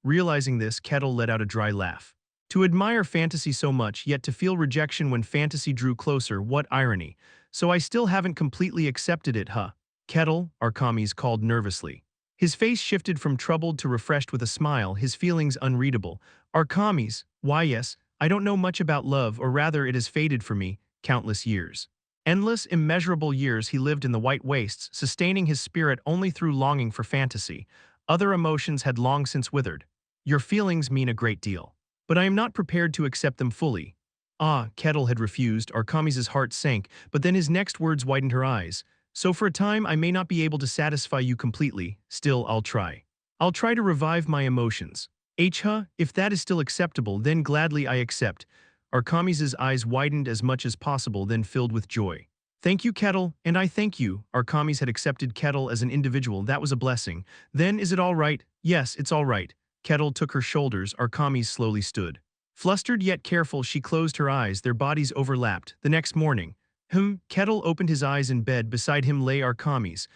A: Realizing this, Kettle let out a dry laugh. To admire fantasy so much, yet to feel rejection when fantasy drew closer, what irony. So I still haven't completely accepted it, huh? Kettle, Arkamis called nervously. His face shifted from troubled to refreshed with a smile, his feelings unreadable. Arkamis, why yes, I don't know much about love, or rather it has faded for me, countless years. Endless, immeasurable years he lived in the white wastes, sustaining his spirit only through longing for fantasy. Other emotions had long since withered. Your feelings mean a great deal. But I am not prepared to accept them fully. Kettle had refused. Arkamis' heart sank, but then his next words widened her eyes. So for a time I may not be able to satisfy you completely, still I'll try. I'll try to revive my emotions. If that is still acceptable, then gladly I accept. Arkamis' eyes widened as much as possible, then filled with joy. Thank you, Kettle, and I thank you. Arkamis had accepted Kettle as an individual. That was a blessing. Then is it all right? Yes, it's all right. Kettle took her shoulders. Arkamis slowly stood. Flustered yet careful, she closed her eyes. Their bodies overlapped. The next morning. Kettle opened his eyes in bed. Beside him lay Arkamis.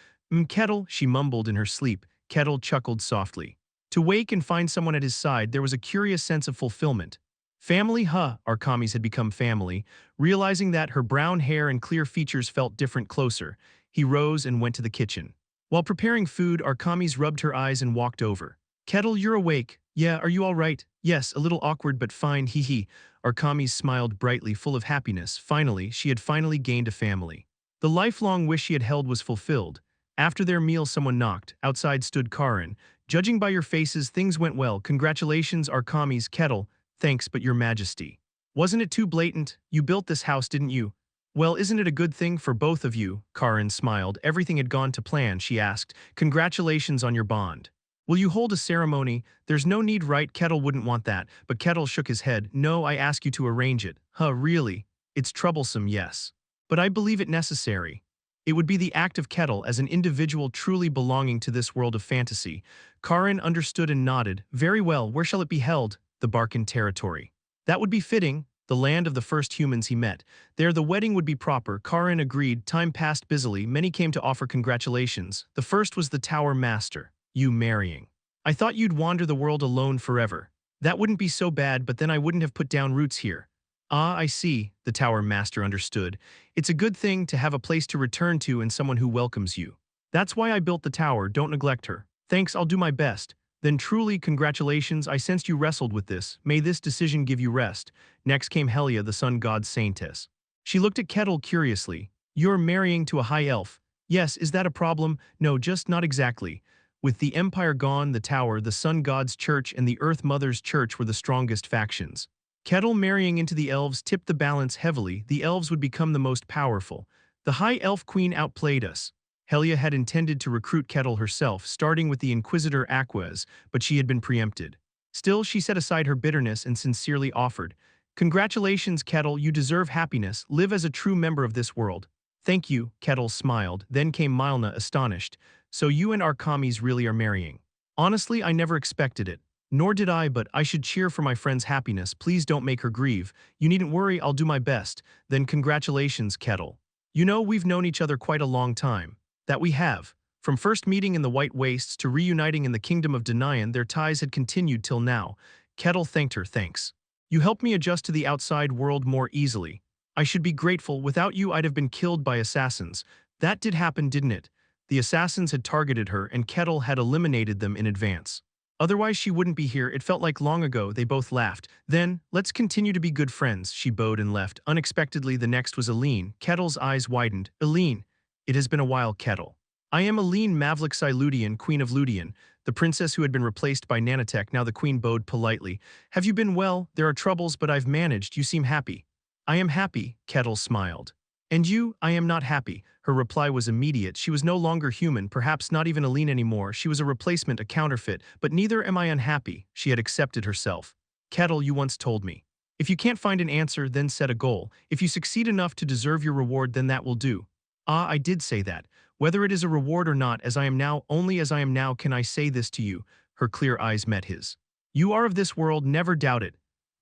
A: Kettle, she mumbled in her sleep. Kettle chuckled softly. To wake and find someone at his side, there was a curious sense of fulfillment. Family, Arkamis had become family. Realizing that, her brown hair and clear features felt different closer. He rose and went to the kitchen. While preparing food, Arkamis rubbed her eyes and walked over. Kettle, you're awake. Yeah, are you all right? Yes, a little awkward but fine, hee. Arkamis smiled brightly, full of happiness. Finally, she had finally gained a family. The lifelong wish she had held was fulfilled. After their meal someone knocked. Outside stood Karin. Judging by your faces, things went well. Congratulations, Arkami's kettle. Thanks, but your majesty. Wasn't it too blatant? You built this house, didn't you? Well, isn't it a good thing for both of you? Karin smiled. Everything had gone to plan, she asked. Congratulations on your bond. Will you hold a ceremony? There's no need, right? Kettle wouldn't want that, but Kettle shook his head. No, I ask you to arrange it. Huh, really? It's troublesome, yes. But I believe it necessary. It would be the act of Kettle as an individual truly belonging to this world of fantasy. Karin understood and nodded. Very well, where shall it be held? The Barkan territory. That would be fitting, the land of the first humans he met. There the wedding would be proper. Karin agreed. Time passed busily. Many came to offer congratulations. The first was the Tower Master. You marrying. I thought you'd wander the world alone forever. That wouldn't be so bad, but then I wouldn't have put down roots here. Ah, I see, the Tower Master understood. It's a good thing to have a place to return to and someone who welcomes you. That's why I built the tower, don't neglect her. Thanks, I'll do my best. Then truly, congratulations, I sensed you wrestled with this. May this decision give you rest. Next came Helia, the sun god's saintess. She looked at Kettle curiously. You're marrying to a high elf. Yes, is that a problem? No, just not exactly. With the empire gone, the tower, the sun god's church, and the earth mother's church were the strongest factions. Kettle marrying into the elves tipped the balance heavily. The elves would become the most powerful. The high elf queen outplayed us. Helia had intended to recruit Kettle herself, starting with the Inquisitor Aquez, but she had been preempted. Still, she set aside her bitterness and sincerely offered, Congratulations, Kettle, you deserve happiness. Live as a true member of this world. Thank you, Kettle smiled. Then came Milna, astonished. So you and Arkamis really are marrying. Honestly, I never expected it. Nor did I, but I should cheer for my friend's happiness. Please don't make her grieve. You needn't worry, I'll do my best. Then congratulations, Kettle. You know, we've known each other quite a long time. That we have. From first meeting in the White Wastes to reuniting in the Kingdom of Denian, their ties had continued till now. Kettle thanked her. Thanks. You helped me adjust to the outside world more easily. I should be grateful. Without you, I'd have been killed by assassins. That did happen, didn't it? The assassins had targeted her, and Kettle had eliminated them in advance. Otherwise, she wouldn't be here. It felt like long ago. They both laughed. Then, let's continue to be good friends. She bowed and left. Unexpectedly, the next was Aline. Kettle's eyes widened. Aline. It has been a while, Kettle. I am Aline Mavlixi Ludian, Queen of Ludian, the princess who had been replaced by Nanatek. Now the queen bowed politely. Have you been well? There are troubles, but I've managed. You seem happy. I am happy, Kettle smiled. And you? I am not happy. Her reply was immediate. She was no longer human, perhaps not even Aline anymore. She was a replacement, a counterfeit, but neither am I unhappy. She had accepted herself. Kettle, you once told me. If you can't find an answer, then set a goal. If you succeed enough to deserve your reward, then that will do. Ah, I did say that. Whether it is a reward or not, as I am now, only as I am now can I say this to you. Her clear eyes met his. You are of this world, never doubt it.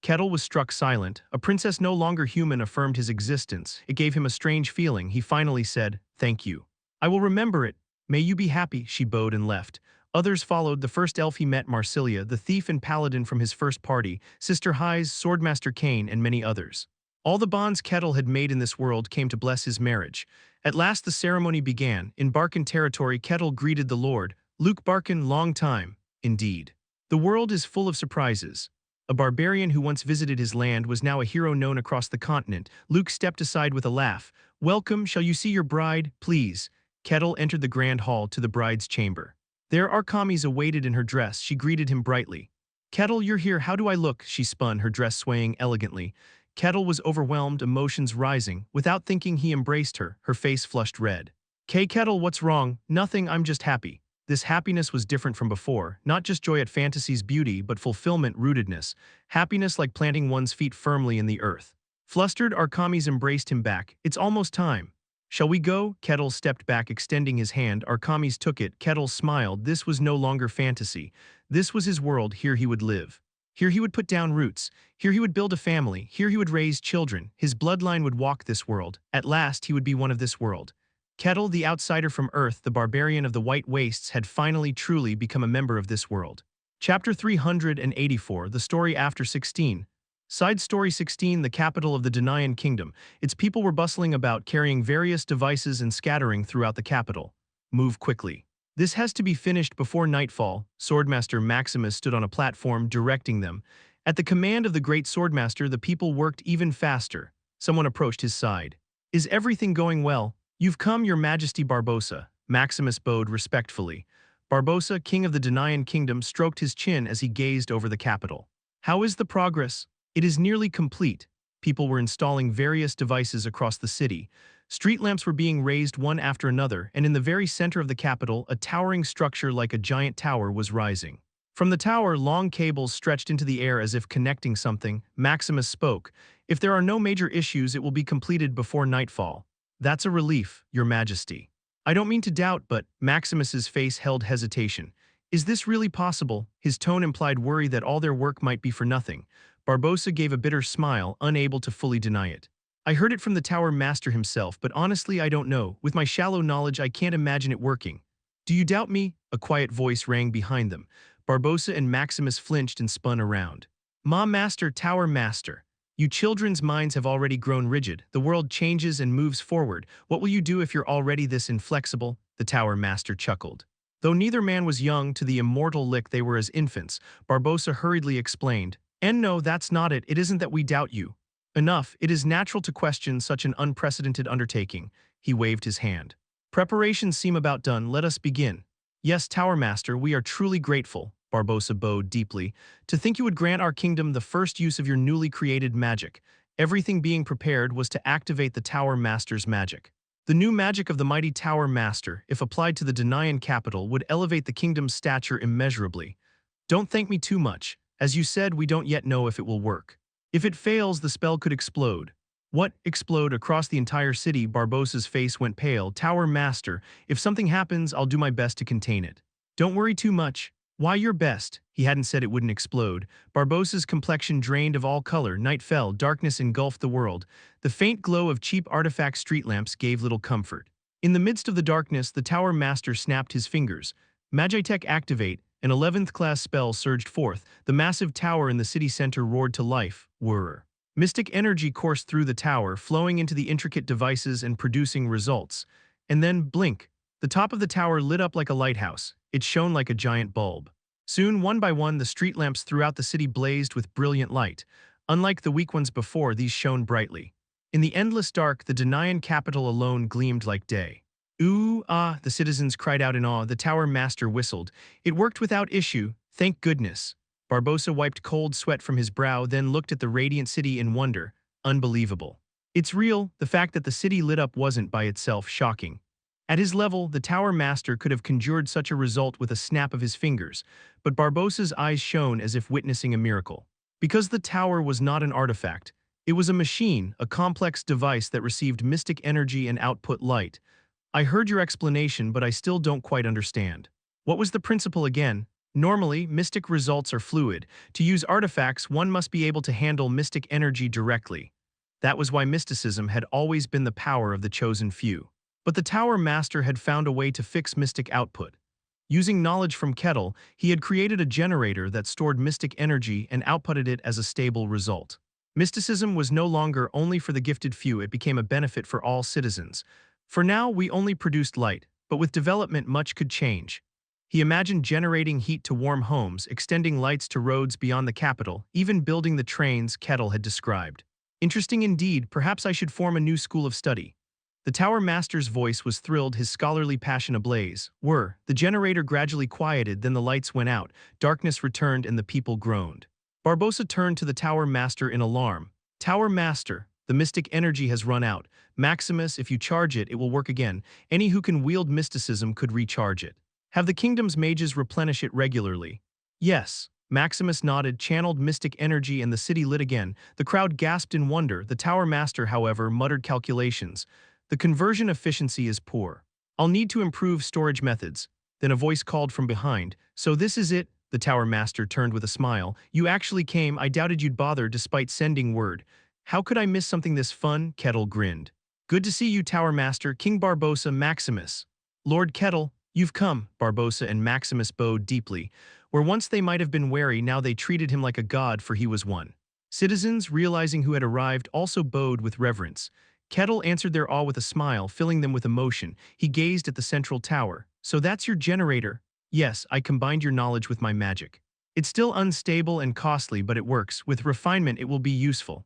A: Kettle was struck silent. A princess no longer human affirmed his existence. It gave him a strange feeling. He finally said, Thank you. I will remember it. May you be happy. She bowed and left. Others followed. The first elf he met, Marsilia, the thief and paladin from his first party, Sister Hyes, Swordmaster Kane, and many others. All the bonds Kettle had made in this world came to bless his marriage. At last the ceremony began. In Barkan territory, Kettle greeted the Lord. Luke Barkan, long time, indeed. The world is full of surprises. A barbarian who once visited his land was now a hero known across the continent. Luke stepped aside with a laugh. Welcome, shall you see your bride, please? Kettle entered the grand hall to the bride's chamber. There Arkamis awaited in her dress. She greeted him brightly. Kettle, you're here, how do I look? She spun, her dress swaying elegantly. Kettle was overwhelmed, emotions rising. Without thinking, he embraced her, her face flushed red. Kettle, what's wrong? Nothing, I'm just happy. This happiness was different from before, not just joy at fantasy's beauty, but fulfillment, rootedness. Happiness like planting one's feet firmly in the earth. Flustered, Arkamis embraced him back. It's almost time. Shall we go? Kettle stepped back, extending his hand. Arkamis took it. Kettle smiled. This was no longer fantasy. This was his world. Here he would live. Here he would put down roots. Here he would build a family. Here he would raise children. His bloodline would walk this world. At last, he would be one of this world. Kettle, the outsider from Earth, the barbarian of the White Wastes, had finally truly become a member of this world. Chapter 384, The Story After 16. Side Story 16, the capital of the Denian Kingdom. Its people were bustling about, carrying various devices and scattering throughout the capital. Move quickly. This has to be finished before nightfall. Swordmaster Maximus stood on a platform, directing them. At the command of the great Swordmaster, the people worked even faster. Someone approached his side. Is everything going well? You've come, your majesty Barbossa, Maximus bowed respectfully. Barbossa, king of the Danaan kingdom, stroked his chin as he gazed over the capital. How is the progress? It is nearly complete. People were installing various devices across the city. Street lamps were being raised one after another, and in the very center of the capital, a towering structure like a giant tower was rising. From the tower, long cables stretched into the air as if connecting something. Maximus spoke. If there are no major issues, it will be completed before nightfall. That's a relief, your majesty. I don't mean to doubt, but Maximus's face held hesitation. Is this really possible? His tone implied worry that all their work might be for nothing. Barbossa gave a bitter smile, unable to fully deny it. I heard it from the tower master himself, but honestly I don't know. With my shallow knowledge, I can't imagine it working. Do you doubt me? A quiet voice rang behind them. Barbossa and Maximus flinched and spun around. Ma master, tower master. You children's minds have already grown rigid. The world changes and moves forward. What will you do if you're already this inflexible? The tower master chuckled. Though neither man was young, to the immortal lick they were as infants, Barbossa hurriedly explained. And no, that's not it. It isn't that we doubt you. Enough, it is natural to question such an unprecedented undertaking. He waved his hand. Preparations seem about done. Let us begin. Yes, Tower Master, we are truly grateful, Barbossa bowed deeply. To think you would grant our kingdom the first use of your newly created magic. Everything being prepared was to activate the Tower Master's magic. The new magic of the mighty Tower Master, if applied to the Danaan capital, would elevate the kingdom's stature immeasurably. Don't thank me too much. As you said, we don't yet know if it will work. If it fails, the spell could explode. What? Explode across the entire city? Barbossa's face went pale. Tower Master, if something happens, I'll do my best to contain it. Don't worry too much. Why your best? He hadn't said it wouldn't explode. Barbossa's complexion drained of all color. Night fell. Darkness engulfed the world. The faint glow of cheap artifact street lamps gave little comfort. In the midst of the darkness, the Tower Master snapped his fingers. Magitech activate. An 11th class spell surged forth. The massive tower in the city center roared to life. Whirr. Mystic energy coursed through the tower, flowing into the intricate devices and producing results. And then, blink. The top of the tower lit up like a lighthouse. It shone like a giant bulb. Soon, one by one, the street lamps throughout the city blazed with brilliant light. Unlike the weak ones before, these shone brightly. In the endless dark, the Danaan capital alone gleamed like day. Ooh, ah, the citizens cried out in awe. The Tower Master whistled. It worked without issue, thank goodness. Barbossa wiped cold sweat from his brow, then looked at the radiant city in wonder. Unbelievable. It's real. The fact that the city lit up wasn't by itself shocking. At his level, the Tower Master could have conjured such a result with a snap of his fingers, but Barbossa's eyes shone as if witnessing a miracle. Because the tower was not an artifact, it was a machine, a complex device that received mystic energy and output light. I heard your explanation, but I still don't quite understand. What was the principle again? Normally, mystic results are fluid. To use artifacts, one must be able to handle mystic energy directly. That was why mysticism had always been the power of the chosen few. But the Tower Master had found a way to fix mystic output. Using knowledge from Kettle, he had created a generator that stored mystic energy and outputted it as a stable result. Mysticism was no longer only for the gifted few, it became a benefit for all citizens. For now, we only produced light, but with development much could change. He imagined generating heat to warm homes, extending lights to roads beyond the capital, even building the trains Kettle had described. Interesting indeed, perhaps I should form a new school of study. The Tower Master's voice was thrilled, his scholarly passion ablaze. The generator gradually quieted, then the lights went out, darkness returned and the people groaned. Barbossa turned to the Tower Master in alarm. Tower Master, the mystic energy has run out. Maximus, if you charge it, it will work again. Any who can wield mysticism could recharge it. Have the kingdom's mages replenish it regularly. Yes. Maximus nodded, channeled mystic energy, and the city lit again. The crowd gasped in wonder. The Tower Master, however, muttered calculations. The conversion efficiency is poor. I'll need to improve storage methods. Then a voice called from behind. So this is it? The Tower Master turned with a smile. You actually came. I doubted you'd bother despite sending word. How could I miss something this fun? Kettle grinned. Good to see you, Tower Master. King Barbossa, Maximus. Lord Kettle, you've come. Barbossa and Maximus bowed deeply. Where once they might have been wary, now they treated him like a god, for he was one. Citizens, realizing who had arrived, also bowed with reverence. Kettle answered their awe with a smile, filling them with emotion. He gazed at the central tower. So that's your generator? Yes, I combined your knowledge with my magic. It's still unstable and costly, but it works. With refinement, it will be useful.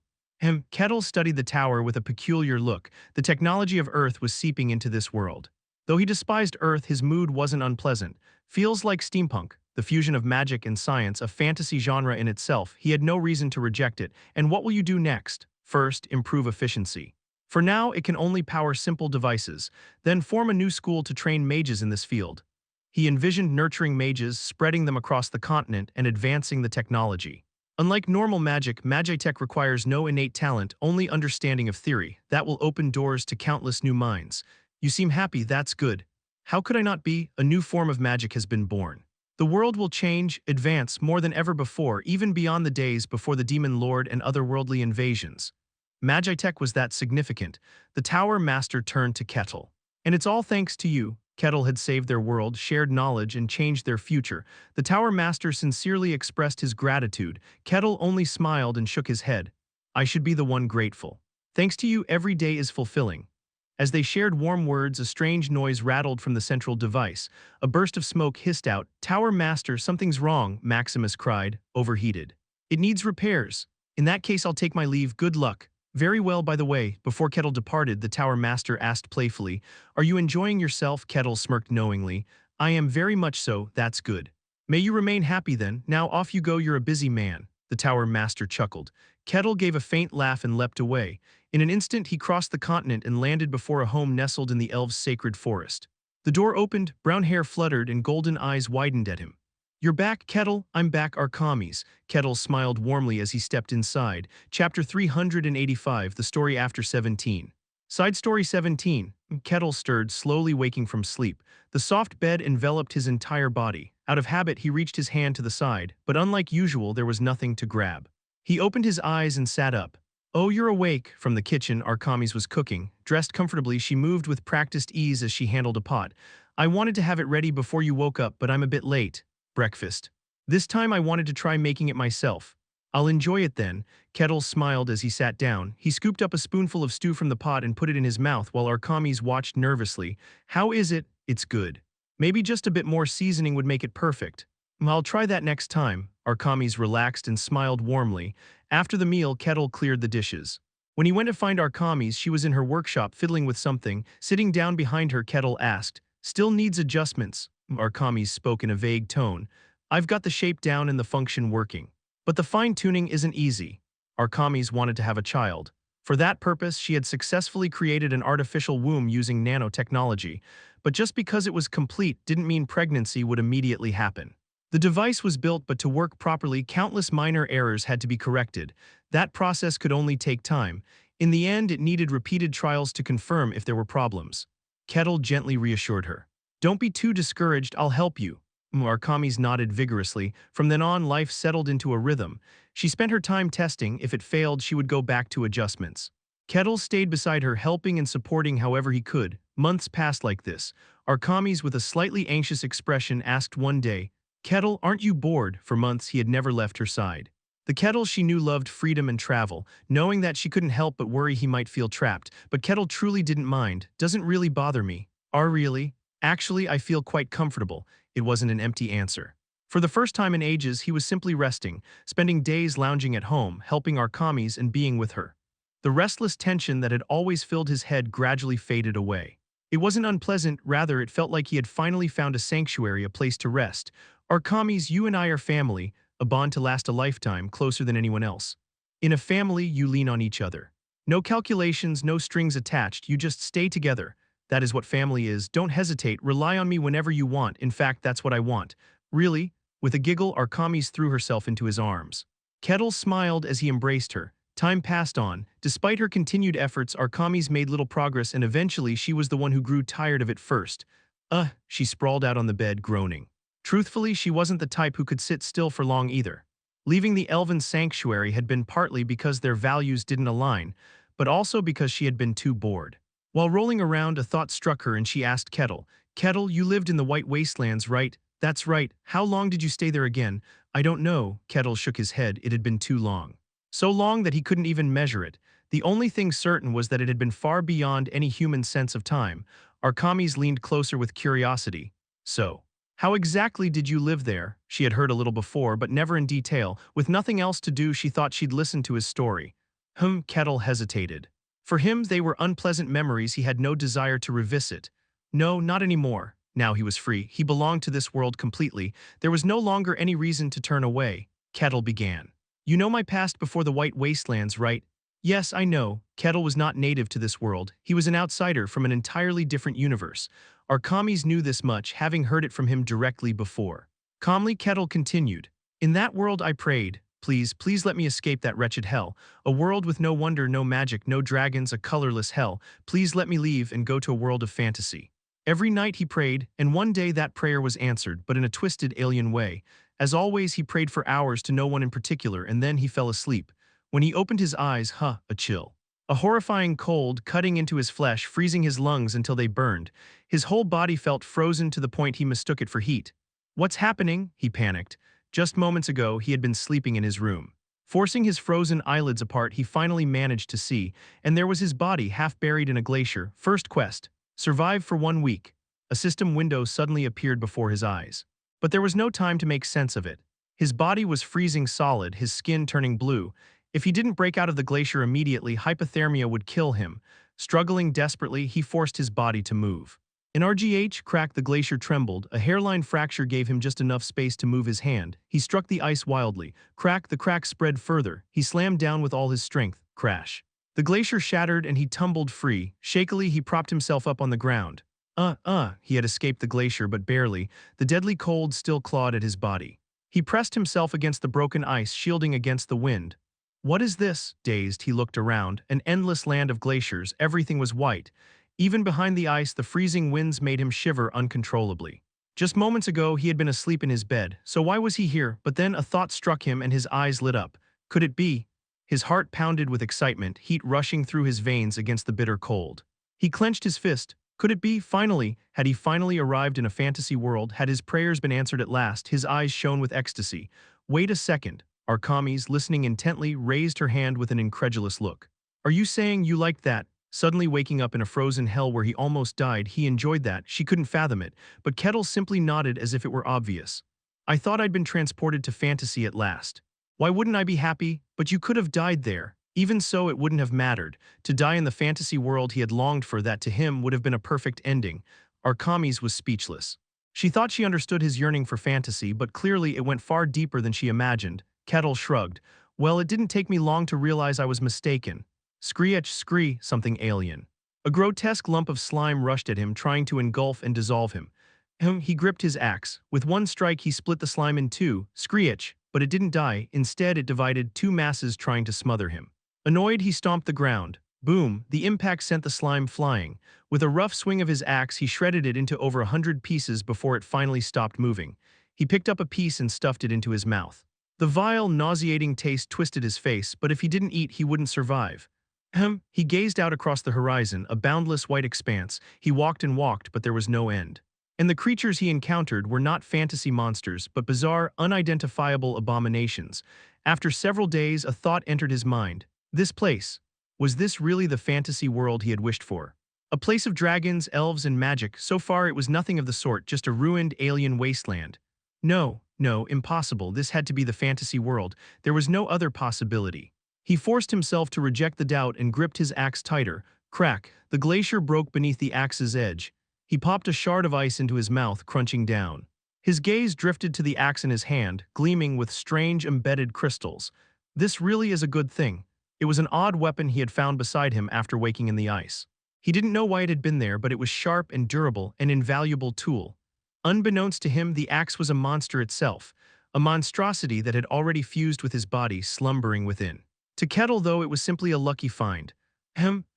A: Kettle studied the tower with a peculiar look. The technology of Earth was seeping into this world. Though he despised Earth, his mood wasn't unpleasant. Feels like steampunk, the fusion of magic and science, a fantasy genre in itself. He had no reason to reject it. And what will you do next? First, improve efficiency. For now, it can only power simple devices. Then form a new school to train mages in this field. He envisioned nurturing mages, spreading them across the continent, and advancing the technology. Unlike normal magic, magitech requires no innate talent, only understanding of theory. That will open doors to countless new minds. You seem happy, that's good. How could I not be? A new form of magic has been born. The world will change, advance more than ever before, even beyond the days before the demon lord and otherworldly invasions. Magitech was that significant. The Tower Master turned to Kettle. And it's all thanks to you. Kettle had saved their world, shared knowledge, and changed their future. The Tower Master sincerely expressed his gratitude. Kettle only smiled and shook his head. I should be the one grateful. Thanks to you, every day is fulfilling. As they shared warm words, a strange noise rattled from the central device. A burst of smoke hissed out. Tower Master, something's wrong, Maximus cried, overheated. It needs repairs. In that case, I'll take my leave. Good luck. Very well, by the way. Before Kettle departed, the Tower Master asked playfully, Are you enjoying yourself? Kettle smirked knowingly. I am very much so, that's good. May you remain happy then. Now off you go, you're a busy man. The Tower Master chuckled. Kettle gave a faint laugh and leapt away. In an instant, he crossed the continent and landed before a home nestled in the elves' sacred forest. The door opened, brown hair fluttered, and golden eyes widened at him. You're back, Kettle? I'm back, Arkamis. Kettle smiled warmly as he stepped inside. Chapter 385, The Story After 17. Side Story 17. Kettle stirred, slowly waking from sleep. The soft bed enveloped his entire body. Out of habit, he reached his hand to the side, but unlike usual, there was nothing to grab. He opened his eyes and sat up. Oh, you're awake. From the kitchen, Arkamis was cooking. Dressed comfortably, she moved with practiced ease as she handled a pot. I wanted to have it ready before you woke up, but I'm a bit late. Breakfast. This time I wanted to try making it myself. I'll enjoy it then. Kettle smiled as he sat down. He scooped up a spoonful of stew from the pot and put it in his mouth while Arkamis watched nervously. How is it? It's good. Maybe just a bit more seasoning would make it perfect. I'll try that next time. Arkamis relaxed and smiled warmly. After the meal, Kettle cleared the dishes. When he went to find Arkamis, she was in her workshop fiddling with something. Sitting down behind her, Kettle asked, Still needs adjustments. Arkamis spoke in a vague tone. I've got the shape down and the function working. But the fine-tuning isn't easy. Arkamis wanted to have a child. For that purpose, she had successfully created an artificial womb using nanotechnology. But just because it was complete didn't mean pregnancy would immediately happen. The device was built, but to work properly, countless minor errors had to be corrected. That process could only take time. In the end, it needed repeated trials to confirm if there were problems. Kettle gently reassured her. Don't be too discouraged, I'll help you. Arkamis nodded vigorously. From then on, life settled into a rhythm. She spent her time testing. If it failed, she would go back to adjustments. Kettle stayed beside her, helping and supporting however he could. Months passed like this. Arkamis, with a slightly anxious expression, asked one day, Kettle, aren't you bored? For months, he had never left her side. The Kettle she knew loved freedom and travel, knowing that she couldn't help but worry he might feel trapped. But Kettle truly didn't mind. Doesn't really bother me. Really? Actually, I feel quite comfortable. It wasn't an empty answer. For the first time in ages, he was simply resting, spending days lounging at home, helping Arkamis and being with her. The restless tension that had always filled his head gradually faded away. It wasn't unpleasant, rather it felt like he had finally found a sanctuary, a place to rest. Arkamis, you and I are family, a bond to last a lifetime, closer than anyone else. In a family, you lean on each other. No calculations, no strings attached, you just stay together. That is what family is. Don't hesitate, rely on me whenever you want. In fact, that's what I want. Really? With a giggle, Arkamis threw herself into his arms. Kettle smiled as he embraced her. Time passed on. Despite her continued efforts, Arkamis made little progress, and eventually she was the one who grew tired of it first. She sprawled out on the bed, groaning. Truthfully, she wasn't the type who could sit still for long either. Leaving the elven sanctuary had been partly because their values didn't align, but also because she had been too bored. While rolling around, a thought struck her and she asked Kettle, Kettle, you lived in the White Wastelands, right? That's right. How long did you stay there again? I don't know. Kettle shook his head. It had been too long. So long that he couldn't even measure it. The only thing certain was that it had been far beyond any human sense of time. Arkamis leaned closer with curiosity. So, how exactly did you live there? She had heard a little before, but never in detail. With nothing else to do, she thought she'd listen to his story. Kettle hesitated. For him, they were unpleasant memories he had no desire to revisit. No, not anymore. Now he was free. He belonged to this world completely. There was no longer any reason to turn away. Kettle began. You know my past before the White Wastelands, right? Yes, I know. Kettle was not native to this world. He was an outsider from an entirely different universe. Our commies knew this much, having heard it from him directly before. Calmly, Kettle continued. In that world I prayed, please, please let me escape that wretched hell. A world with no wonder, no magic, no dragons, a colorless hell. Please let me leave and go to a world of fantasy. Every night he prayed, and one day that prayer was answered, but in a twisted, alien way. As always, he prayed for hours to no one in particular, and then he fell asleep. When he opened his eyes, a chill. A horrifying cold cutting into his flesh, freezing his lungs until they burned. His whole body felt frozen to the point he mistook it for heat. What's happening? He panicked. Just moments ago, he had been sleeping in his room. Forcing his frozen eyelids apart, he finally managed to see, and there was his body half buried in a glacier. First quest. Survive for 1 week. A system window suddenly appeared before his eyes. But there was no time to make sense of it. His body was freezing solid, his skin turning blue. If he didn't break out of the glacier immediately, hypothermia would kill him. Struggling desperately, he forced his body to move. An RGH crack, the glacier trembled. A hairline fracture gave him just enough space to move his hand. He struck the ice wildly. Crack, the crack spread further. He slammed down with all his strength. Crash. The glacier shattered and he tumbled free. Shakily, he propped himself up on the ground. He had escaped the glacier, but barely. The deadly cold still clawed at his body. He pressed himself against the broken ice, shielding against the wind. What is this? Dazed, he looked around. An endless land of glaciers. Everything was white. Even behind the ice, the freezing winds made him shiver uncontrollably. Just moments ago, he had been asleep in his bed, so why was he here? But then a thought struck him and his eyes lit up. Could it be? His heart pounded with excitement, heat rushing through his veins against the bitter cold. He clenched his fist. Could it be? Finally, had he finally arrived in a fantasy world? Had his prayers been answered at last? His eyes shone with ecstasy. Wait a second. Our commies, listening intently, raised her hand with an incredulous look. Are you saying you liked that? Suddenly waking up in a frozen hell where he almost died, he enjoyed that. She couldn't fathom it, but Kettle simply nodded as if it were obvious. I thought I'd been transported to fantasy at last. Why wouldn't I be happy? But you could have died there. Even so, it wouldn't have mattered. To die in the fantasy world he had longed for, that to him would have been a perfect ending. Arkamis was speechless. She thought she understood his yearning for fantasy, but clearly it went far deeper than she imagined. Kettle shrugged. Well, it didn't take me long to realize I was mistaken. Scree, something alien. A grotesque lump of slime rushed at him, trying to engulf and dissolve him. He gripped his axe. With one strike, he split the slime in two. Screech, but it didn't die. Instead, it divided two masses, trying to smother him. Annoyed, he stomped the ground. Boom, the impact sent the slime flying. With a rough swing of his axe, he shredded it into over 100 pieces before it finally stopped moving. He picked up a piece and stuffed it into his mouth. The vile, nauseating taste twisted his face, but if he didn't eat, he wouldn't survive. He gazed out across the horizon, a boundless white expanse. He walked and walked, but there was no end. And the creatures he encountered were not fantasy monsters, but bizarre, unidentifiable abominations. After several days, a thought entered his mind. This place. Was this really the fantasy world he had wished for? A place of dragons, elves, and magic. So far, it was nothing of the sort, just a ruined, alien wasteland. No, impossible. This had to be the fantasy world. There was no other possibility. He forced himself to reject the doubt and gripped his axe tighter. Crack, the glacier broke beneath the axe's edge. He popped a shard of ice into his mouth, crunching down. His gaze drifted to the axe in his hand, gleaming with strange embedded crystals. This really is a good thing. It was an odd weapon he had found beside him after waking in the ice. He didn't know why it had been there, but it was sharp and durable, an invaluable tool. Unbeknownst to him, the axe was a monster itself, a monstrosity that had already fused with his body, slumbering within. To Kettle, though, it was simply a lucky find.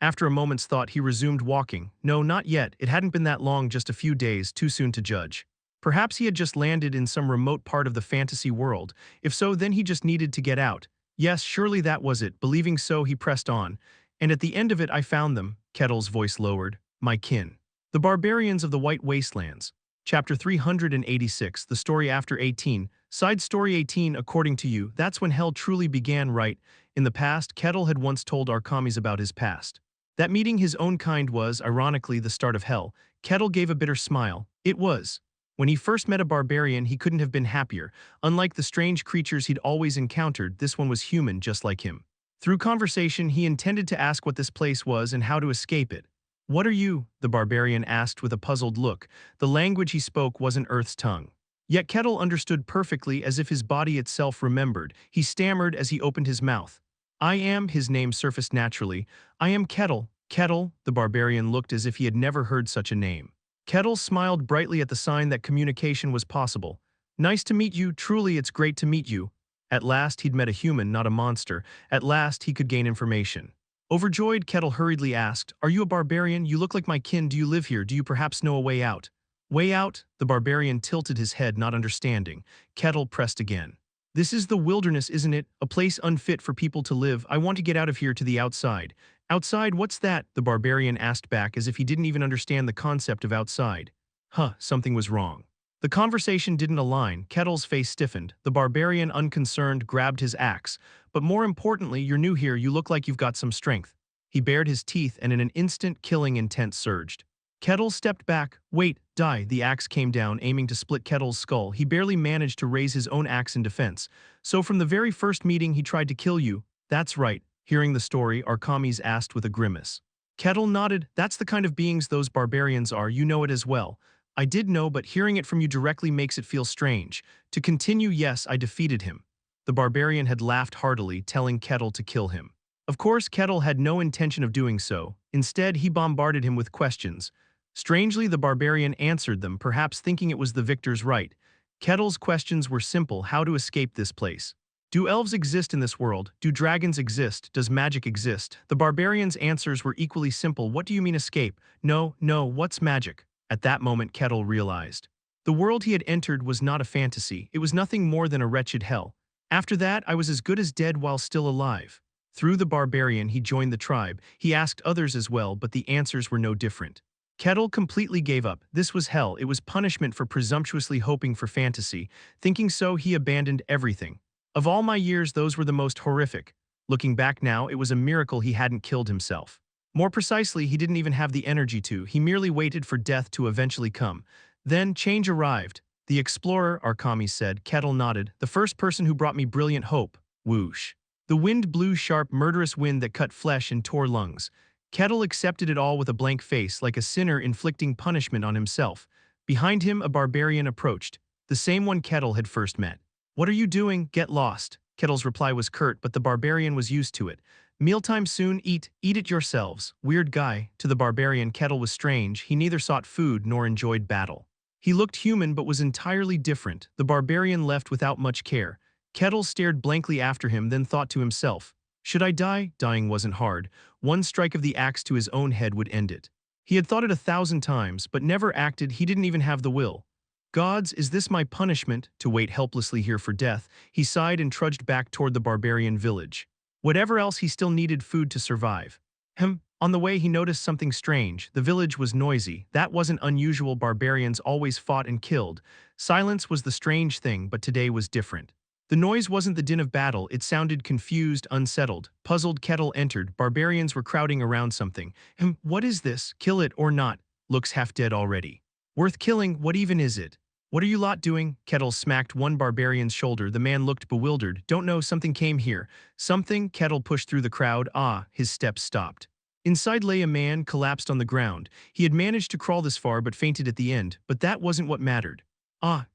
A: After a moment's thought, he resumed walking. No, not yet. It hadn't been that long, just a few days, too soon to judge. Perhaps he had just landed in some remote part of the fantasy world. If so, then he just needed to get out. Yes, surely that was it. Believing so, he pressed on. And at the end of it, I found them. Kettle's voice lowered. My kin. The Barbarians of the White Wastelands. Chapter 386, The Story After 18. Side Story 18. According to you, that's when hell truly began, right? In the past, Kettle had once told Arkamis about his past. That meeting his own kind was, ironically, the start of hell. Kettle gave a bitter smile. It was. When he first met a barbarian, he couldn't have been happier. Unlike the strange creatures he'd always encountered, this one was human just like him. Through conversation, he intended to ask what this place was and how to escape it. "What are you?" the barbarian asked with a puzzled look. The language he spoke wasn't Earth's tongue. Yet Kettle understood perfectly, as if his body itself remembered. He stammered as he opened his mouth. "I am," his name surfaced naturally. "I am Kettle." Kettle, the barbarian looked as if he had never heard such a name. Kettle smiled brightly at the sign that communication was possible. "Nice to meet you, truly it's great to meet you." At last he'd met a human, not a monster. At last he could gain information. Overjoyed, Kettle hurriedly asked, "Are you a barbarian? You look like my kin. Do you live here? Do you perhaps know a way out?" "Way out?" The barbarian tilted his head, not understanding. Kettle pressed again. "This is the wilderness, isn't it? A place unfit for people to live. I want to get out of here to the outside." "Outside? What's that?" the barbarian asked back, as if he didn't even understand the concept of outside. Something was wrong. The conversation didn't align. Kettle's face stiffened. The barbarian, unconcerned, grabbed his axe. "But more importantly, you're new here. You look like you've got some strength." He bared his teeth, and in an instant, killing intent surged. Kettle stepped back. "Wait, die." The axe came down, aiming to split Kettle's skull. He barely managed to raise his own axe in defense. "So from the very first meeting he tried to kill you?" "That's right." Hearing the story, Arkamis asked with a grimace. Kettle nodded. "That's the kind of beings those barbarians are. You know it as well." "I did know, but hearing it from you directly makes it feel strange." To continue, "Yes, I defeated him." The barbarian had laughed heartily, telling Kettle to kill him. Of course, Kettle had no intention of doing so. Instead, he bombarded him with questions. Strangely, the barbarian answered them, perhaps thinking it was the victor's right. Kettle's questions were simple: how to escape this place. Do elves exist in this world? Do dragons exist? Does magic exist? The barbarian's answers were equally simple. "What do you mean escape?" "No, no, what's magic?" At that moment, Kettle realized. The world he had entered was not a fantasy. It was nothing more than a wretched hell. "After that, I was as good as dead while still alive." Through the barbarian, he joined the tribe. He asked others as well, but the answers were no different. Kettle completely gave up. This was hell. It was punishment for presumptuously hoping for fantasy. Thinking so, he abandoned everything. "Of all my years, those were the most horrific." Looking back now, it was a miracle he hadn't killed himself. More precisely, he didn't even have the energy to. He merely waited for death to eventually come. Then change arrived. "The explorer," Arkamis said. Kettle nodded. "The first person who brought me brilliant hope." Whoosh. The wind blew, sharp, murderous wind that cut flesh and tore lungs. Kettle accepted it all with a blank face, like a sinner inflicting punishment on himself. Behind him, a barbarian approached, the same one Kettle had first met. "What are you doing? Get lost." Kettle's reply was curt, but the barbarian was used to it. "Mealtime soon, eat it yourselves." Weird guy. To the barbarian, Kettle was strange. He neither sought food nor enjoyed battle. He looked human but was entirely different. The barbarian left without much care. Kettle stared blankly after him, then thought to himself, "Should I die?" Dying wasn't hard. One strike of the axe to his own head would end it. He had thought it 1,000 times, but never acted. He didn't even have the will. "Gods, is this my punishment, to wait helplessly here for death?" He sighed and trudged back toward the barbarian village. Whatever else, he still needed food to survive. On the way, he noticed something strange. The village was noisy. That wasn't unusual. Barbarians always fought and killed. Silence was the strange thing, but today was different. The noise wasn't the din of battle. It sounded confused, unsettled. Puzzled, Kettle entered. Barbarians were crowding around something. "What is this? Kill it or not? Looks half dead already." "Worth killing? What even is it?" "What are you lot doing?" Kettle smacked one barbarian's shoulder. The man looked bewildered. "Don't know, something came here." "Something?" Kettle pushed through the crowd. His steps stopped. Inside lay a man, collapsed on the ground. He had managed to crawl this far but fainted at the end, but that wasn't what mattered.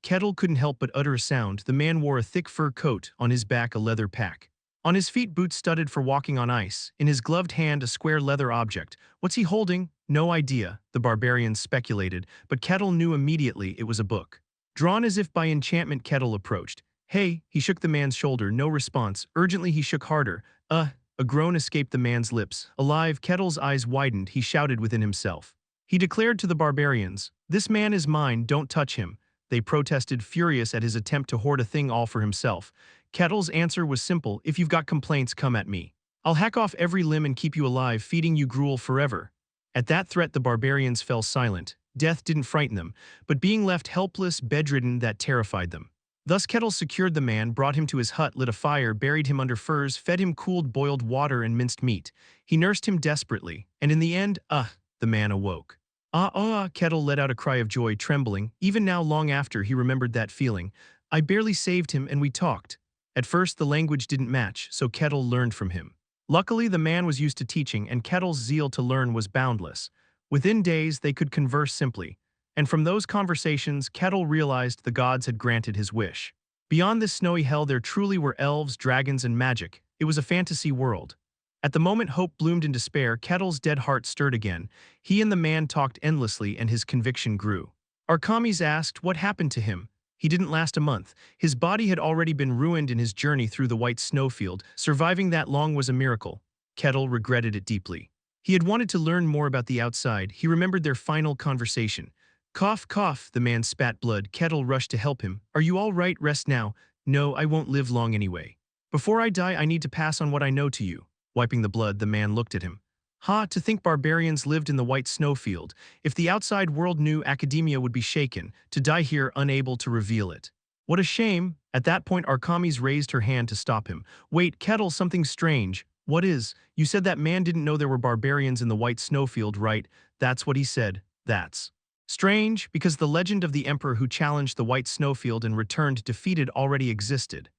A: Kettle couldn't help but utter a sound. The man wore a thick fur coat, on his back a leather pack. On his feet, boots studded for walking on ice. In his gloved hand, a square leather object. What's he holding? No idea, the barbarian speculated, but Kettle knew immediately it was a book. Drawn as if by enchantment, Kettle approached. "Hey," he shook the man's shoulder. No response. Urgently, he shook harder. A groan escaped the man's lips. Alive, Kettle's eyes widened. He shouted within himself. He declared to the barbarians, "This man is mine, don't touch him." They protested, furious at his attempt to hoard a thing all for himself. Kettle's answer was simple: "If you've got complaints, come at me. I'll hack off every limb and keep you alive, feeding you gruel forever." At that threat, the barbarians fell silent. Death didn't frighten them, but being left helpless, bedridden, that terrified them. Thus Kettle secured the man, brought him to his hut, lit a fire, buried him under furs, fed him cooled boiled water and minced meat. He nursed him desperately, and in the end, the man awoke. Kettle let out a cry of joy, trembling. Even now, long after, he remembered that feeling. "I barely saved him, and we talked." At first, the language didn't match, so Kettle learned from him. Luckily, the man was used to teaching, and Kettle's zeal to learn was boundless. Within days, they could converse simply, and from those conversations, Kettle realized the gods had granted his wish. Beyond this snowy hell, there truly were elves, dragons, and magic. It was a fantasy world. At the moment hope bloomed in despair, Kettle's dead heart stirred again. He and the man talked endlessly, and his conviction grew. Archimedes asked what happened to him. He didn't last a month. His body had already been ruined in his journey through the White Snowfield. Surviving that long was a miracle. Kettle regretted it deeply. He had wanted to learn more about the outside. He remembered their final conversation. Cough, cough, the man spat blood. Kettle rushed to help him. Are you all right? Rest now. No, I won't live long anyway. Before I die, I need to pass on what I know to you. Wiping the blood, the man looked at him. Ha, to think barbarians lived in the White Snowfield. If the outside world knew, academia would be shaken, to die here unable to reveal it. What a shame. At that point, Archimedes raised her hand to stop him. Wait, Kettle, something strange. What is? You said that man didn't know there were barbarians in the White Snowfield, right? That's what he said. That's strange, because the legend of the emperor who challenged the White Snowfield and returned defeated already existed.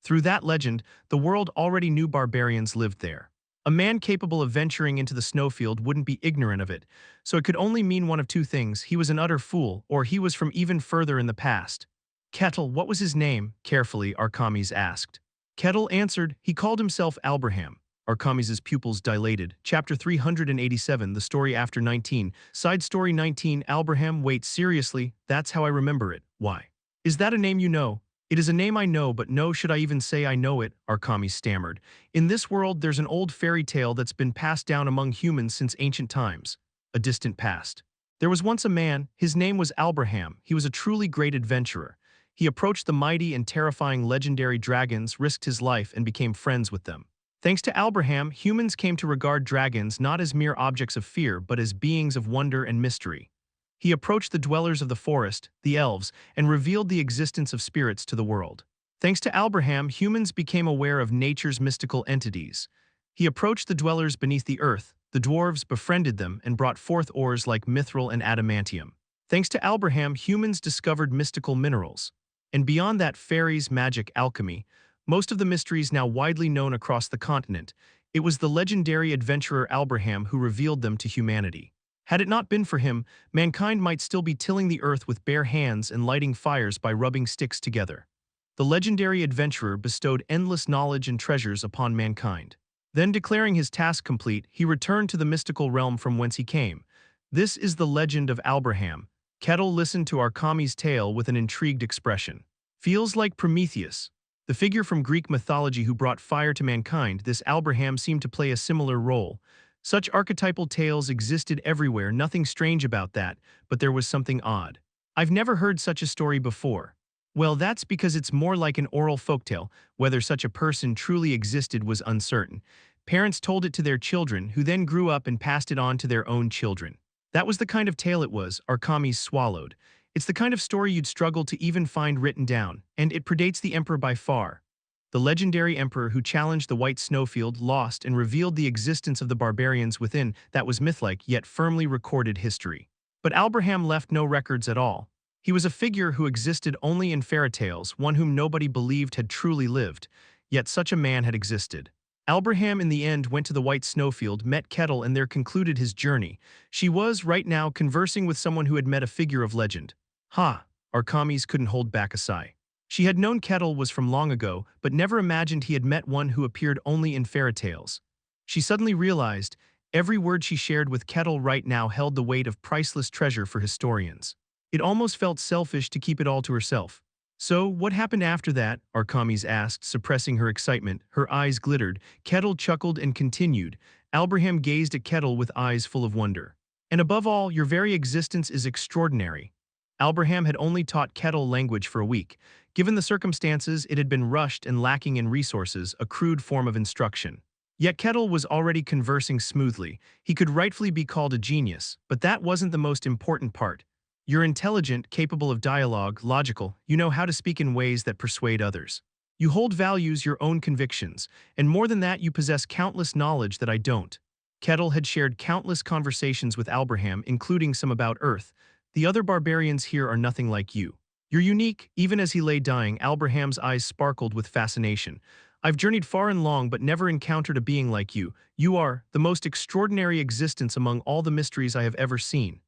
A: Through that legend, the world already knew barbarians lived there. A man capable of venturing into the snowfield wouldn't be ignorant of it, so it could only mean one of two things: he was an utter fool, or he was from even further in the past. Kettle, what was his name? Carefully, Archimedes asked. Kettle answered, he called himself Abraham. Archimedes's pupils dilated. Chapter 387, the story after 19. Side story 19, Abraham, wait, seriously, that's how I remember it. Why? Is that a name you know? It is a name I know, but no, should I even say I know it? Archimedes stammered. In this world, there's an old fairy tale that's been passed down among humans since ancient times. A distant past. There was once a man, his name was Abraham. He was a truly great adventurer. He approached the mighty and terrifying legendary dragons, risked his life, and became friends with them. Thanks to Abraham, humans came to regard dragons not as mere objects of fear, but as beings of wonder and mystery. He approached the dwellers of the forest, the elves, and revealed the existence of spirits to the world. Thanks to Abraham, humans became aware of nature's mystical entities. He approached the dwellers beneath the earth. The dwarves befriended them and brought forth ores like mithril and adamantium. Thanks to Abraham, humans discovered mystical minerals. And beyond that, fairies, magic, alchemy, most of the mysteries now widely known across the continent. It was the legendary adventurer Abraham who revealed them to humanity. Had it not been for him, mankind might still be tilling the earth with bare hands and lighting fires by rubbing sticks together. The legendary adventurer bestowed endless knowledge and treasures upon mankind. Then, declaring his task complete, he returned to the mystical realm from whence he came. This is the legend of Abraham. Kettle listened to Archimedes' tale with an intrigued expression. Feels like Prometheus, the figure from Greek mythology who brought fire to mankind. This Abraham seemed to play a similar role. Such archetypal tales existed everywhere, nothing strange about that, but there was something odd. I've never heard such a story before. Well, that's because it's more like an oral folktale. Whether such a person truly existed was uncertain. Parents told it to their children, who then grew up and passed it on to their own children. That was the kind of tale it was, Archimedes swallowed. It's the kind of story you'd struggle to even find written down, and it predates the emperor by far. The legendary emperor who challenged the White Snowfield lost and revealed the existence of the barbarians within. That was mythlike, yet firmly recorded history. But Abraham left no records at all. He was a figure who existed only in fairy tales, one whom nobody believed had truly lived. Yet such a man had existed. Abraham in the end went to the White Snowfield, met Kettle, and there concluded his journey. She was, right now, conversing with someone who had met a figure of legend. Ha! Archimedes couldn't hold back a sigh. She had known Kettle was from long ago, but never imagined he had met one who appeared only in fairy tales. She suddenly realized every word she shared with Kettle right now held the weight of priceless treasure for historians. It almost felt selfish to keep it all to herself. So, what happened after that? Archimedes asked, suppressing her excitement. Her eyes glittered. Kettle chuckled and continued. Abraham gazed at Kettle with eyes full of wonder. And above all, your very existence is extraordinary. Abraham had only taught Kettle language for a week. Given the circumstances, it had been rushed and lacking in resources, a crude form of instruction. Yet Kettle was already conversing smoothly. He could rightfully be called a genius, but that wasn't the most important part. You're intelligent, capable of dialogue, logical, you know how to speak in ways that persuade others. You hold values, your own convictions, and more than that, you possess countless knowledge that I don't. Kettle had shared countless conversations with Abraham, including some about Earth. The other barbarians here are nothing like you. You're unique. Even as he lay dying, Abraham's eyes sparkled with fascination. I've journeyed far and long but never encountered a being like you. You are the most extraordinary existence among all the mysteries I have ever seen.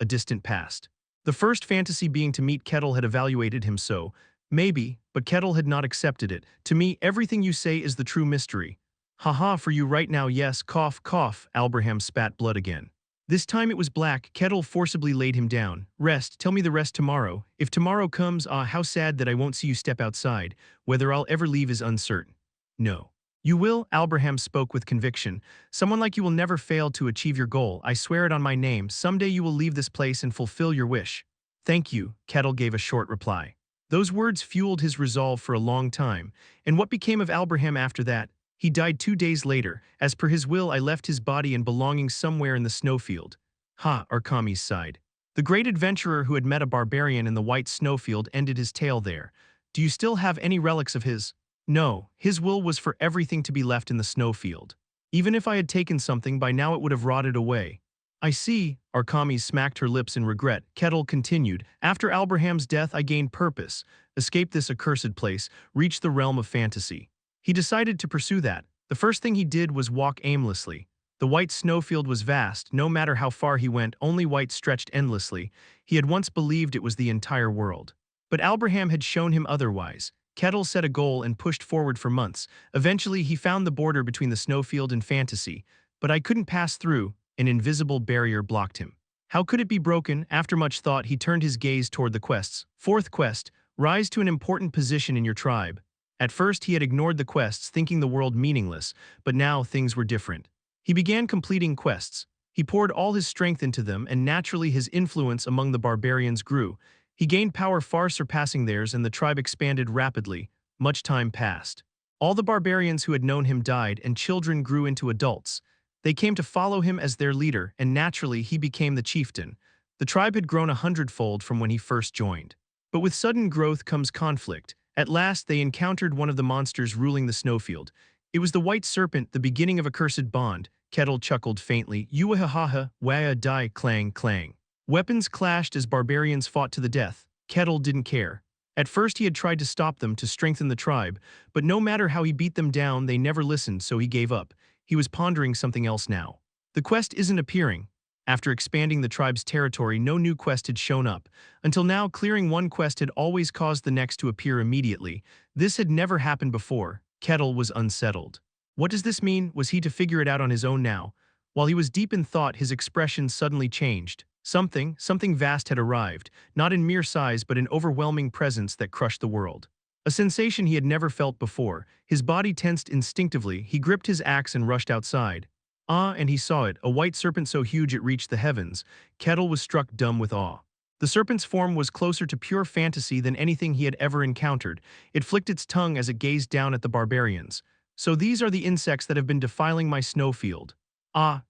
A: A distant past. The first fantasy being to meet Kettle had evaluated him so. Maybe, but Kettle had not accepted it. To me, everything you say is the true mystery. Haha, for you right now, yes, cough, cough, Albraham spat blood again. This time it was black. Kettle forcibly laid him down. Rest, tell me the rest tomorrow. If tomorrow comes, how sad that I won't see you step outside. Whether I'll ever leave is uncertain. No. You will, Albraham spoke with conviction. Someone like you will never fail to achieve your goal. I swear it on my name. Someday you will leave this place and fulfill your wish. Thank you, Kettle gave a short reply. Those words fueled his resolve for a long time. And what became of Albraham after that? He died 2 days later. As per his will, I left his body and belongings somewhere in the snowfield. Ha, Archimedes sighed. The great adventurer who had met a barbarian in the White Snowfield ended his tale there. Do you still have any relics of his? No, his will was for everything to be left in the snowfield. Even if I had taken something, by now it would have rotted away. I see, Archimedes smacked her lips in regret. Kettle continued, after Albraham's death I gained purpose, escaped this accursed place, reached the realm of fantasy. He decided to pursue that. The first thing he did was walk aimlessly. The white snowfield was vast, no matter how far he went, only white stretched endlessly. He had once believed it was the entire world. But Albraham had shown him otherwise. Kettle set a goal and pushed forward for months. Eventually, he found the border between the snowfield and fantasy. But I couldn't pass through. An invisible barrier blocked him. How could it be broken? After much thought, he turned his gaze toward the quests. Fourth quest, rise to an important position in your tribe. At first, he had ignored the quests, thinking the world meaningless, but now things were different. He began completing quests. He poured all his strength into them, and naturally his influence among the barbarians grew. He gained power far surpassing theirs, and the tribe expanded rapidly. Much time passed. All the barbarians who had known him died, and children grew into adults. They came to follow him as their leader, and naturally he became the chieftain. The tribe had grown 100-fold from when he first joined. But with sudden growth comes conflict. At last, they encountered one of the monsters ruling the snowfield. It was the white serpent, the beginning of a cursed bond. Kettle chuckled faintly. Yuahaha, waya die, clang, clang. Weapons clashed as barbarians fought to the death. Kettle didn't care. At first he had tried to stop them to strengthen the tribe, but no matter how he beat them down, they never listened, so he gave up. He was pondering something else now. The quest isn't appearing. After expanding the tribe's territory, no new quest had shown up. Until now, clearing one quest had always caused the next to appear immediately. This had never happened before. Kettle was unsettled. What does this mean? Was he to figure it out on his own now? While he was deep in thought, his expression suddenly changed. Something vast had arrived, not in mere size but in overwhelming presence that crushed the world. A sensation he had never felt before. His body tensed instinctively. He gripped his axe and rushed outside. And he saw it, a white serpent so huge it reached the heavens. Kettle was struck dumb with awe. The serpent's form was closer to pure fantasy than anything he had ever encountered. It flicked its tongue as it gazed down at the barbarians. So these are the insects that have been defiling my snowfield. The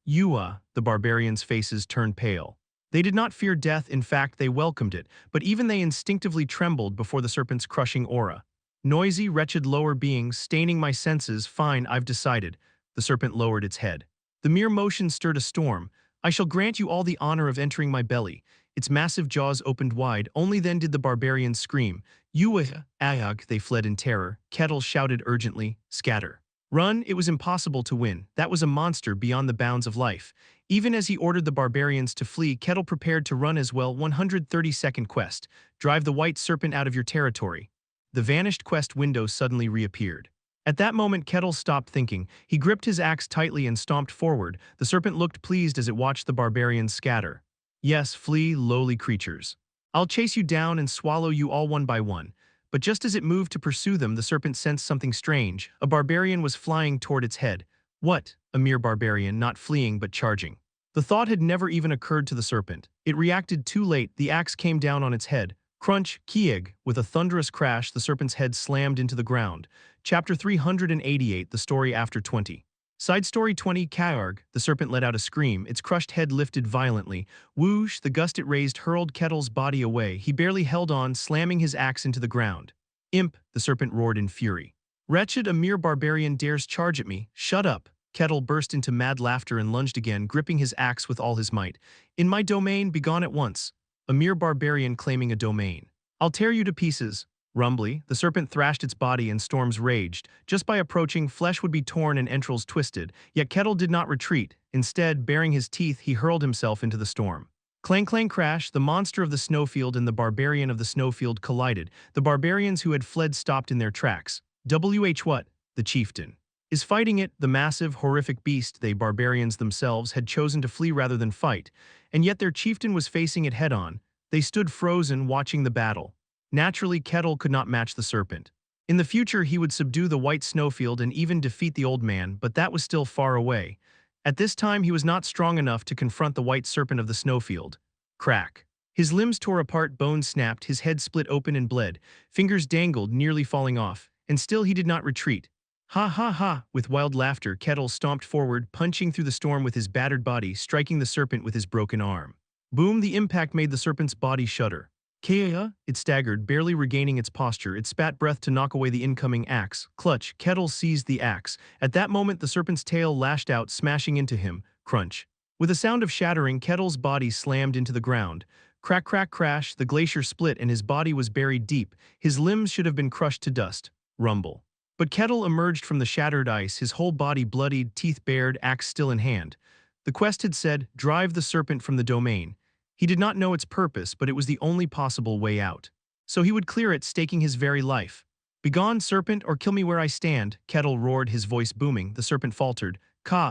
A: barbarians' faces turned pale. They did not fear death, in fact they welcomed it, but even they instinctively trembled before the serpent's crushing aura. Noisy, wretched lower beings, staining my senses, fine, I've decided. The serpent lowered its head. The mere motion stirred a storm. I shall grant you all the honor of entering my belly. Its massive jaws opened wide. Only then did the barbarians scream. Ayag, they fled in terror. Kettle shouted urgently, scatter. Run, it was impossible to win. That was a monster beyond the bounds of life. Even as he ordered the barbarians to flee, Kettle prepared to run as well. 132nd quest. Drive the white serpent out of your territory. The vanished quest window suddenly reappeared. At that moment, Kettle stopped thinking. He gripped his axe tightly and stomped forward. The serpent looked pleased as it watched the barbarians scatter. Yes, flee, lowly creatures. I'll chase you down and swallow you all one by one. But just as it moved to pursue them, the serpent sensed something strange. A barbarian was flying toward its head. What? A mere barbarian, not fleeing but charging. The thought had never even occurred to the serpent. It reacted too late. The axe came down on its head. Crunch, kieg, with a thunderous crash, the serpent's head slammed into the ground. Chapter 388, the story after 20. Side story 20, Kaarg, the serpent let out a scream, its crushed head lifted violently. Whoosh, the gust it raised hurled Kettle's body away. He barely held on, slamming his axe into the ground. Imp, the serpent roared in fury. Wretched, a mere barbarian dares charge at me. Shut up. Kettle burst into mad laughter and lunged again, gripping his axe with all his might. In my domain, begone at once. A mere barbarian claiming a domain. I'll tear you to pieces. Rumbly, the serpent thrashed its body and storms raged. Just by approaching, flesh would be torn and entrails twisted, yet Kettle did not retreat. Instead, baring his teeth, he hurled himself into the storm. Clang clang crash, the monster of the snowfield and the barbarian of the snowfield collided. The barbarians who had fled stopped in their tracks. What? The chieftain is fighting it, the massive, horrific beast they barbarians themselves had chosen to flee rather than fight, and yet their chieftain was facing it head-on. They stood frozen, watching the battle. Naturally, Kettle could not match the serpent. In the future, he would subdue the White Snowfield and even defeat the old man, but that was still far away. At this time, he was not strong enough to confront the white serpent of the snowfield. Crack. His limbs tore apart, bones snapped, his head split open and bled, fingers dangled, nearly falling off, and still he did not retreat. Ha ha ha! With wild laughter, Kettle stomped forward, punching through the storm with his battered body, striking the serpent with his broken arm. Boom! The impact made the serpent's body shudder. Kaya! It staggered, barely regaining its posture. It spat breath to knock away the incoming axe. Clutch! Kettle seized the axe. At that moment, the serpent's tail lashed out, smashing into him. Crunch! With a sound of shattering, Kettle's body slammed into the ground. Crack crack crash! The glacier split and his body was buried deep. His limbs should have been crushed to dust. Rumble. But Kettle emerged from the shattered ice, his whole body bloodied, teeth bared, axe still in hand. The quest had said, drive the serpent from the domain. He did not know its purpose, but it was the only possible way out. So he would clear it, staking his very life. Begone, serpent, or kill me where I stand, Kettle roared, his voice booming. The serpent faltered.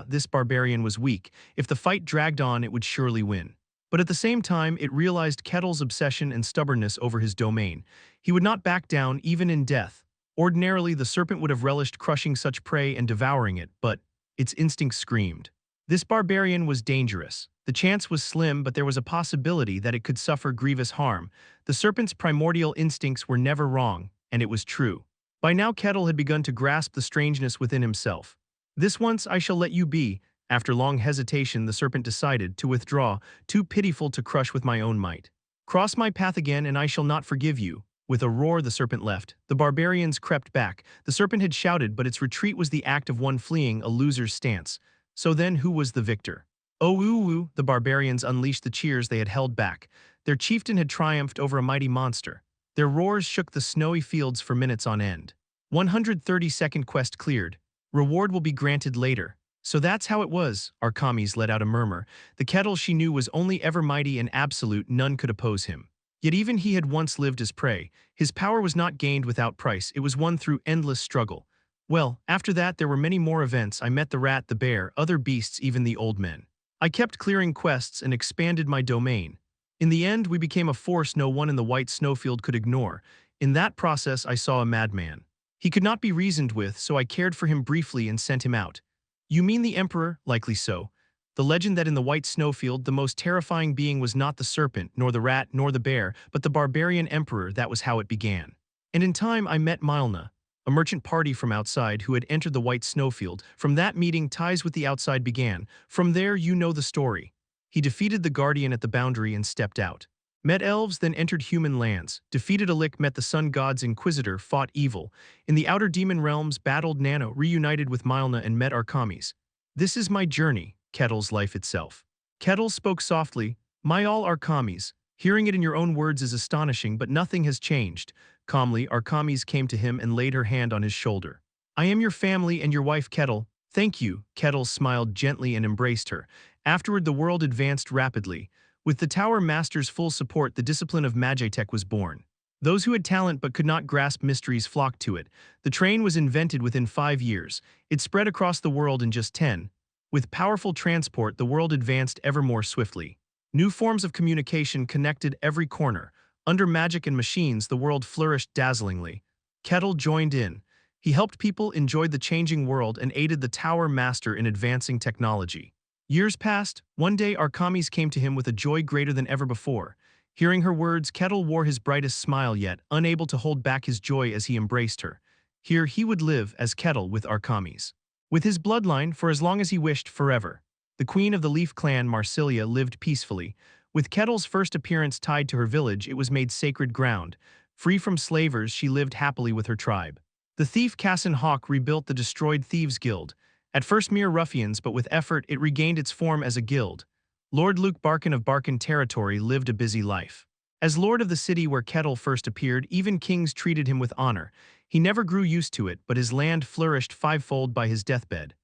A: This barbarian was weak. If the fight dragged on, it would surely win. But at the same time, it realized Kettle's obsession and stubbornness over his domain. He would not back down, even in death. Ordinarily, the serpent would have relished crushing such prey and devouring it, but its instinct screamed. This barbarian was dangerous. The chance was slim, but there was a possibility that it could suffer grievous harm. The serpent's primordial instincts were never wrong, and it was true. By now Kettle had begun to grasp the strangeness within himself. This once I shall let you be. After long hesitation, the serpent decided to withdraw, too pitiful to crush with my own might. Cross my path again, and I shall not forgive you. With a roar, the serpent left. The barbarians crept back. The serpent had shouted, but its retreat was the act of one fleeing, a loser's stance. So then, who was the victor? Oh, ooh, the barbarians unleashed the cheers they had held back. Their chieftain had triumphed over a mighty monster. Their roars shook the snowy fields for minutes on end. 132nd quest cleared. Reward will be granted later. So that's how it was, Arkamis let out a murmur. The Kettle she knew was only ever mighty and absolute, none could oppose him. Yet even he had once lived as prey. His power was not gained without price, it was won through endless struggle. Well, after that there were many more events. I met the rat, the bear, other beasts, even the old men. I kept clearing quests and expanded my domain. In the end, we became a force no one in the White Snowfield could ignore. In that process, I saw a madman. He could not be reasoned with, so I cared for him briefly and sent him out. You mean the Emperor? Likely so. The legend that in the White Snowfield the most terrifying being was not the serpent, nor the rat, nor the bear, but the barbarian emperor. That was how it began. And in time I met Milna, a merchant party from outside who had entered the White Snowfield. From that meeting, ties with the outside began. From there, you know the story. He defeated the Guardian at the boundary and stepped out. Met elves, then entered human lands. Defeated Alik, met the Sun God's Inquisitor, fought evil. In the outer demon realms, battled Nano, reunited with Milna and met Arkamis. This is my journey, Kettle's life itself. Kettle spoke softly, my all Arkamis. Hearing it in your own words is astonishing, but nothing has changed. Calmly, Arkamis came to him and laid her hand on his shoulder. I am your family and your wife Kettle. Thank you. Kettle smiled gently and embraced her. Afterward, the world advanced rapidly. With the Tower Master's full support, the discipline of Magitech was born. Those who had talent but could not grasp mysteries flocked to it. The train was invented within 5 years. It spread across the world in just 10. With powerful transport, the world advanced ever more swiftly. New forms of communication connected every corner. Under magic and machines, the world flourished dazzlingly. Kettle joined in. He helped people, enjoyed the changing world, and aided the Tower Master in advancing technology. Years passed. One day, Arkamis came to him with a joy greater than ever before. Hearing her words, Kettle wore his brightest smile yet, unable to hold back his joy as he embraced her. Here he would live as Kettle with Arkamis. With his bloodline, for as long as he wished, forever. The queen of the Leaf clan, Marsilia, lived peacefully. With Kettle's first appearance tied to her village, it was made sacred ground. Free from slavers, she lived happily with her tribe. The thief Cassin Hawk rebuilt the destroyed Thieves' Guild. At first mere ruffians, but with effort it regained its form as a guild. Lord Luke Barkin of Barkin territory lived a busy life. As lord of the city where Kettle first appeared, even kings treated him with honor. He never grew used to it, but his land flourished fivefold by his deathbed.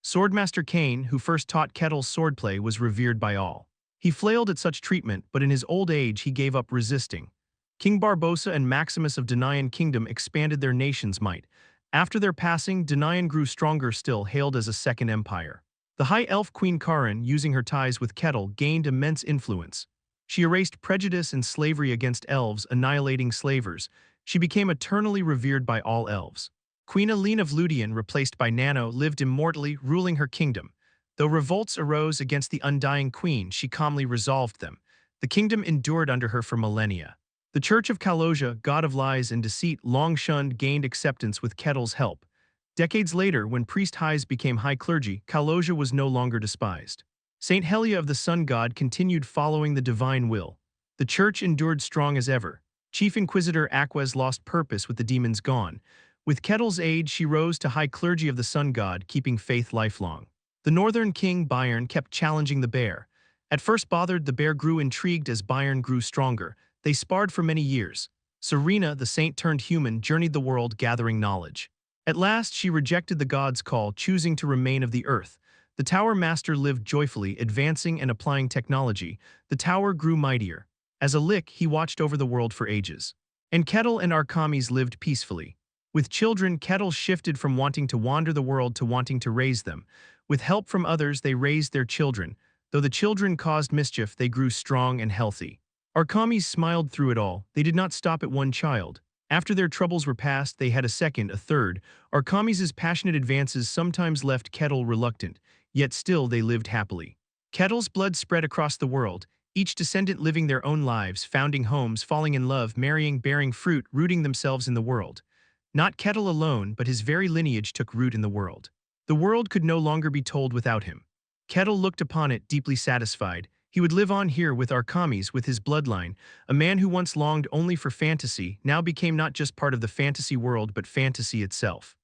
A: Swordmaster Cain, who first taught Kettle swordplay, was revered by all. He flailed at such treatment, but in his old age he gave up resisting. King Barbossa and Maximus of Danaan Kingdom expanded their nation's might. After their passing, Danaan grew stronger still, hailed as a second empire. The High Elf Queen Karin, using her ties with Kettle, gained immense influence. She erased prejudice and slavery against elves, annihilating slavers. She became eternally revered by all elves. Queen Aline of Ludian, replaced by Nano, lived immortally, ruling her kingdom. Though revolts arose against the undying queen, she calmly resolved them. The kingdom endured under her for millennia. The Church of Kaloja, god of lies and deceit, long shunned, gained acceptance with Kettle's help. Decades later, when priest highs became high clergy, Kaloja was no longer despised. Saint Helia of the sun god continued following the divine will. The church endured strong as ever. Chief Inquisitor Aquez lost purpose with the demons gone. With Kettle's aid, she rose to high clergy of the sun god, keeping faith lifelong. The northern king, Bayern, kept challenging the bear. At first bothered, the bear grew intrigued as Bayern grew stronger. They sparred for many years. Serena, the saint-turned-human, journeyed the world gathering knowledge. At last, she rejected the god's call, choosing to remain of the earth. The Tower Master lived joyfully, advancing and applying technology. The tower grew mightier. As a lick, he watched over the world for ages. And Kettle and Arkamis lived peacefully. With children, Kettle shifted from wanting to wander the world to wanting to raise them. With help from others, they raised their children. Though the children caused mischief, they grew strong and healthy. Arkamis smiled through it all. They did not stop at one child. After their troubles were past, they had a second, a third. Arkamis' passionate advances sometimes left Kettle reluctant, yet still they lived happily. Kettle's blood spread across the world, each descendant living their own lives, founding homes, falling in love, marrying, bearing fruit, rooting themselves in the world. Not Kettle alone, but his very lineage took root in the world. The world could no longer be told without him. Kettle looked upon it, deeply satisfied. He would live on here with Arkamis, with his bloodline. A man who once longed only for fantasy now became not just part of the fantasy world but fantasy itself.